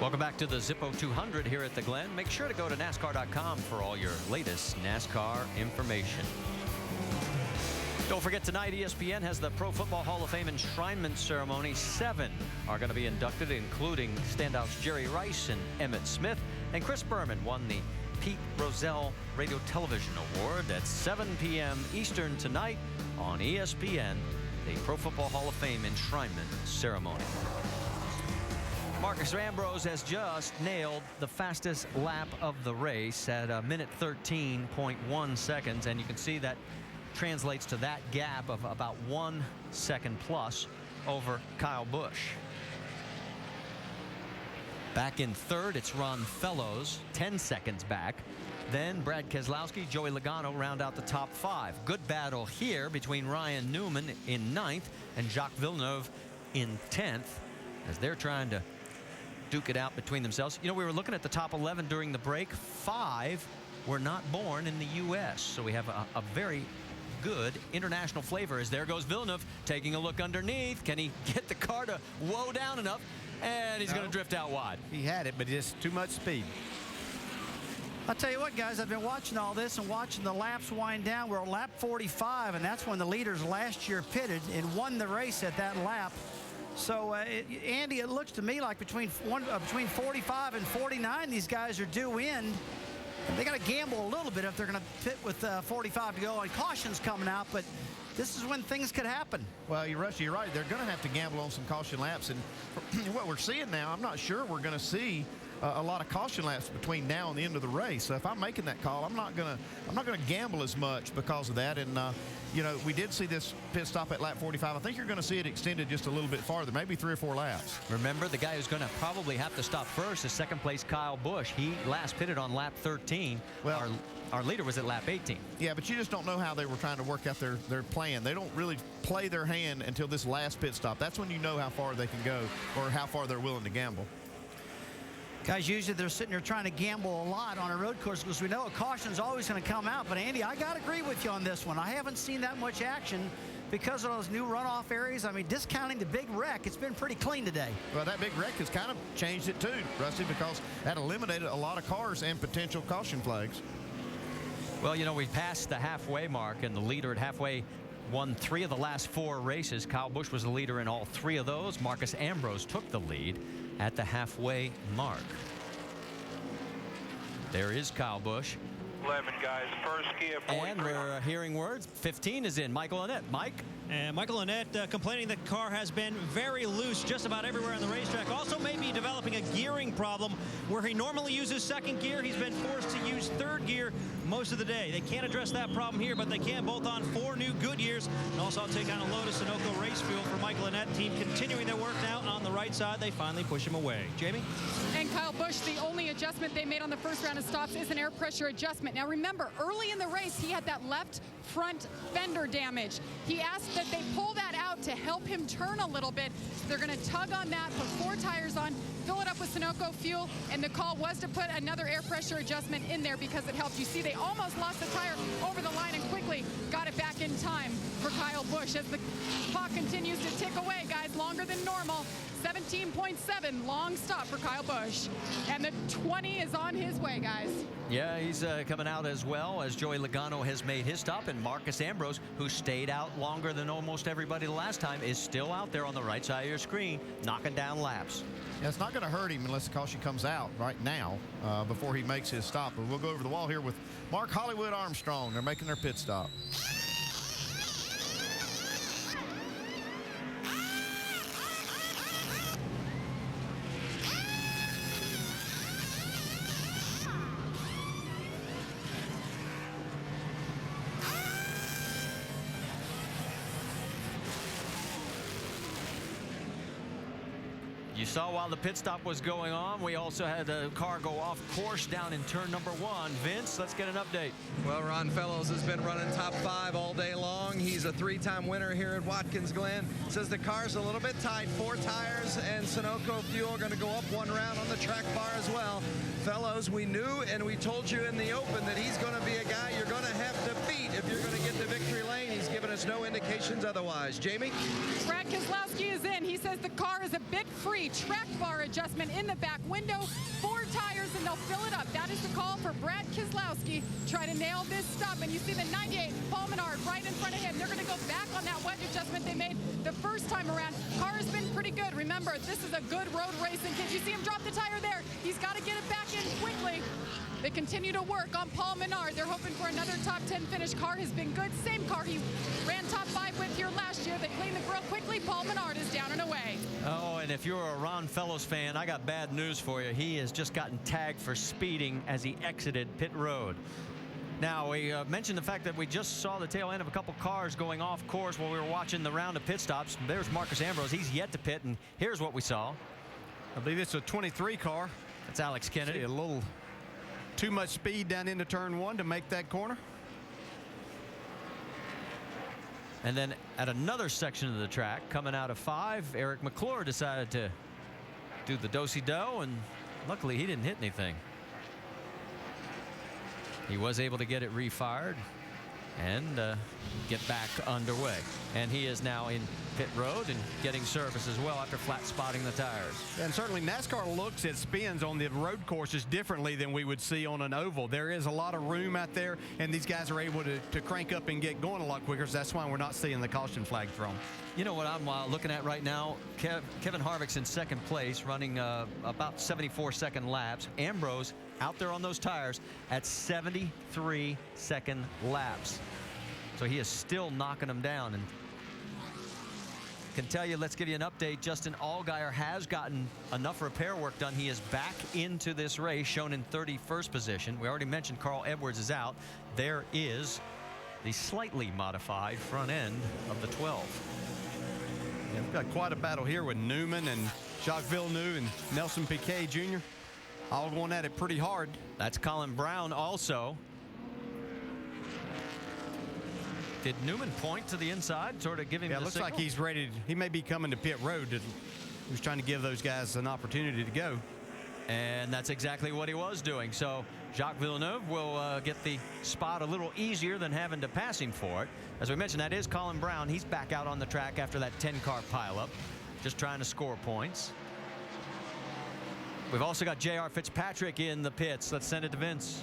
Welcome back to the Zippo 200 here at the Glen. Make sure to go to NASCAR.com for all your latest NASCAR information. Don't forget, tonight ESPN has the Pro Football Hall of Fame enshrinement ceremony. 7 are going to be inducted, including standouts Jerry Rice and Emmitt Smith. And Chris Berman won the Pete Rozelle Radio Television Award at 7 p.m. Eastern tonight on ESPN, the Pro Football Hall of Fame enshrinement ceremony. Marcus Ambrose has just nailed the fastest lap of the race at a minute 13.1 seconds, and you can see that translates to that gap of about 1 second plus over Kyle Busch. Back in third, it's Ron Fellows, 10 seconds back. Then Brad Keselowski, Joey Logano round out the top 5. Good battle here between Ryan Newman in 9th and Jacques Villeneuve in 10th as they're trying to duke it out between themselves. You know, we were looking at the top 11 during the break. 5 were not born in the U.S., so we have a very good international flavor as there goes Villeneuve taking a look underneath. Can he get the car to woe down enough? And he's going to drift out wide. He had it, but just too much speed. I'll tell you what, guys, I've been watching all this and watching the laps wind down. We're on lap 45, and that's when the leaders last year pitted and won the race at that lap. So, Andy, it looks to me like between 45 and 49, these guys are due in. They got to gamble a little bit if they're going to pit with 45 to go, and caution's coming out, but this is when things could happen. Well, you're right. They're going to have to gamble on some caution laps, and what we're seeing now, I'm not sure we're going to see a lot of caution laps between now and the end of the race. So if I'm making that call, I'm not gonna gamble as much because of that. And you know, we did see this pit stop at lap 45. I think you're going to see it extended just a little bit farther, maybe 3 or 4 laps. Remember, the guy who's going to probably have to stop first is second place Kyle Busch. He last pitted on lap 13. Well, our leader was at lap 18. Yeah, but you just don't know how they were trying to work out their plan. They don't really play their hand until this last pit stop. That's when you know how far they can go or how far they're willing to gamble. Guys, usually they're sitting there trying to gamble a lot on a road course because we know a caution is always going to come out. But, Andy, I got to agree with you on this one. I haven't seen that much action because of those new runoff areas. I mean, discounting the big wreck, it's been pretty clean today. Well, that big wreck has kind of changed it too, Rusty, because that eliminated a lot of cars and potential caution flags. Well, you know, we passed the halfway mark, and the leader at halfway won 3 of the last 4 races. Kyle Busch was the leader in all 3 of those. Marcus Ambrose took the lead at the halfway mark. There is Kyle Busch. 11 guys, first gear. And we're hearing words. 15 is in. Michael Annett. Mike? And Michael Annett complaining the car has been very loose just about everywhere on the racetrack. Also maybe developing a gearing problem where he normally uses second gear. He's been forced to use third gear most of the day. They can't address that problem here, but they can both on 4 new Goodyears. And also I'll take on a load of Sunoco race fuel for Michael Annett. Team continuing their work now on the right side. They finally push him away. Jamie? And Kyle Busch, the only adjustment they made on the first round of stops is an air pressure adjustment. Now remember, early in the race, he had that left front fender damage. He asked that they pull that out to help him turn a little bit. They're going to tug on that, put 4 tires on, fill it up with Sunoco fuel, and the call was to put another air pressure adjustment in there because it helped. You see, they almost lost the tire over the line and quickly got it back in time for Kyle Busch as the clock continues to tick away, guys, longer than normal. 17.7, long stop for Kyle Busch. And the 20 is on his way, guys. Yeah, he's coming out as well as Joey Logano has made his stop, and Marcus Ambrose, who stayed out longer than almost everybody the last time, is still out there on the right side of your screen, knocking down laps. Yeah, it's not going to hurt him unless the caution comes out right now before he makes his stop. But we'll go over the wall here with Mark Hollywood Armstrong. They're making their pit stop. You saw while the pit stop was going on, we also had the car go off course down in turn number 1. Vince, let's get an update. Well, Ron Fellows has been running top 5 all day long. He's a 3-time winner here at Watkins Glen. Says the car's a little bit tight. 4 tires and Sunoco fuel are going to go up 1 round on the track bar as well. Fellows, we knew and we told you in the open that he's going to be a guy you're going to have to beat if you're going to get to victory lane. He's given us no indications otherwise. Jamie? Brad Keselowski is in. He says the car is a bit free. Track bar adjustment in the back window. 4 tires and they'll fill it up. That is the call for Brad Keselowski. Try to nail this stop. And you see the 98 Paul Menard right in front of him. They're going to go back on that wedge adjustment they made the first time around. Car has been pretty good. Remember, this is a good road racing kid. You see him drop the tire there. He's got to get it back in quickly. They continue to work on Paul Menard. They're hoping for another top 10 finish. Car has been good. Same car he ran top 5 with here last year. They cleaned the grill quickly. Paul Menard is down and away. Oh, and if you're a Ron Fellows fan, I got bad news for you. He has just gotten tagged for speeding as he exited pit road. Now, we mentioned the fact that we just saw the tail end of a couple cars going off course while we were watching the round of pit stops. There's Marcus Ambrose. He's yet to pit, and here's what we saw. I believe it's a 23 car. That's Alex Kennedy. See, a little too much speed down into turn 1 to make that corner. And then at another section of the track, coming out of 5, Eric McClure decided to do the do-si-do, and luckily he didn't hit anything. He was able to get it refired and get back underway. And he is now in pit road and getting service as well after flat spotting the tires. And certainly NASCAR looks at spins on the road courses differently than we would see on an oval. There is a lot of room out there, and these guys are able to crank up and get going a lot quicker, so that's why we're not seeing the caution flag thrown. You know what I'm looking at right now? Kevin Harvick's in second place, running about 74-second laps. Ambrose out there on those tires at 73-second laps. So he is still knocking them down. And can tell you, let's give you an update. Justin Allgaier has gotten enough repair work done. He is back into this race, shown in 31st position. We already mentioned Carl Edwards is out. There is the slightly modified front end of the 12. Yeah, we've got quite a battle here with Newman and Jacques Villeneuve and Nelson Piquet Jr. all going at it pretty hard. That's Colin Brown also. Did Newman point to the inside, sort of give him the looks signal? like he's ready. He may be coming to pit road. He was trying to give those guys an opportunity to go. And that's exactly what he was doing. So Jacques Villeneuve will get the spot a little easier than having to pass him for it. As we mentioned, that is Colin Brown. He's back out on the track after that 10-car pileup, just trying to score points. We've also got J.R. Fitzpatrick in the pits. Let's send it to Vince.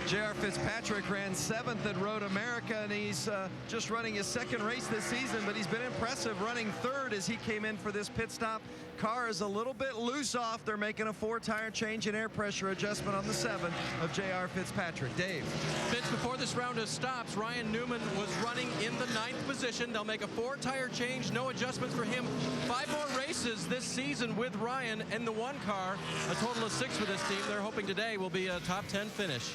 J.R. Fitzpatrick ran 7th at Road America, and he's just running his 2nd race this season, but he's been impressive running 3rd as he came in for this pit stop. Car is a little bit loose off. They're making a 4-tire change and air pressure adjustment on the 7 of J.R. Fitzpatrick. Dave. Vince, before this round of stops, Ryan Newman was running in the 9th position. They'll make a 4-tire change, no adjustments for him. 5 more races this season with Ryan and the 1 car. A total of 6 for this team. They're hoping today will be a top 10 finish.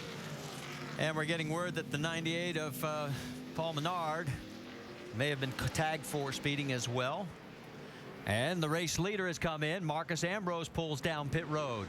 And we're getting word that the 98 of Paul Menard may have been tagged for speeding as well. And the race leader has come in. Marcus Ambrose pulls down pit road.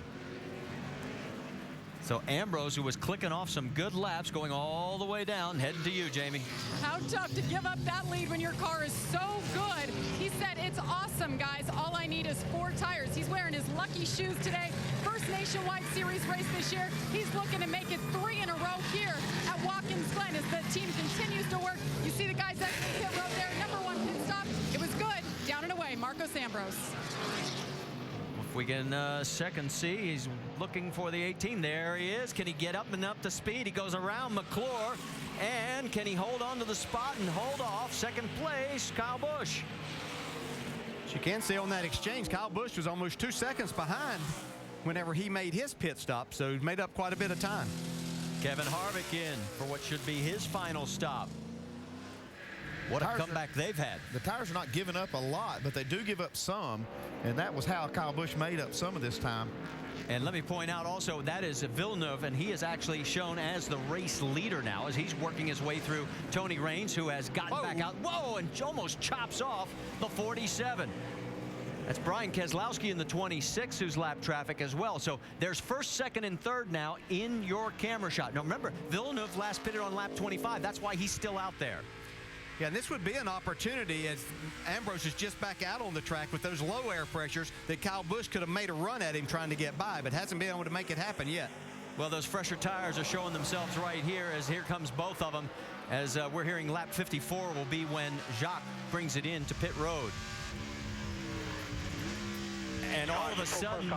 So Ambrose, who was clicking off some good laps, going all the way down, heading to you, Jamie. How tough to give up that lead when your car is so good. He said, it's awesome, guys. All I need is 4 tires. He's wearing his lucky shoes today. First Nationwide Series race this year. He's looking to make it 3 in a row here at Watkins Glen as the team continues to work. You see the guys at the pit road there. #1 pit stop. It was good. Down and away, Marcos Ambrose. If we can second see, he's looking for the 18. There he is. Can he get up and up to speed? He goes around McClure. And can he hold on to the spot and hold off? Second place, Kyle Busch. As you can see on that exchange, Kyle Busch was almost 2 seconds behind whenever he made his pit stop, so he made up quite a bit of time. Kevin Harvick in for what should be his final stop. What a comeback they've had. The tires are not giving up a lot, but they do give up some, and that was how Kyle Busch made up some of this time. And let me point out also, that is Villeneuve, and he is actually shown as the race leader now as he's working his way through Tony Raines, who has gotten back out. Whoa, and almost chops off the 47. That's Brian Keselowski in the 26, who's lapped traffic as well. So there's 1st, 2nd, and 3rd now in your camera shot. Now remember, Villeneuve last pitted on lap 25. That's why he's still out there. Yeah, and this would be an opportunity as Ambrose is just back out on the track with those low air pressures that Kyle Busch could have made a run at him trying to get by, but hasn't been able to make it happen yet. Well, those fresher tires are showing themselves right here as here comes both of them. As we're hearing lap 54 will be when Jacques brings it in to pit road. And all of a sudden,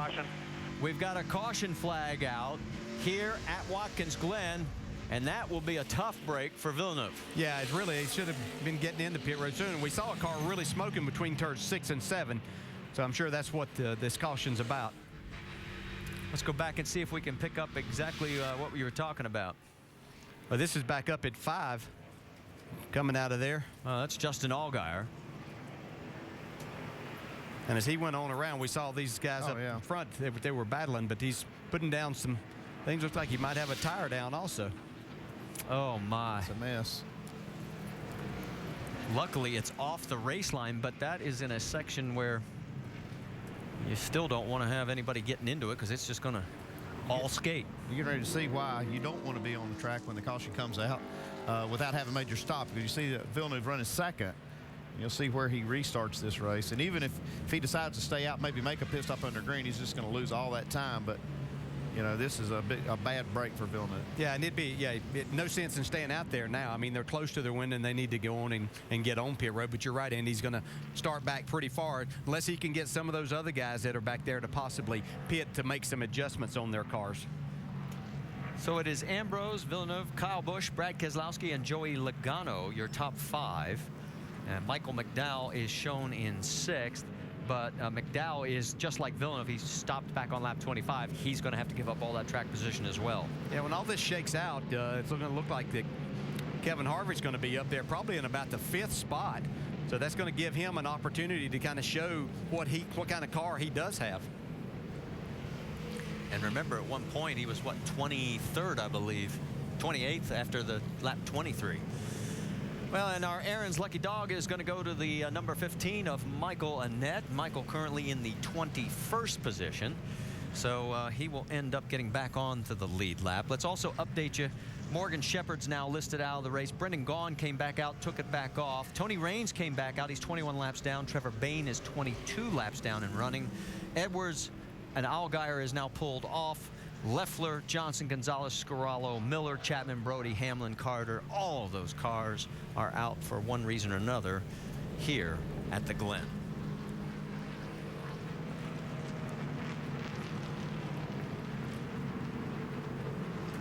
we've got a caution flag out here at Watkins Glen. And that will be a tough break for Villeneuve. Yeah, it should have been getting into pit road soon. We saw a car really smoking between turns 6 and 7. So I'm sure that's what this caution's about. Let's go back and see if we can pick up exactly what we were talking about. Well, this is back up at 5 coming out of there. That's Justin Allgaier. And as he went on around, we saw these guys up in front. They were battling, but he's putting down some things. Looks like he might have a tire down also. Oh, my. It's a mess. Luckily, it's off the race line, but that is in a section where you still don't want to have anybody getting into it because it's just going to all skate. You're getting ready to see why you don't want to be on the track when the caution comes out without having made your stop, because you see that Villeneuve running 2nd. You'll see where he restarts this race. And even if he decides to stay out, maybe make a pit stop under green, he's just going to lose all that time. But you know, this is a bad break for Villeneuve. Yeah, and it'd be no sense in staying out there now. I mean, they're close to their win and they need to go on and get on pit road. But you're right, Andy, he's going to start back pretty far unless he can get some of those other guys that are back there to possibly pit to make some adjustments on their cars. So it is Ambrose, Villeneuve, Kyle Busch, Brad Keselowski, and Joey Logano, your top 5. And Michael McDowell is shown in 6th. But McDowell is just like Villeneuve. He stopped back on lap 25. He's going to have to give up all that track position as well. Yeah, when all this shakes out, it's going to look like that Kevin Harvick's going to be up there probably in about the 5th spot. So that's going to give him an opportunity to kind of show what kind of car he does have. And remember, at one point, he was, what, 23rd, I believe. 28th after the lap 23. Well, and our Aaron's Lucky Dog is going to go to the number 15 of Michael Annette. Michael currently in the 21st position. So he will end up getting back on to the lead lap. Let's also update you. Morgan Shepherd's now listed out of the race. Brendan Gaughan came back out, took it back off. Tony Raines came back out. He's 21 laps down. Trevor Bayne is 22 laps down and running. Edwards and Allgaier is now pulled off. Leffler, Johnson, Gonzalez, Scarallo, Miller, Chapman, Brody, Hamlin, Carter, all of those cars are out for one reason or another here at the Glen.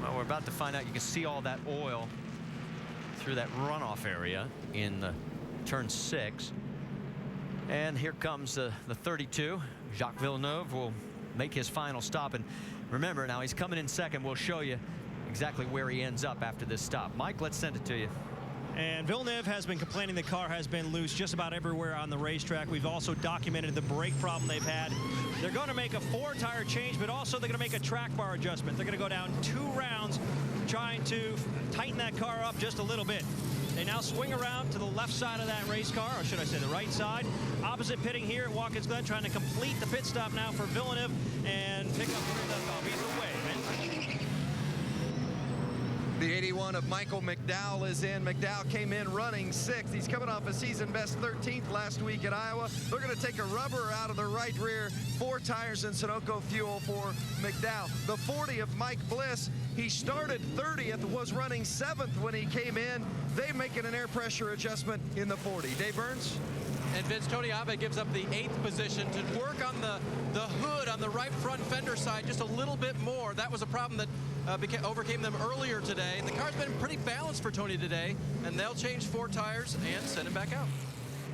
Well, we're about to find out. You can see all that oil through that runoff area in the turn 6. And here comes the 32. Jacques Villeneuve will make his final stop. And remember, now he's coming in second. We'll show you exactly where he ends up after this stop. Mike, let's send it to you. And Villeneuve has been complaining the car has been loose just about everywhere on the racetrack. We've also documented the brake problem they've had. They're going to make a 4-tire change, but also they're going to make a track bar adjustment. They're going to go down 2 rounds trying to tighten that car up just a little bit. They now swing around to the left side of that race car, or should I say the right side. Opposite pitting here at Watkins Glen, trying to complete the pit stop now for Villeneuve and pick up where he left off. He's away. The 81 of Michael McDowell is in. McDowell came in running 6th. He's coming off a season best 13th last week at Iowa. They're going to take a rubber out of the right rear. 4 tires and Sunoco fuel for McDowell. The 40 of Mike Bliss, he started 30th, was running 7th when he came in. They making an air pressure adjustment in the 40. Dave Burns? And Vince, Tony Abe gives up the 8th position to work on the hood on the right front fender side just a little bit more. That was a problem that overcame them earlier today. The car's been pretty balanced for Tony today, and they'll change 4 tires and send him back out.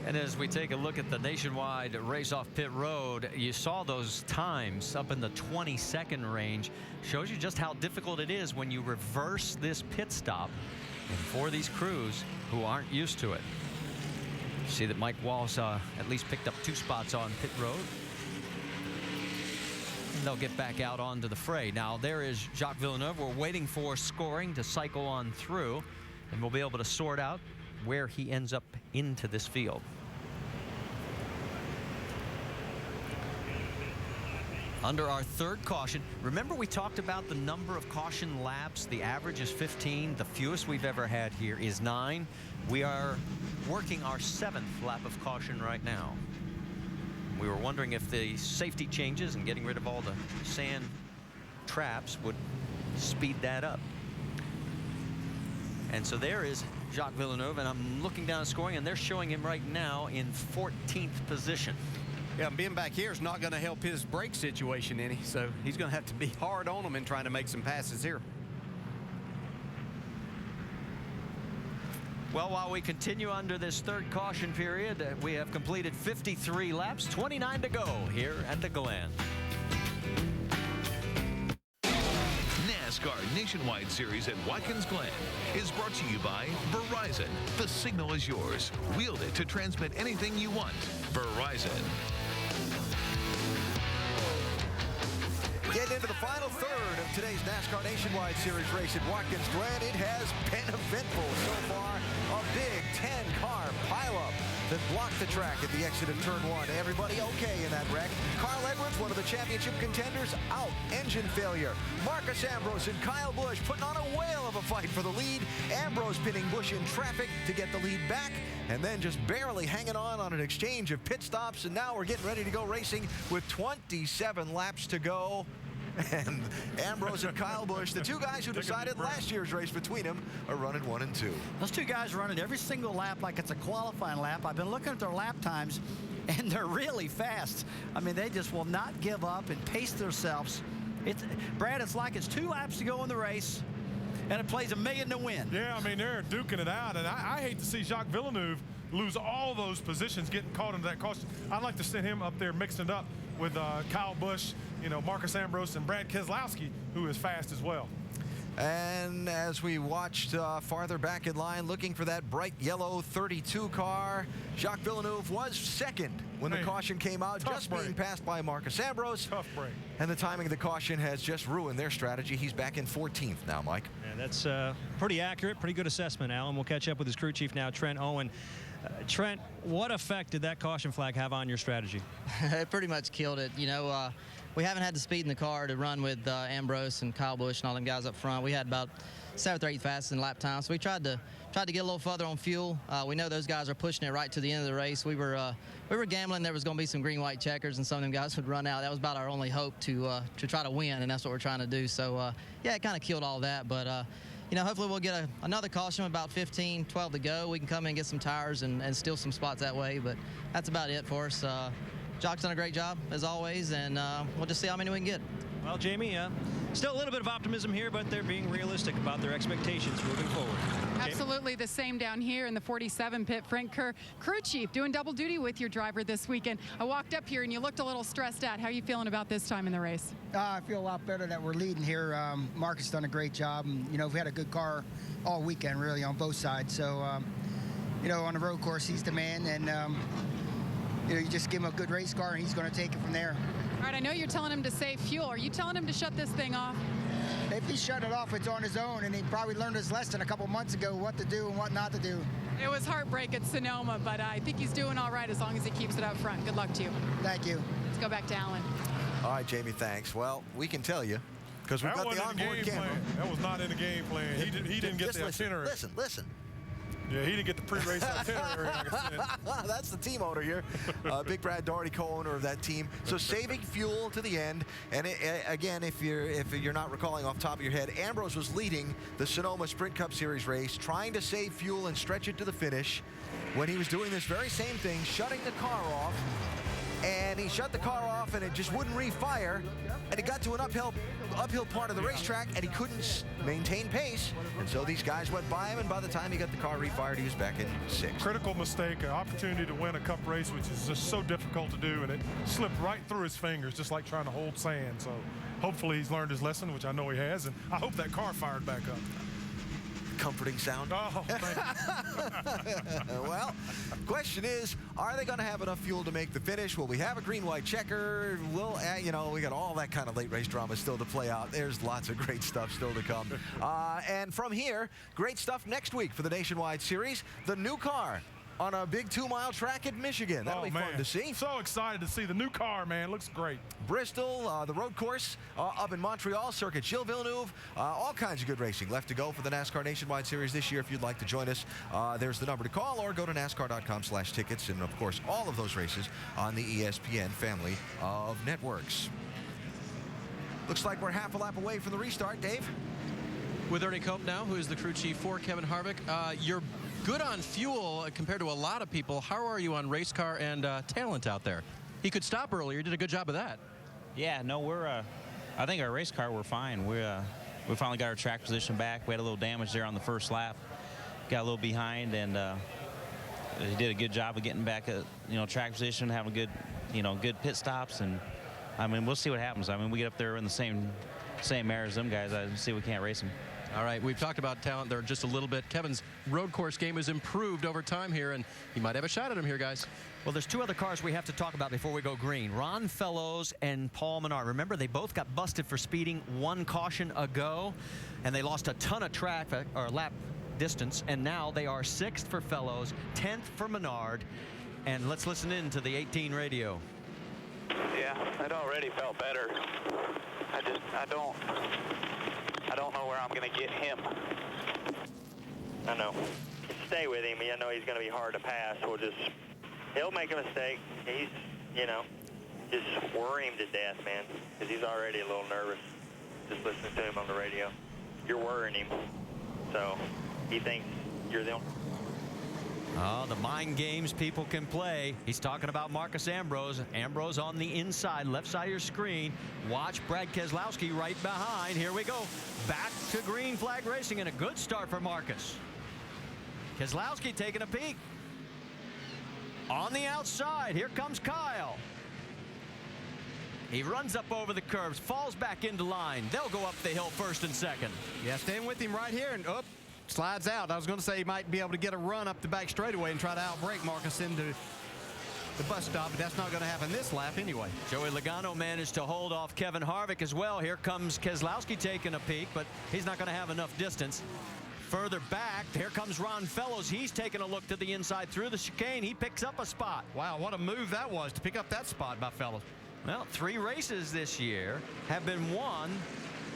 And as we take a look at the nationwide race off pit road, you saw those times up in the 22nd range. Shows you just how difficult it is when you reverse this pit stop, and for these crews who aren't used to it. See that Mike Walsh at least picked up 2 spots on pit road. And they'll get back out onto the fray. Now there is Jacques Villeneuve. We're waiting for scoring to cycle on through, and we'll be able to sort out where he ends up into this field. Under our 3rd caution, remember we talked about the number of caution laps. The average is 15. The fewest we've ever had here is 9. We are working our 7th lap of caution right now. We were wondering if the safety changes and getting rid of all the sand traps would speed that up. And so there is Jacques Villeneuve, and I'm looking down at scoring, and they're showing him right now in 14th position. Yeah, being back here is not going to help his brake situation any, so he's going to have to be hard on them and trying to make some passes here. Well, while we continue under this 3rd caution period, we have completed 53 laps, 29 to go here at the Glen. NASCAR Nationwide Series at Watkins Glen is brought to you by Verizon. The signal is yours. Wield it to transmit anything you want. Verizon. Getting into the final third of today's NASCAR Nationwide Series race at Watkins Glen. It has been eventful so far. A big 10-car pileup that blocked the track at the exit of turn 1. Everybody okay in that wreck. Carl Edwards, one of the championship contenders, out. Engine failure. Marcus Ambrose and Kyle Busch putting on a whale of a fight for the lead. Ambrose pinning Busch in traffic to get the lead back, and then just barely hanging on an exchange of pit stops. And now we're getting ready to go racing with 27 laps to go. And Ambrose and Kyle Busch, the 2 guys who decided last year's race between them, are running 1 and 2. Those 2 guys running every single lap like it's a qualifying lap. I've been looking at their lap times, and they're really fast. I mean, they just will not give up and pace themselves. Brad, it's like it's 2 laps to go in the race, and it plays $1 million to win. Yeah, I mean, they're duking it out, and I hate to see Jacques Villeneuve lose all those positions getting caught into that caution. I'd like to send him up there mixing it up with Kyle Busch, you know, Marcus Ambrose and Brad Keselowski, who is fast as well. And as we watched farther back in line, looking for that bright yellow 32 car, Jacques Villeneuve was second when the caution came out, just being passed by Marcus Ambrose. Tough break. And the timing of the caution has just ruined their strategy. He's back in 14th now, Mike. And that's pretty accurate, pretty good assessment, Alan. We'll catch up with his crew chief now, Trent Owen. Trent, what effect did that caution flag have on your strategy? It pretty much killed it. You know, we haven't had the speed in the car to run with Ambrose and Kyle Busch and all them guys up front. We had about 7th or 8th fastest in lap time, so we tried to get a little further on fuel. We know those guys are pushing it right to the end of the race. We were gambling there was going to be some green-white checkers and some of them guys would run out. That was about our only hope to try to win, and that's what we're trying to do. So yeah, it kind of killed all that, but you know, hopefully we'll get another caution with about 15, 12 to go. We can come in and get some tires and steal some spots that way, but that's about it for us. Jock's done a great job, as always, and we'll just see how many we can get. Well, Jamie, still a little bit of optimism here, but they're being realistic about their expectations moving forward. Absolutely the same down here in the 47 pit. Frank Kerr, crew chief, doing double duty with your driver this weekend. I walked up here and you looked a little stressed out. How are you feeling about this time in the race? I feel a lot better that we're leading here. Marcus done a great job, and you know, we've had a good car all weekend, really, on both sides. So, you know, on the road course, he's the man, and you know, you just give him a good race car, and he's going to take it from there. All right, I know you're telling him to save fuel. Are you telling him to shut this thing off? If he shut it off, it's on his own, and he probably learned his lesson a couple months ago, what to do and what not to do. It was heartbreak at Sonoma, but I think he's doing all right as long as he keeps it up front. Good luck to you. Thank you. Let's go back to Alan. All right, Jamie, thanks. Well, we can tell you, because we've got the onboard camera. That was not in the game plan. He didn't get the itinerary. Listen. Yeah, he didn't get the pre-race itinerary. That's the team owner here. Big Brad Daugherty, co-owner of that team. So saving fuel to the end. And again, if you're not recalling off the top of your head, Ambrose was leading the Sonoma Sprint Cup Series race, trying to save fuel and stretch it to the finish, when he was doing this very same thing, shutting the car off. And he shut the car off, and it just wouldn't refire. And he got to an uphill part of the racetrack, and he couldn't maintain pace. And so these guys went by him, and by the time he got the car refired, he was back in 6th. Critical mistake, an opportunity to win a cup race, which is just so difficult to do, and it slipped right through his fingers, just like trying to hold sand. So hopefully he's learned his lesson, which I know he has, and I hope that car fired back up. Comforting sound. Oh, thank you. Well, question is, are they going to have enough fuel to make the finish? Will we have a green-white checker? You know, we got all that kind of late race drama still to play out. There's lots of great stuff still to come. And from here, great stuff next week for the Nationwide Series. The new car on a big 2-mile track at Michigan. That'll be fun to see. So excited to see the new car, man. Looks great. Bristol, the road course up in Montreal, Circuit Gilles Villeneuve. All kinds of good racing left to go for the NASCAR Nationwide Series this year. If you'd like to join us, there's the number to call, or go to NASCAR.com/tickets. And, of course, all of those races on the ESPN family of networks. Looks like we're half a lap away from the restart, Dave. With Ernie Cope now, who is the crew chief for Kevin Harvick. You're good on fuel compared to a lot of people. How are you on race car and talent out there? He could stop earlier. Did a good job of that. Yeah, no, I think our race car, we're fine. We finally got our track position back. We had a little damage there on the first lap. Got a little behind, and he did a good job of getting back at, track position, having good pit stops. And I mean, we'll see what happens. I mean, we get up there in the same air as them guys. I see we can't race them. All right, we've talked about talent there just a little bit. Kevin's road course game has improved over time here, and he might have a shot at him here, guys. Well, there's two other cars we have to talk about before we go green. Ron Fellows and Paul Menard. Remember, they both got busted for speeding one caution ago, and they lost a ton of traffic or lap distance, and now they are 6th for Fellows, 10th for Menard. And let's listen in to the 18 radio. Yeah, it already felt better. I don't know where I'm going to get him. I know. Stay with him. I know he's going to be hard to pass. He'll make a mistake. He's, just worry him to death, man, because he's already a little nervous just listening to him on the radio. You're worrying him, so he thinks you're the only. Oh, the mind games people can play. He's talking about Marcus Ambrose. Ambrose on the inside, left side of your screen. Watch Brad Keselowski right behind. Here we go. Back to green flag racing, and a good start for Marcus. Keselowski taking a peek. On the outside, here comes Kyle. He runs up over the curves, falls back into line. They'll go up the hill first and second. Yeah, staying with him right here, and slides out. I was going to say he might be able to get a run up the back straightaway and try to outbrake Marcus into the bus stop, but that's not going to happen this lap anyway. Joey Logano managed to hold off Kevin Harvick as well. Here comes Keselowski taking a peek, but he's not going to have enough distance. Further back, here comes Ron Fellows. He's taking a look to the inside through the chicane. He picks up a spot. Wow, what a move that was to pick up that spot by Fellows. Well, 3 races this year have been won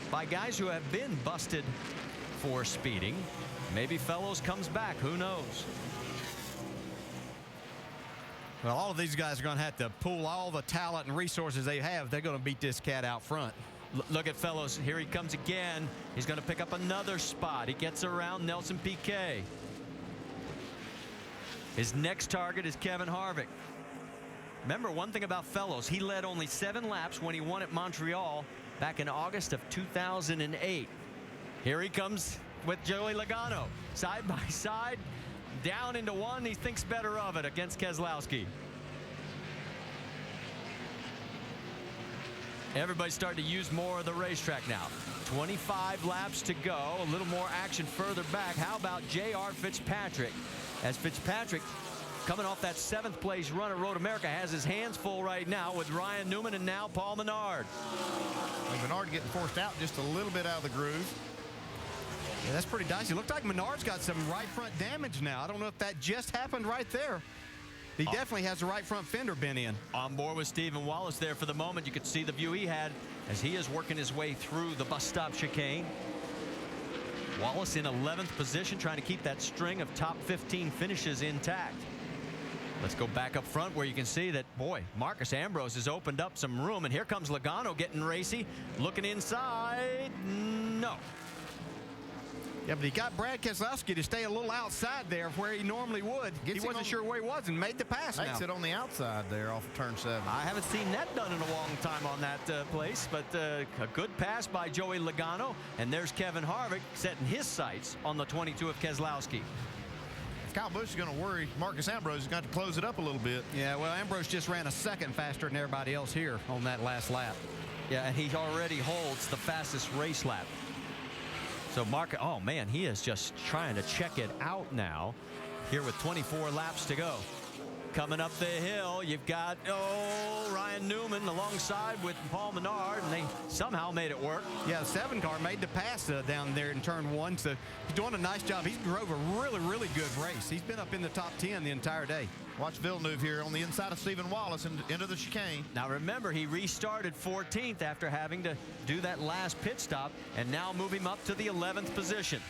by guys who have been busted for speeding. Maybe Fellows comes back. Who knows? Well, all of these guys are going to have to pool all the talent and resources they have. They're going to beat this cat out front. Look at Fellows. Here he comes again. He's going to pick up another spot. He gets around Nelson Piquet. His next target is Kevin Harvick. Remember one thing about Fellows, he led only 7 laps when he won at Montreal back in August of 2008. Here he comes with Joey Logano, side by side, down into one. He thinks better of it against Keselowski. Everybody's starting to use more of the racetrack now. 25 laps to go, a little more action further back. How about J.R. Fitzpatrick? As Fitzpatrick, coming off that 7th place run at Road America, has his hands full right now with Ryan Newman and now Paul Menard. Menard getting forced out just a little bit out of the groove. Yeah, that's pretty dicey. Looked like Menard's got some right front damage now. I don't know if that just happened right there. He definitely has the right front fender bent in. On board with Stephen Wallace there for the moment. You could see the view he had as he is working his way through the bus stop chicane. Wallace in 11th position, trying to keep that string of top 15 finishes intact. Let's go back up front where you can see that, boy, Marcus Ambrose has opened up some room. And here comes Logano getting racy. Looking inside. No. Yeah, but he got Brad Keselowski to stay a little outside there where he normally would. He wasn't sure where he was and made the pass now. Makes it on the outside there off of turn 7. I haven't seen that done in a long time on that place, but a good pass by Joey Logano. And there's Kevin Harvick setting his sights on the 22 of Keselowski. If Kyle Busch is going to worry, Marcus Ambrose has got to close it up a little bit. Yeah, well, Ambrose just ran a second faster than everybody else here on that last lap. Yeah, and he already holds the fastest race lap. So Mark, oh man, he is just trying to check it out now here with 24 laps to go. Coming up the hill, you've got, Ryan Newman alongside with Paul Menard, and they somehow made it work. Yeah, the 7 car made the pass down there in turn 1, so he's doing a nice job. He drove a really, really good race. He's been up in the top 10 the entire day. Watch Villeneuve here on the inside of Stephen Wallace and into the chicane. Now remember, he restarted 14th after having to do that last pit stop, and now move him up to the 11th position.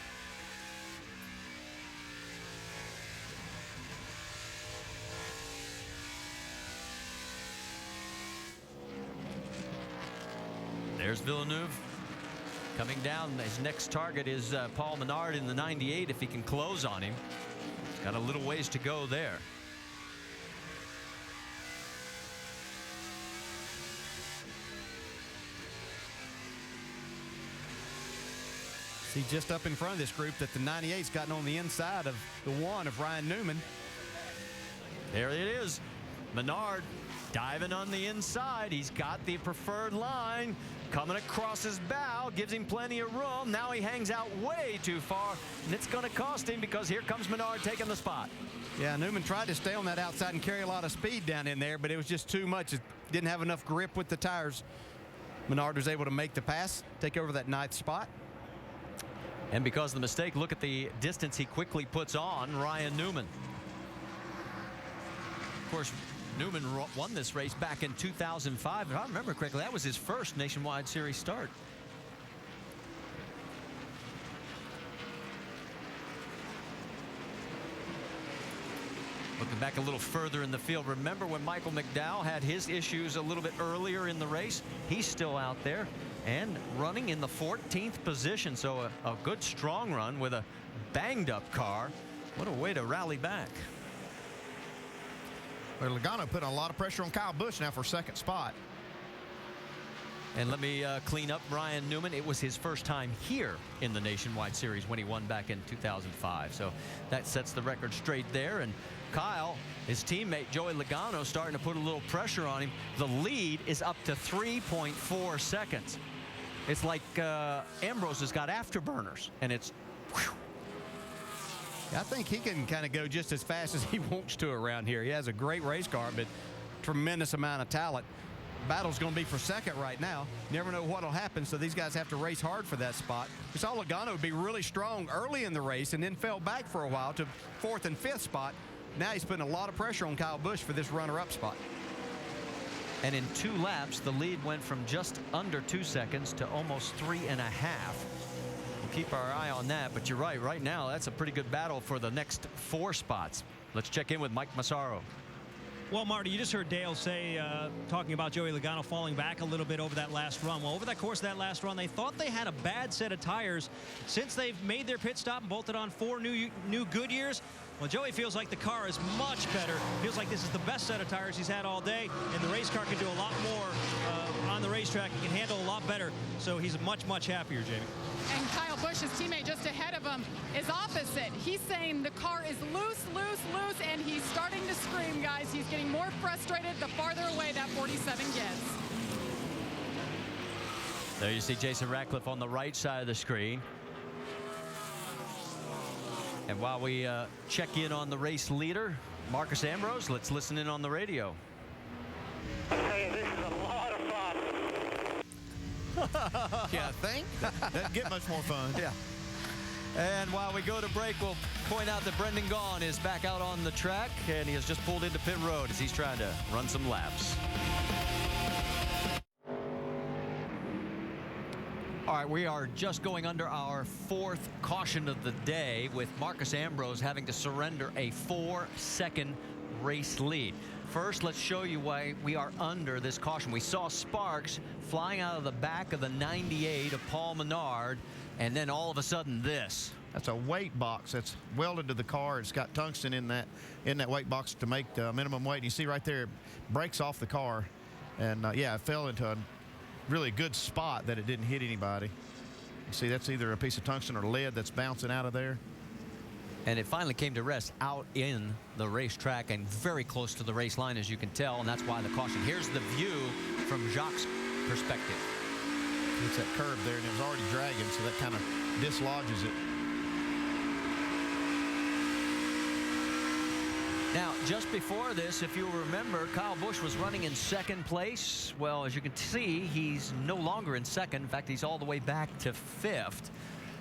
There's Villeneuve coming down. His next target is Paul Menard in the 98 if he can close on him. He's got a little ways to go there. See just up in front of this group that the 98's gotten on the inside of the 1 of Ryan Newman. There it is. Menard diving on the inside. He's got the preferred line. Coming across his bow, gives him plenty of room. Now he hangs out way too far, and it's going to cost him because here comes Menard taking the spot. Yeah, Newman tried to stay on that outside and carry a lot of speed down in there, but it was just too much. It didn't have enough grip with the tires. Menard was able to make the pass, take over that 9th spot. And because of the mistake, look at the distance he quickly puts on Ryan Newman. Of course, Newman won this race back in 2005. If I remember correctly, that was his first Nationwide Series start. Looking back a little further in the field, remember when Michael McDowell had his issues a little bit earlier in the race? He's still out there and running in the 14th position. So a good strong run with a banged up car. What a way to rally back. Well, Logano put a lot of pressure on Kyle Busch now for 2nd spot. And let me clean up Ryan Newman. It was his first time here in the Nationwide Series when he won back in 2005. So that sets the record straight there. And Kyle, his teammate Joey Logano, starting to put a little pressure on him. The lead is up to 3.4 seconds. It's like Ambrose has got afterburners, and it's whew. I think he can kind of go just as fast as he wants to around here. He has a great race car, but tremendous amount of talent. Battle's going to be for second right now. Never know what'll happen, so these guys have to race hard for that spot. We saw Logano be really strong early in the race and then fell back for a while to 4th and 5th spot. Now he's putting a lot of pressure on Kyle Busch for this runner-up spot. And in 2 laps, the lead went from just under 2 seconds to almost 3.5. We'll keep our eye on that, but you're right. Right now, that's a pretty good battle for the next 4 spots. Let's check in with Mike Massaro. Well, Marty, you just heard Dale say, talking about Joey Logano falling back a little bit over that last run. Well, over that course of that last run, they thought they had a bad set of tires. Since they've made their pit stop and bolted on 4 new Goodyears, well, Joey feels like the car is much better. Feels like this is the best set of tires he's had all day, and the race car can do a lot more on the racetrack. He can handle a lot better, so he's much, much happier, Jamie. And Kyle Busch, his teammate just ahead of him, is opposite. He's saying the car is loose, and he's starting to scream, guys. He's getting more frustrated the farther away that 47 gets. There you see Jason Ratcliffe on the right side of the screen. And while we check in on the race leader, Marcus Ambrose, let's listen in on the radio. Hey, this is a lot of fun. Yeah, I think. Doesn't get much more fun. Yeah. And while we go to break, we'll point out that Brendan Gaughan is back out on the track, and he has just pulled into pit road as he's trying to run some laps. All right, we are just going under our 4th caution of the day, with Marcus Ambrose having to surrender a 4-second race lead. First, let's show you why we are under this caution. We saw sparks flying out of the back of the 98 of Paul Menard, and then all of a sudden this. That's a weight box that's welded to the car. It's got tungsten in that weight box to make the minimum weight. And you see right there, it breaks off the car. And yeah, it fell into a really good spot that it didn't hit anybody. You see, that's either a piece of tungsten or lead that's bouncing out of there. And it finally came to rest out in the racetrack and very close to the race line, as you can tell, and that's why the caution. Here's the view from Jacques' perspective. It's that curve there, and it was already dragging, so that kind of dislodges it. Now, just before this, if you remember, Kyle Busch was running in 2nd place. Well, as you can see, he's no longer in 2nd. In fact, he's all the way back to 5th.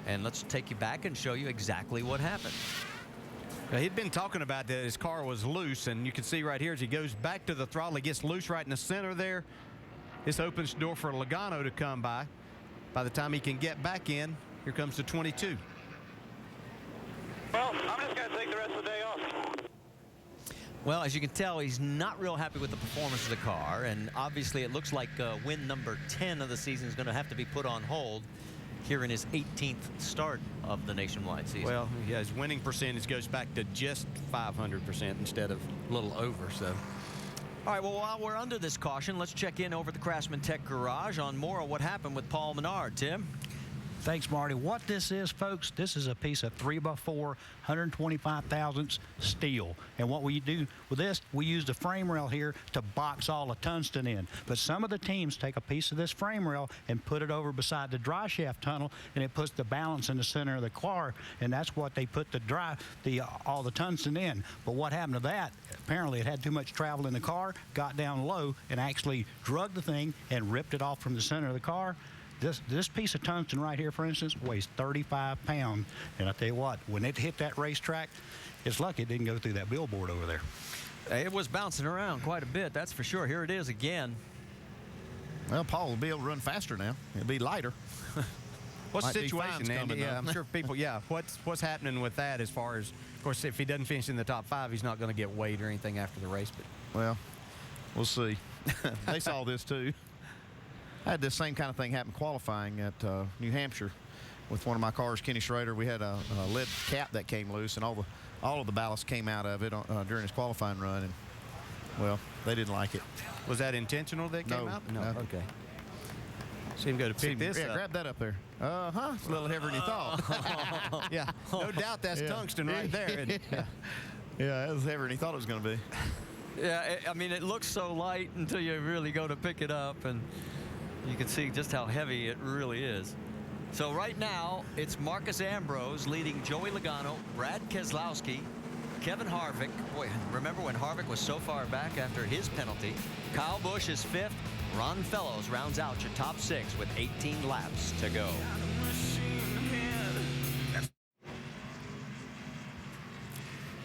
And let's take you back and show you exactly what happened. He'd been talking about that his car was loose, and you can see right here as he goes back to the throttle, he gets loose right in the center there. This opens the door for Logano to come by. By the time he can get back in, here comes the 22. Well, I'm just going to take the rest of the day off. Well, as you can tell, he's not real happy with the performance of the car, and obviously it looks like win number 10 of the season is going to have to be put on hold here in his 18th start of the nationwide season. Well, yeah, his winning percentage goes back to just 500% instead of a little over, so. All right, well, while we're under this caution, let's check in over the Craftsman Tech Garage on more of what happened with Paul Menard. Tim? Thanks, Marty. What this is, folks, this is a piece of 3x4, 125 thousandths steel. And what we do with this, we use the frame rail here to box all the tungsten in. But some of the teams take a piece of this frame rail and put it over beside the dry shaft tunnel, and it puts the balance in the center of the car, and that's what they put all the tungsten in. But what happened to that? Apparently it had too much travel in the car, got down low, and actually drug the thing and ripped it off from the center of the car. This piece of tungsten right here, for instance, weighs 35 pounds. And I tell you what, when it hit that racetrack, it's lucky it didn't go through that billboard over there. It was bouncing around quite a bit, that's for sure. Here it is again. Well, Paul will be able to run faster now. It'll be lighter. What's the situation, Andy? Yeah, I'm sure people, what's happening with that as far as, of course, if he doesn't finish in the top 5, he's not going to get weighed or anything after the race. But well, we'll see. They saw this, too. I had this same kind of thing happen qualifying at New Hampshire with one of my cars, Kenny Schrader. We had a lead cap that came loose, and all of the ballast came out of it during his qualifying run, and well, they didn't like it. Was that intentional that came out? No. Okay. See him go to pick this up. Grab that up there. It's a little heavier than you thought. Yeah, no doubt that's tungsten right there. Isn't it? Yeah, it was heavier than he thought it was going to be. Yeah, I mean, it looks so light until you really go to pick it up, and you can see just how heavy it really is. So right now, it's Marcus Ambrose leading Joey Logano, Brad Keselowski, Kevin Harvick. Boy, remember when Harvick was so far back after his penalty? Kyle Busch is 5th. Ron Fellows rounds out your top 6 with 18 laps to go.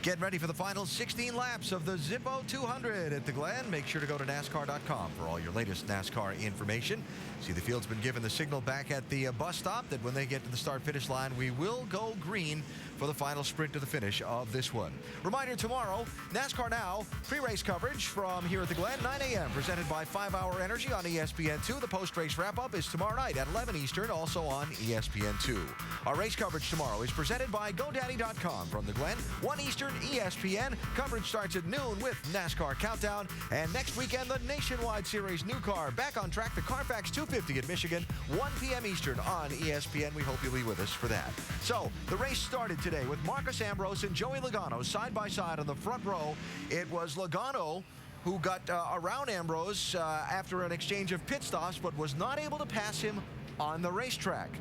Get ready for the final 16 laps of the Zippo 200 at the Glen. Make sure to go to NASCAR.com for all your latest NASCAR information. See, the field's been given the signal back at the bus stop that when they get to the start-finish line, we will go green for the final sprint to the finish of this one. Reminder tomorrow, NASCAR Now, pre-race coverage from here at the Glen, 9 a.m., presented by 5 Hour Energy on ESPN2. The post-race wrap-up is tomorrow night at 11 Eastern, also on ESPN2. Our race coverage tomorrow is presented by GoDaddy.com from the Glen, 1 Eastern, ESPN. Coverage starts at noon with NASCAR Countdown. And next weekend, the Nationwide Series new car back on track, the Carfax 250 at Michigan, 1 p.m. Eastern on ESPN. We hope you'll be with us for that. So, the race started today with Marcus Ambrose and Joey Logano side by side on the front row. It was Logano who got around Ambrose after an exchange of pit stops, but was not able to pass him on the racetrack.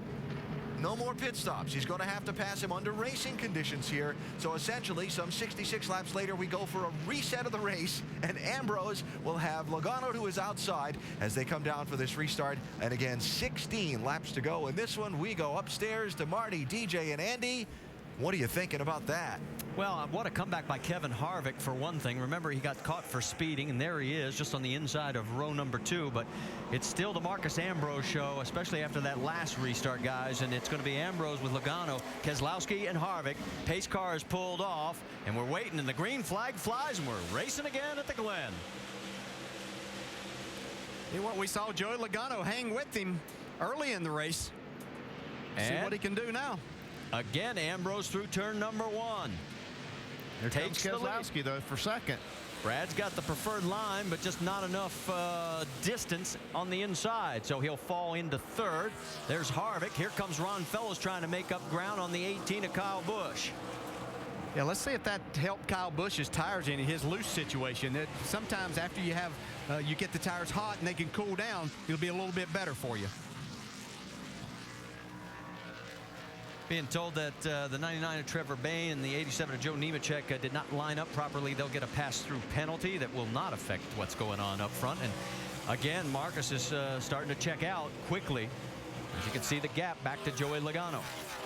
No more pit stops. He's going to have to pass him under racing conditions here. So essentially, some 66 laps later, we go for a reset of the race, and Ambrose will have Logano to his outside as they come down for this restart. And again, 16 laps to go. In this one, we go upstairs to Marty, DJ, and Andy. What are you thinking about that? Well, what a comeback by Kevin Harvick, for one thing. Remember, he got caught for speeding, and there he is just on the inside of row number 2. But it's still the Marcus Ambrose show, especially after that last restart, guys. And it's going to be Ambrose with Logano, Keselowski, and Harvick. Pace car is pulled off, and we're waiting, and the green flag flies, and we're racing again at the Glen. What we saw Joey Logano hang with him early in the race. See what he can do now. Again, Ambrose through turn number 1. Here Takes comes the lead. Keselowski, though, for second. Brad's got the preferred line, but just not enough distance on the inside, so he'll fall into 3rd. There's Harvick. Here comes Ron Fellows trying to make up ground on the 18 of Kyle Busch. Yeah, let's see if that helped Kyle Busch's tires in his loose situation. That sometimes after you have you get the tires hot and they can cool down, it'll be a little bit better for you. Being told that the 99 of Trevor Bayne and the 87 of Joe Nemechek did not line up properly. They'll get a pass-through penalty that will not affect what's going on up front. And again, Marcus is starting to check out quickly. As you can see the gap back to Joey Logano.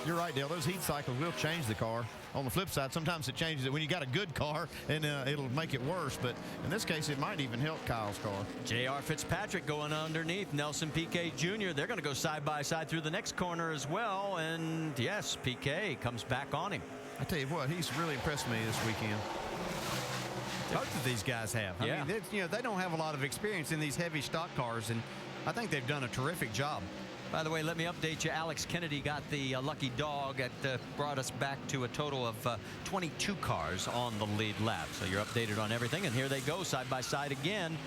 You're right, Dale. Those heat cycles will change the car. On the flip side, sometimes it changes it when you got a good car, and it'll make it worse. But in this case, it might even help Kyle's car. J.R. Fitzpatrick going underneath. Nelson Piquet Jr. They're going to go side by side through the next corner as well. And yes, Piquet comes back on him. I tell you what, he's really impressed me this weekend. Both of these guys have. I mean, they don't have a lot of experience in these heavy stock cars, and I think they've done a terrific job. By the way, let me update you. Alex Kennedy got the lucky dog that brought us back to a total of 22 cars on the lead lap. So you're updated on everything. And here they go side by side again.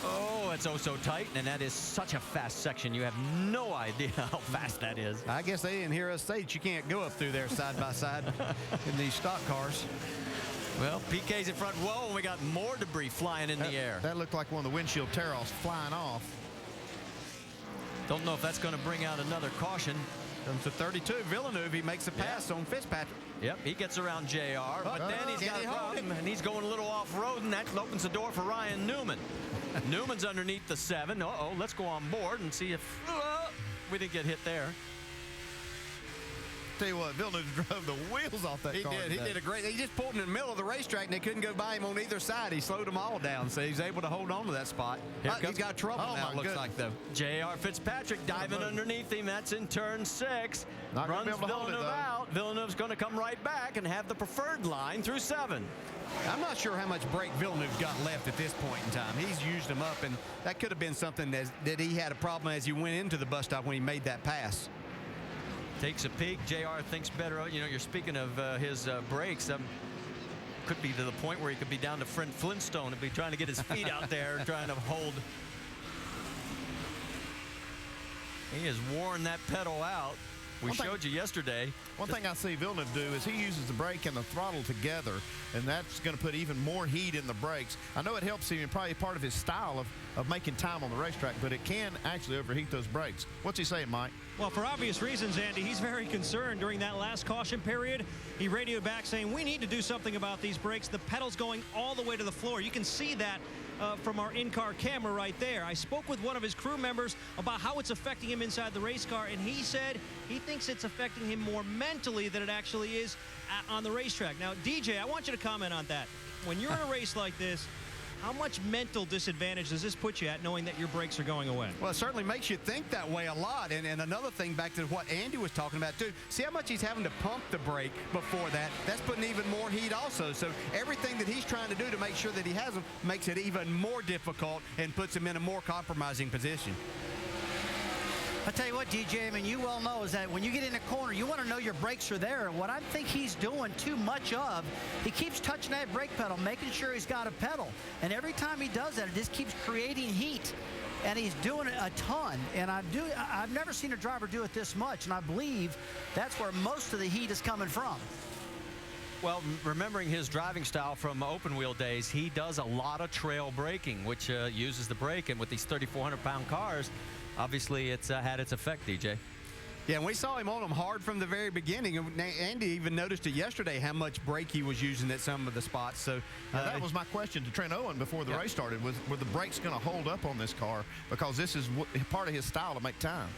Oh, it's oh so tight. And that is such a fast section. You have no idea how fast that is. I guess they didn't hear us say that you can't go up through there side by side in these stock cars. Well, PK's in front. Whoa, and we got more debris flying in the air. That looked like one of the windshield tear-offs flying off. Don't know if that's going to bring out another caution. Comes to 32. Villeneuve, he makes a pass on Fitzpatrick. Yep, he gets around JR, but then he's got a problem, and he's going a little off-road, and that opens the door for Ryan Newman. Newman's underneath the 7. Uh-oh, let's go on board and see if we didn't get hit there. Tell you what, Villeneuve drove the wheels off that car. He did a great. He just pulled in the middle of the racetrack, and they couldn't go by him on either side. He slowed them all down, so he's able to hold on to that spot. He's got trouble now, it looks like, though. J.R. Fitzpatrick diving underneath him. That's in turn 6. Runs Villeneuve out. Villeneuve's going to come right back and have the preferred line through 7. I'm not sure how much brake Villeneuve got left at this point in time. He's used them up, and that could have been something that he had a problem as he went into the bus stop when he made that pass. Takes a peek. JR thinks better. You know, you're speaking of his brakes. Could be to the point where he could be down to Fred Flintstone and be trying to get his feet out there, trying to hold. He has worn that pedal out. We showed you yesterday. One thing I see Villeneuve do is he uses the brake and the throttle together, and that's going to put even more heat in the brakes. I know it helps him, and probably part of his style of making time on the racetrack, but it can actually overheat those brakes. What's he saying, Mike? Well, for obvious reasons, Andy, he's very concerned during that last caution period. He radioed back saying, we need to do something about these brakes. The pedal's going all the way to the floor. You can see that from our in-car camera right there. I spoke with one of his crew members about how it's affecting him inside the race car, and he said he thinks it's affecting him more mentally than it actually is on the racetrack. Now, DJ, I want you to comment on that. When you're in a race like this, how much mental disadvantage does this put you at, knowing that your brakes are going away? Well, it certainly makes you think that way a lot. And another thing, back to what Andy was talking about, too. See how much he's having to pump the brake before that? That's putting even more heat also. So everything that he's trying to do to make sure that he has them makes it even more difficult and puts him in a more compromising position. I tell you what, DJ, I mean, you well know is that when you get in a corner, you want to know your brakes are there. What I think he's doing too much of, he keeps touching that brake pedal, making sure he's got a pedal. And every time he does that, it just keeps creating heat. And he's doing it a ton. And I've never seen a driver do it this much. And I believe that's where most of the heat is coming from. Well, remembering his driving style from open wheel days, he does a lot of trail braking, which uses the brake. And with these 3,400-pound cars, obviously, it's had its effect, DJ. Yeah, and we saw him on them hard from the very beginning. Andy even noticed it yesterday how much brake he was using at some of the spots. So that was my question to Trent Owen before the race started. Were the brakes going to hold up on this car? Because this is part of his style to make time.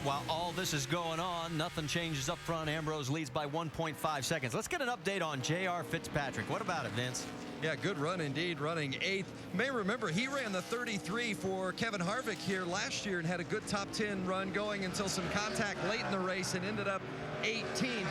While all this is going on, nothing changes up front. Ambrose leads by 1.5 seconds. Let's get an update on J.R. Fitzpatrick. What about it, Vince? Yeah, good run indeed, running 8th. You may remember he ran the 33 for Kevin Harvick here last year and had a good top 10 run going until some contact late in the race and ended up 18th.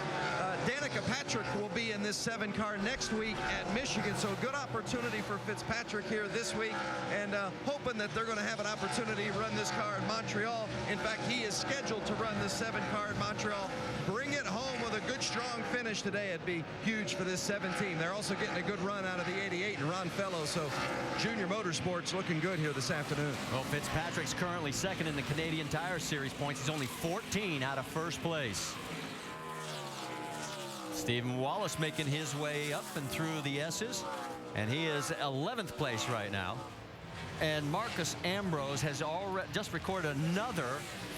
Danica Patrick will be in this 7 car next week at Michigan, so a good opportunity for Fitzpatrick here this week, and hoping that they're going to have an opportunity to run this car in Montreal. In fact, he is scheduled to run this 7 car in Montreal. Bring it home with a good, strong finish today. It'd be huge for this 7 team. They're also getting a good run out of the 88 and Ron Fellows, so Junior Motorsports looking good here this afternoon. Well, Fitzpatrick's currently second in the Canadian Tire Series points. He's only 14 out of first place. Stephen Wallace making his way up and through the S's, and he is 11th place right now. And Marcus Ambrose has already just recorded another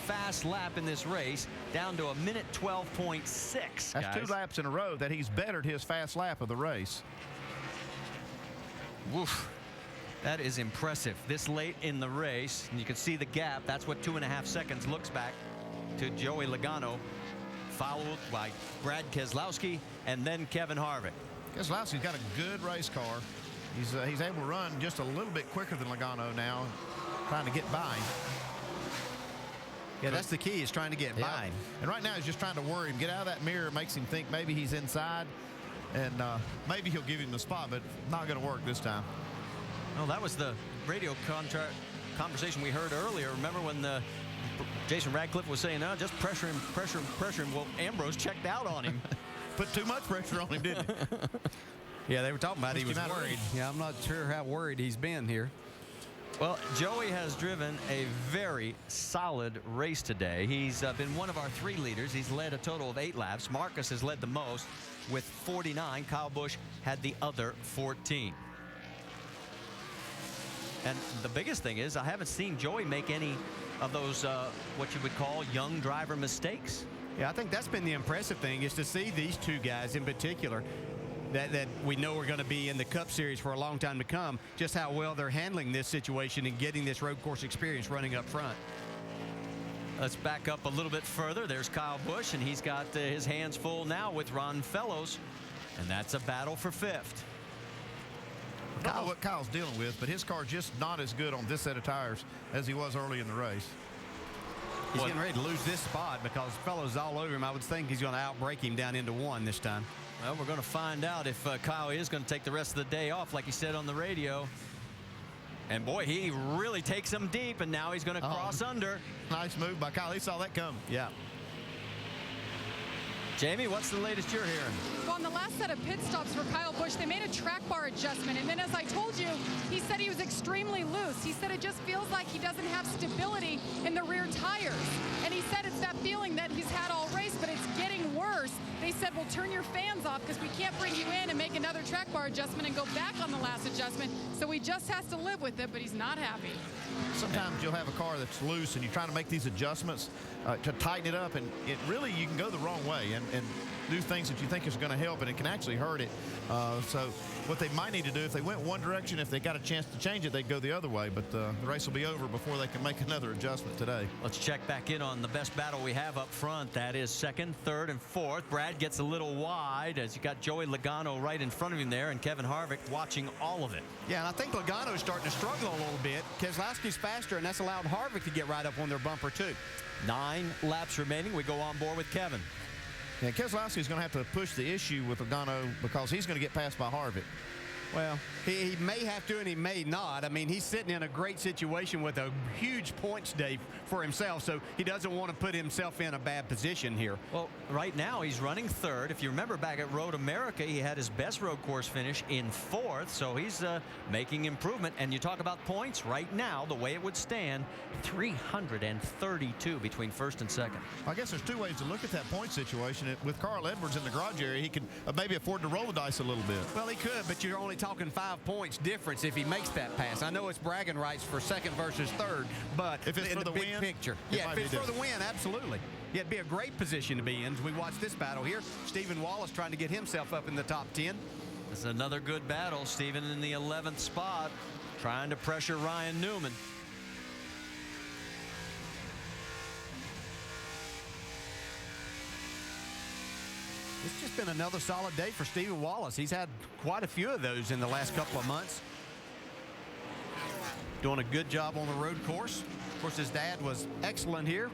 fast lap in this race, down to a minute 12.6. That's guys. 2 laps in a row that he's bettered his fast lap of the race. Woof. That is impressive. This late in the race, and you can see the gap. That's what 2.5 seconds looks back to Joey Logano, followed by Brad Keselowski and then Kevin Harvick. Keselowski's got a good race car. He's able to run just a little bit quicker than Logano now, trying to get by him. Yeah, that's the key, is trying to get by him. And right now he's just trying to worry him. Get out of that mirror, makes him think maybe he's inside, and maybe he'll give him the spot, but not going to work this time. Well, that was the radio conversation we heard earlier. Remember when Jason Radcliffe was saying, no, just pressure him, pressure him, pressure him. Well, Ambrose checked out on him. Put too much pressure on him, didn't he? Yeah, they were talking about he was worried. Yeah, I'm not sure how worried he's been here. Well, Joey has driven a very solid race today. He's been one of our 3 leaders. He's led a total of 8 laps. Marcus has led the most with 49. Kyle Busch had the other 14. And the biggest thing is I haven't seen Joey make any of those what you would call young driver mistakes. Yeah, I think that's been the impressive thing, is to see these 2 guys in particular that we know are going to be in the Cup Series for a long time to come, just how well they're handling this situation and getting this road course experience running up front. Let's back up a little bit further. There's Kyle Busch, and he's got his hands full now with Ron Fellows, and that's a battle for 5th. I don't know what Kyle's dealing with, but his car's just not as good on this set of tires as he was early in the race. He's getting ready to lose this spot because Fellows all over him. I would think he's going to outbrake him down into 1 this time. Well, we're going to find out if Kyle is going to take the rest of the day off, like he said on the radio. And boy, he really takes him deep, and now he's going to cross under. Nice move by Kyle. He saw that coming. Yeah. Jamie, what's the latest you're hearing? Well, on the last set of pit stops for Kyle Busch, they made a track bar adjustment. And then, as I told you, he said he was extremely loose. He said it just feels like he doesn't have stability in the rear tires. And he said it's that feeling that he's had all race, but it's getting worse. They said, well, turn your fans off because we can't bring you in and make another track bar adjustment and go back on the last adjustment. So he just has to live with it, but he's not happy. Sometimes you'll have a car that's loose and you're trying to make these adjustments to tighten it up, and it really, you can go the wrong way and do things that you think is going to help, and it can actually hurt it. So what they might need to do, if they went one direction, if they got a chance to change it, they'd go the other way. But the race will be over before they can make another adjustment today. Let's check back in on the best battle we have up front. That is second, third, and fourth. Brad gets a little wide as you got Joey Logano right in front of him there, and Kevin Harvick watching all of it. Yeah, and I think Logano's starting to struggle a little bit. Keselowski's faster, and that's allowed Harvick to get right up on their bumper, too. 9 laps remaining. We go on board with Kevin. Yeah, Keselowski's going to have to push the issue with Logano because he's going to get passed by Harvick. Well, he may have to and he may not. I mean, he's sitting in a great situation with a huge points day for himself, so he doesn't want to put himself in a bad position here. Well, right now he's running third. If you remember back at Road America, he had his best road course finish in fourth, so he's making improvement. And you talk about points right now, the way it would stand, 332 between first and second. I guess there's two ways to look at that point situation. With Carl Edwards in the garage area, he can maybe afford to roll the dice a little bit. Well, he could, but you're only talking 5 points difference if he makes that pass. I know it's bragging rights for second versus third, but if it's in for the big win, picture, yeah, if it's for the win, absolutely. Yeah, it'd be a great position to be in. As we watch this battle here, Stephen Wallace trying to get himself up in the top 10. This is another good battle. Stephen in the 11th spot, trying to pressure Ryan Newman. It's just been another solid day for Stephen Wallace. He's had quite a few of those in the last couple of months. Doing a good job on the road course. Of course, his dad was excellent here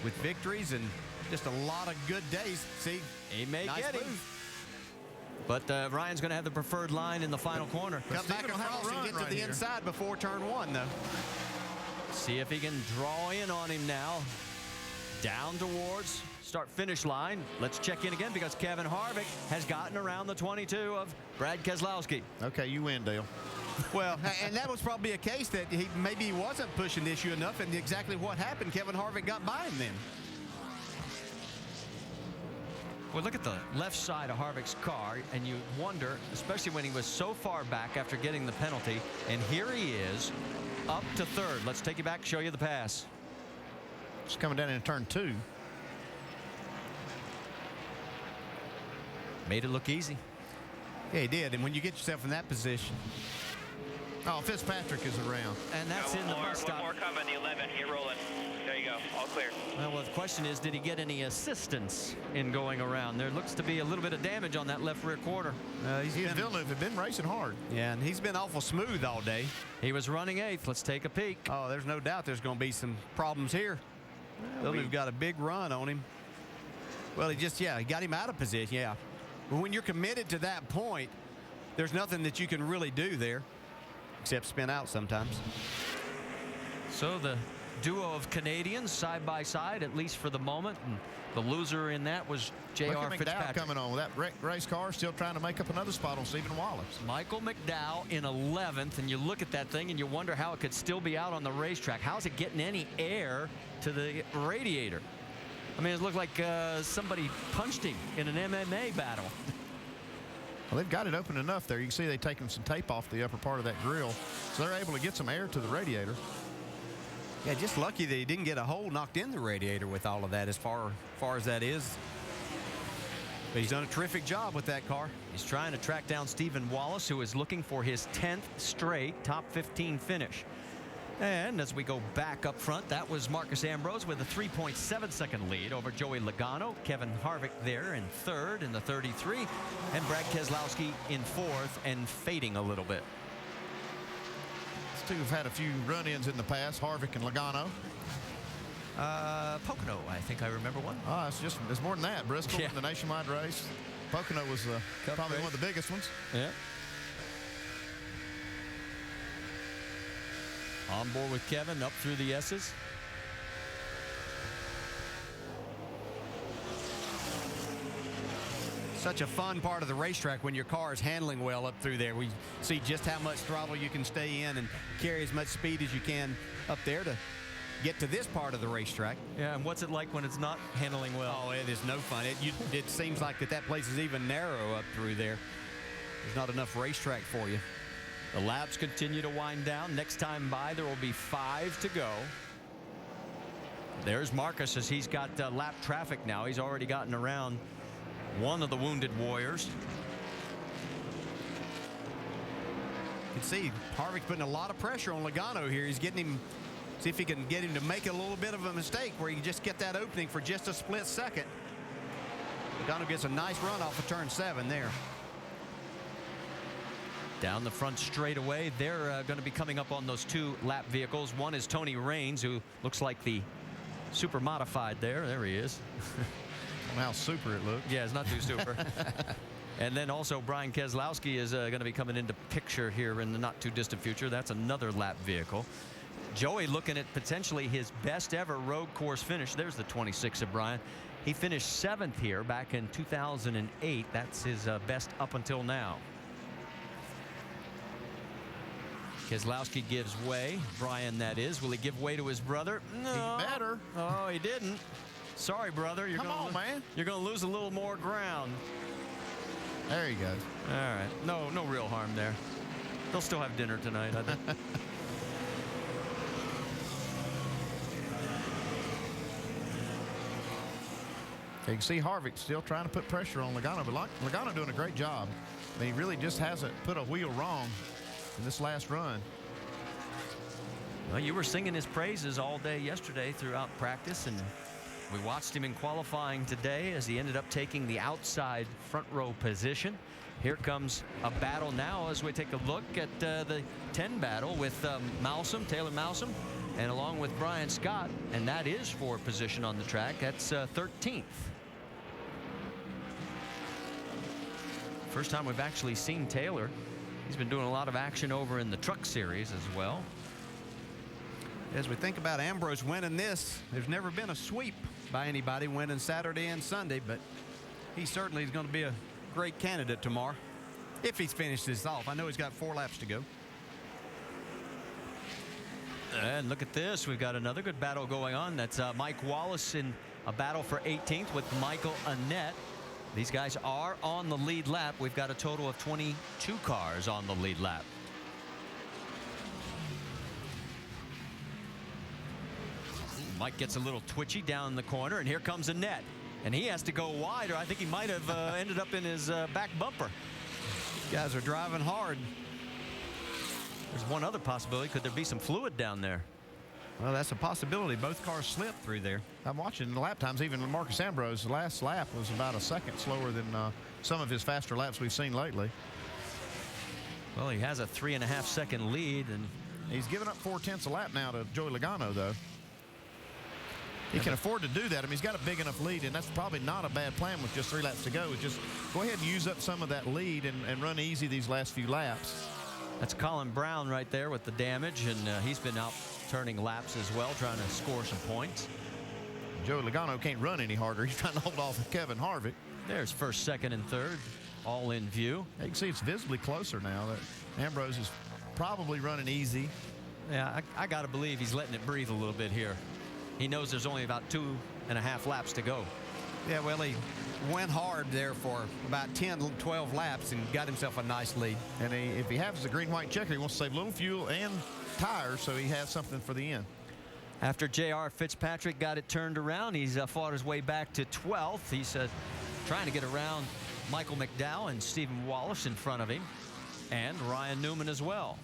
with victories and just a lot of good days. See, he may nice get him. move. But Ryan's going to have the preferred line in the final corner. Come back across and get to the inside before turn 1, though. See if he can draw in on him now. Down towards start-finish line. Let's check in again because Kevin Harvick has gotten around the 22 of Brad Keselowski. Okay, you win, Dale. Well, and that was probably a case that maybe he wasn't pushing the issue enough, and exactly what happened, Kevin Harvick got by him then. Well, look at the left side of Harvick's car, and you wonder, especially when he was so far back after getting the penalty, and here he is up to third. Let's take you back, show you the pass. Just coming down in turn 2. Made it look easy. Yeah, he did. And when you get yourself in that position. Oh, Fitzpatrick is around. And that's in the bus stop. One more coming, the 11. Get rolling. There you go. All clear. Well, the question is, did he get any assistance in going around? There looks to be a little bit of damage on that left rear quarter. He and Villeneuve have been racing hard. Yeah, and he's been awful smooth all day. He was running 8th. Let's take a peek. Oh, there's no doubt there's going to be some problems here. Villeneuve got a big run on him. Well, he got him out of position, yeah. When you're committed to that point, there's nothing that you can really do there except spin out sometimes. So the duo of Canadians side by side, at least for the moment, and the loser in that was J.R. Fitzpatrick. coming on with that race car, still trying to make up another spot on Stephen Wallace. Michael McDowell in 11th, and you look at that thing and you wonder how it could still be out on the racetrack. How's it getting any air to the radiator? I mean, it looked like somebody punched him in an MMA battle. Well, they've got it open enough there. You can see they've taken some tape off the upper part of that grill, so they're able to get some air to the radiator. Yeah, just lucky that he didn't get a hole knocked in the radiator with all of that as far as that is. But he's done a terrific job with that car. He's trying to track down Stephen Wallace, who is looking for his 10th straight top 15 finish. And as we go back up front, that was Marcus Ambrose with a 3.7-second lead over Joey Logano. Kevin Harvick there in third in the 33. And Brad Keselowski in fourth and fading a little bit. These two have had a few run-ins in the past, Harvick and Logano. Pocono, I think I remember one. It's more than that. Bristol, Yeah. the nationwide race. Pocono was probably one of the biggest ones. Yeah. On board with Kevin, up through the S's. Such a fun part of the racetrack when your car is handling well up through there. We see just how much throttle you can stay in and carry as much speed as you can up there to get to this part of the racetrack. Yeah, and what's it like when it's not handling well? Oh, it is no fun. It seems like that place is even narrow up through there. There's not enough racetrack for you. The laps continue to wind down. Next time by, there will be 5 to go. There's Marcus as he's got lap traffic now. He's already gotten around one of the wounded warriors. You can see Harvick's putting a lot of pressure on Logano here. He's getting him, see if he can get him to make a little bit of a mistake where he can just get that opening for just a split second. Logano gets a nice run off of turn 7 there. Down the front straightaway, they're going to be coming up on those 2 lap vehicles. One is Tony Raines, who looks like the super modified there. There he is. How super it looks. Yeah, it's not too super. And then also Brian Keselowski is going to be coming into picture here in the not too distant future. That's another lap vehicle. Joey looking at potentially his best ever road course finish. There's the 26 of Brian. He finished 7th here back in 2008. That's his best up until now. Keselowski gives way. Brian, that is. Will he give way to his brother? No. He better. Oh, he didn't. Sorry, brother. You're Come on, man. You're going to lose a little more ground. There he goes. All right. No real harm there. They'll still have dinner tonight, I think. You can see Harvick still trying to put pressure on Logano, but Logano doing a great job. I mean, he really just hasn't put a wheel wrong in this last run. Well, you were singing his praises all day yesterday throughout practice, and we watched him in qualifying today as he ended up taking the outside front row position. Here comes a battle now as we take a look at the 10 battle with Taylor Mowsam, and along with Brian Scott, and that is for position on the track. That's 13th. First time we've actually seen Taylor. He's been doing a lot of action over in the truck series as well. As we think about Ambrose winning this, there's never been a sweep by anybody winning Saturday and Sunday, but he certainly is going to be a great candidate tomorrow if he's finished this off. I know he's got 4 laps to go. And look at this. We've got another good battle going on. That's Mike Wallace in a battle for 18th with Michael Annett. These guys are on the lead lap. We've got a total of 22 cars on the lead lap. Mike gets a little twitchy down the corner, and here comes Annett. And he has to go wide, or I think he might have ended up in his back bumper. These guys are driving hard. There's one other possibility. Could there be some fluid down there? Well, that's a possibility. Both cars slipped through there. I'm watching the lap times. Even Marcus Ambrose, the last lap was about a second slower than some of his faster laps we've seen lately. Well, he has a 3.5-second lead, and he's given up 4/10 a lap now to Joey Logano, though. He can afford to do that. I mean, he's got a big enough lead, and that's probably not a bad plan with just 3 laps to go. Just go ahead and use up some of that lead and run easy these last few laps. That's Colin Brown right there with the damage, and he's been out turning laps as well, trying to score some points. Joey Logano can't run any harder. He's trying to hold off Kevin Harvick. There's first, second, and third, all in view. You can see it's visibly closer now. That Ambrose is probably running easy. Yeah, I got to believe he's letting it breathe a little bit here. He knows there's only about 2.5 laps to go. Yeah, well, he went hard there for about 10, 12 laps and got himself a nice lead. And if he has the green-white checker, he wants to save a little fuel and tires so he has something for the end. After J.R. Fitzpatrick got it turned around, he's fought his way back to 12th. He's trying to get around Michael McDowell and Stephen Wallace in front of him, and Ryan Newman as well.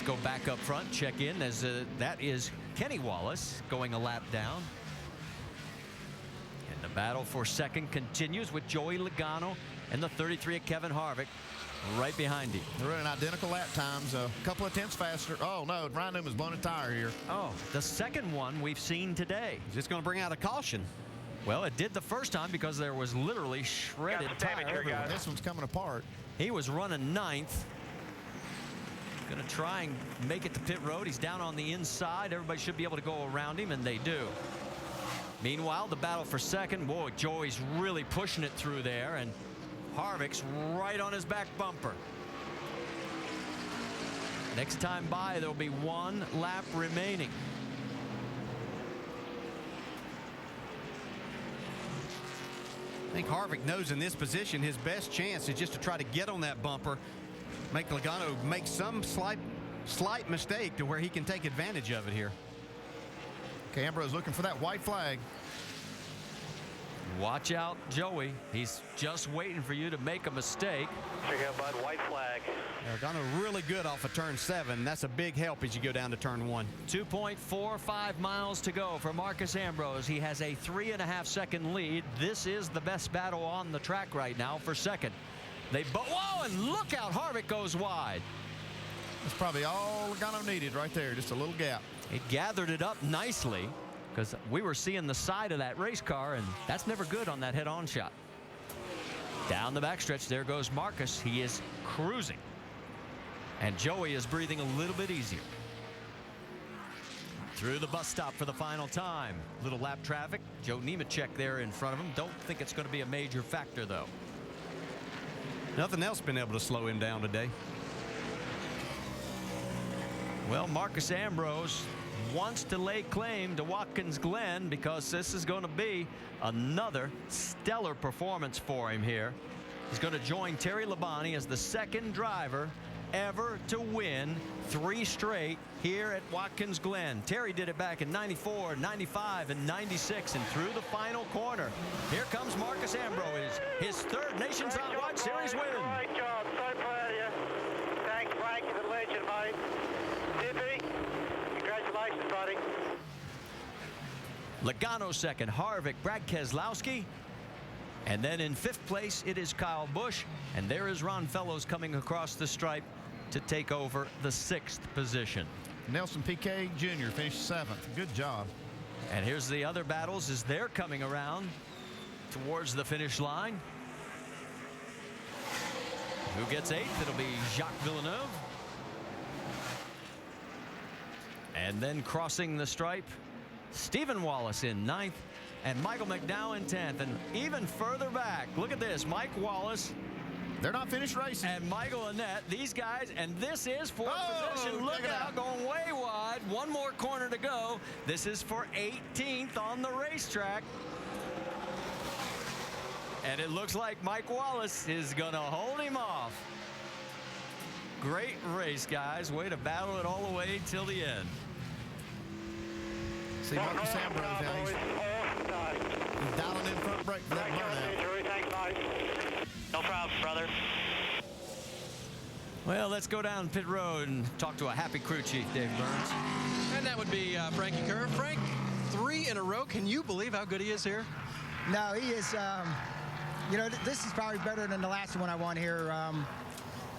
Go back up front, check in as that is Kenny Wallace going a lap down. And the battle for second continues with Joey Logano and the 33 of Kevin Harvick right behind him. They're running identical lap times, a couple of tenths faster. Oh no, Ryan Newman's blown a tire here. Oh, the second one we've seen today. Is this going to bring out a caution? Well, it did the first time because there was literally shredded tire everywhere. This one's coming apart. He was running 9th. Going to try and make it to pit road. He's down on the inside. Everybody should be able to go around him, and they do. Meanwhile, the battle for second. Boy, Joey's really pushing it through there, and Harvick's right on his back bumper. Next time by, there'll be 1 lap remaining. I think Harvick knows in this position his best chance is just to try to get on that bumper, make Logano make some slight mistake to where he can take advantage of it here. Okay, Ambrose looking for that white flag. Watch out, Joey. He's just waiting for you to make a mistake. Check out, bud. White flag. Logano really good off of turn 7. That's a big help as you go down to turn 1. 2.45 miles to go for Marcus Ambrose. He has a 3.5-second lead. This is the best battle on the track right now for second. Whoa, and look out, Harvick goes wide. That's probably all Logano needed right there, just a little gap. It gathered it up nicely because we were seeing the side of that race car, and that's never good on that head-on shot. Down the backstretch, there goes Marcus. He is cruising. And Joey is breathing a little bit easier. Through the bus stop for the final time. Little lap traffic. Joe Nemechek there in front of him. Don't think it's going to be a major factor, though. Nothing else been able to slow him down today. Well, Marcus Ambrose wants to lay claim to Watkins Glen because this is going to be another stellar performance for him here. He's going to join Terry Labonte as the second driver ever to win 3 straight here at Watkins Glen. Terry did it back in 94, 95, and 96, and through the final corner. Here comes Marcus Ambrose, his 3rd Nations Outwide Series win. Great job. So proud of you. Thanks, Frank. You're the legend, mate. Zippy, congratulations, buddy. Logano second, Harvick, Brad Keselowski. And then in 5th place, it is Kyle Busch. And there is Ron Fellows coming across the stripe to take over the 6th position. Nelson Piquet Jr. finished 7th. Good job. And here's the other battles as they're coming around towards the finish line. Who gets 8th? It'll be Jacques Villeneuve. And then crossing the stripe, Stephen Wallace in 9th and Michael McDowell in 10th. And even further back, look at this, Mike Wallace. They're not finished racing. And Michael Annett, these guys, and this is 4th position. Look out, going way wide. 1 more corner to go. This is for 18th on the racetrack. And it looks like Mike Wallace is going to hold him off. Great race, guys. Way to battle it all the way till the end. See Marcus Ambrose now. He's dialing in front brake for that burnout. No problem, brother. Well, let's go down pit road and talk to a happy crew chief, Dave Burns. And that would be Frankie Kerr. Frank, 3 in a row. Can you believe how good he is here? No, he is. You know, this is probably better than the last one I won here.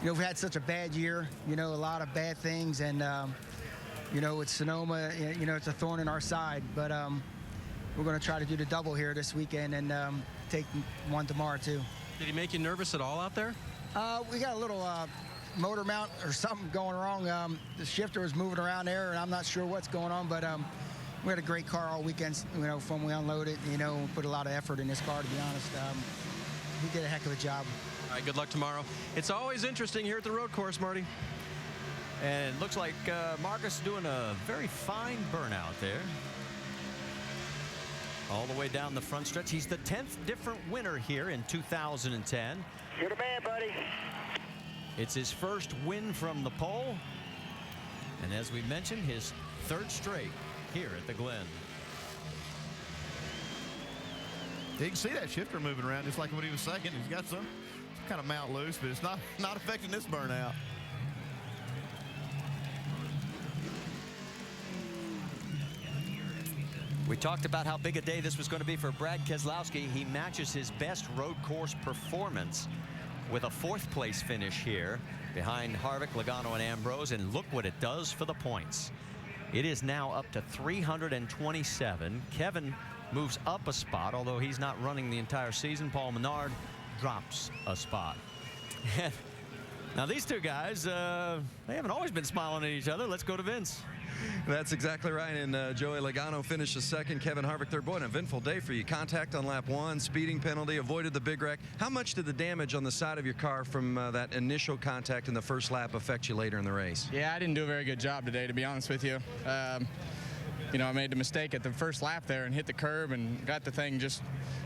You know, we've had such a bad year. You know, a lot of bad things, and you know, with Sonoma, you know, it's a thorn in our side. But we're going to try to do the double here this weekend and take 1 tomorrow too. Did he make you nervous at all out there? We got a little motor mount or something going wrong. The shifter was moving around there, and I'm not sure what's going on. But we had a great car all weekend. You know, from we unloaded. You know, put a lot of effort in this car, to be honest. He did a heck of a job. All right, good luck tomorrow. It's always interesting here at the road course, Marty. And it looks like Marcus doing a very fine burnout there. All the way down the front stretch. He's the 10th different winner here in 2010. You're the man, buddy. It's his first win from the pole. And as we mentioned, his 3rd straight here at the Glen. You can see that shifter moving around just like when he was second. He's got some kind of mount loose, but it's not affecting this burnout. We talked about how big a day this was going to be for Brad Keselowski. He matches his best road course performance with a 4th place finish here behind Harvick, Logano, and Ambrose. And look what it does for the points. It is now up to 327. Kevin moves up a spot, although he's not running the entire season. Paul Menard drops a spot. Now, these two guys, they haven't always been smiling at each other. Let's go to Vince. That's exactly right. And Joey Logano finished the second. Kevin Harvick third. Boy, an eventful day for you. Contact on lap 1, speeding penalty, avoided the big wreck. How much did the damage on the side of your car from that initial contact in the first lap affect you later in the race? Yeah, I didn't do a very good job today, to be honest with you. I made the mistake at the first lap there and hit the curb and got the thing just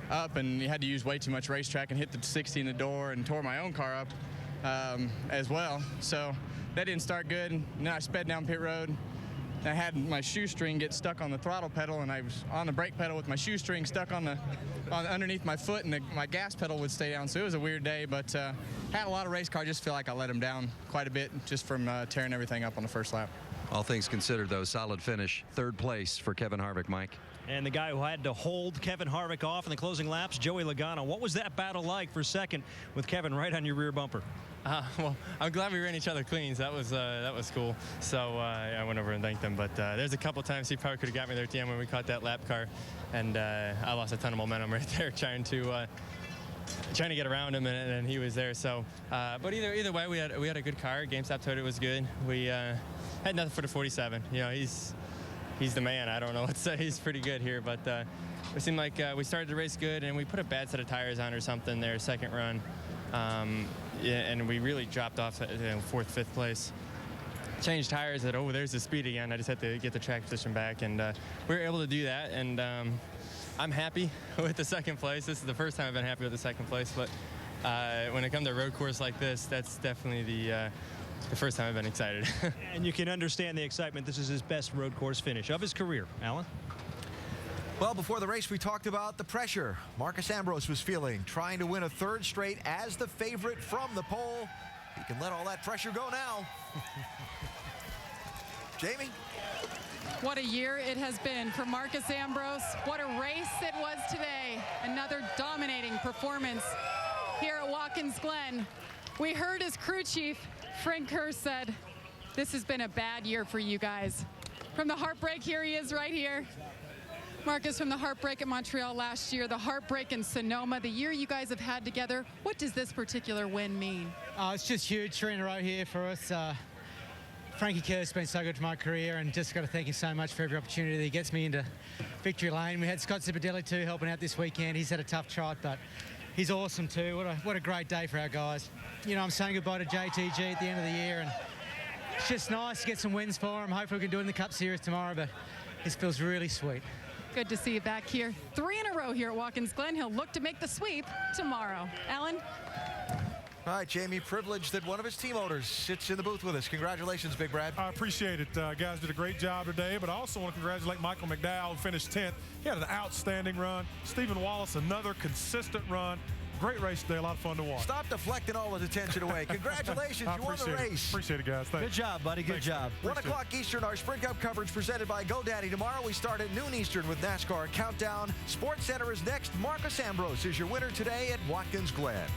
up, and you had to use way too much racetrack and hit the 60 in the door and tore my own car up as well. So that didn't start good. And then I sped down pit road. I had my shoestring get stuck on the throttle pedal, and I was on the brake pedal with my shoestring stuck on underneath my foot, and my gas pedal would stay down. So it was a weird day, but had a lot of race car. Just feel like I let them down quite a bit just from tearing everything up on the first lap. All things considered, though, solid finish. Third place for Kevin Harvick, Mike. And the guy who had to hold Kevin Harvick off in the closing laps, Joey Logano. What was that battle like for second with Kevin right on your rear bumper? Well, I'm glad we ran each other clean. So that was cool. So I went over and thanked him. But there's a couple times he probably could have got me there at the end when we caught that lap car, and I lost a ton of momentum right there trying to get around him, and he was there. So, but either way, we had a good car. GameStop told it was good. We had nothing for the 47. He's the man. I don't know what to say. He's pretty good here, but it seemed like we started the race good, and we put a bad set of tires on or something there second run. And we really dropped off at 4th, 5th place. Changed tires at, there's the speed again. I just had to get the track position back, and we were able to do that. And I'm happy with the second place. This is the first time I've been happy with the second place. But when it comes to a road course like this, that's definitely the first time I've been excited. And you can understand the excitement. This is his best road course finish of his career. Alan? Well, before the race, we talked about the pressure Marcus Ambrose was feeling, trying to win a third straight as the favorite from the pole. He can let all that pressure go now. Jamie? What a year it has been for Marcus Ambrose. What a race it was today. Another dominating performance here at Watkins Glen. We heard his crew chief, Frank Kerr, said, this has been a bad year for you guys. From the heartbreak, here he is right here. Marcus, from the heartbreak at Montreal last year, the heartbreak in Sonoma, the year you guys have had together, what does this particular win mean? It's just huge, 3 in a row here for us. Frankie Kerr's been so good for my career, and just got to thank him so much for every opportunity that he gets me into victory lane. We had Scott Zipadelli too helping out this weekend. He's had a tough trot, but he's awesome too. What a great day for our guys. I'm saying goodbye to JTG at the end of the year, and it's just nice to get some wins for him. Hopefully we can do it in the Cup Series tomorrow, but this feels really sweet. Good to see you back here. 3 in a row here at Watkins Glen. He'll look to make the sweep tomorrow. Alan? All right, Jamie, privileged that one of his team owners sits in the booth with us. Congratulations, Big Brad. I appreciate it. Guys did a great job today, but I also want to congratulate Michael McDowell, who finished 10th. He had an outstanding run. Stephen Wallace, another consistent run. Great race today, a lot of fun to watch. Stop deflecting all his attention away. Congratulations, you won the race. Appreciate it, guys. Thanks. Good job, buddy. Good job. 1 o'clock Eastern, our Sprint Cup coverage presented by GoDaddy. Tomorrow we start at noon Eastern with NASCAR Countdown. Sports Center is next. Marcus Ambrose is your winner today at Watkins Glen.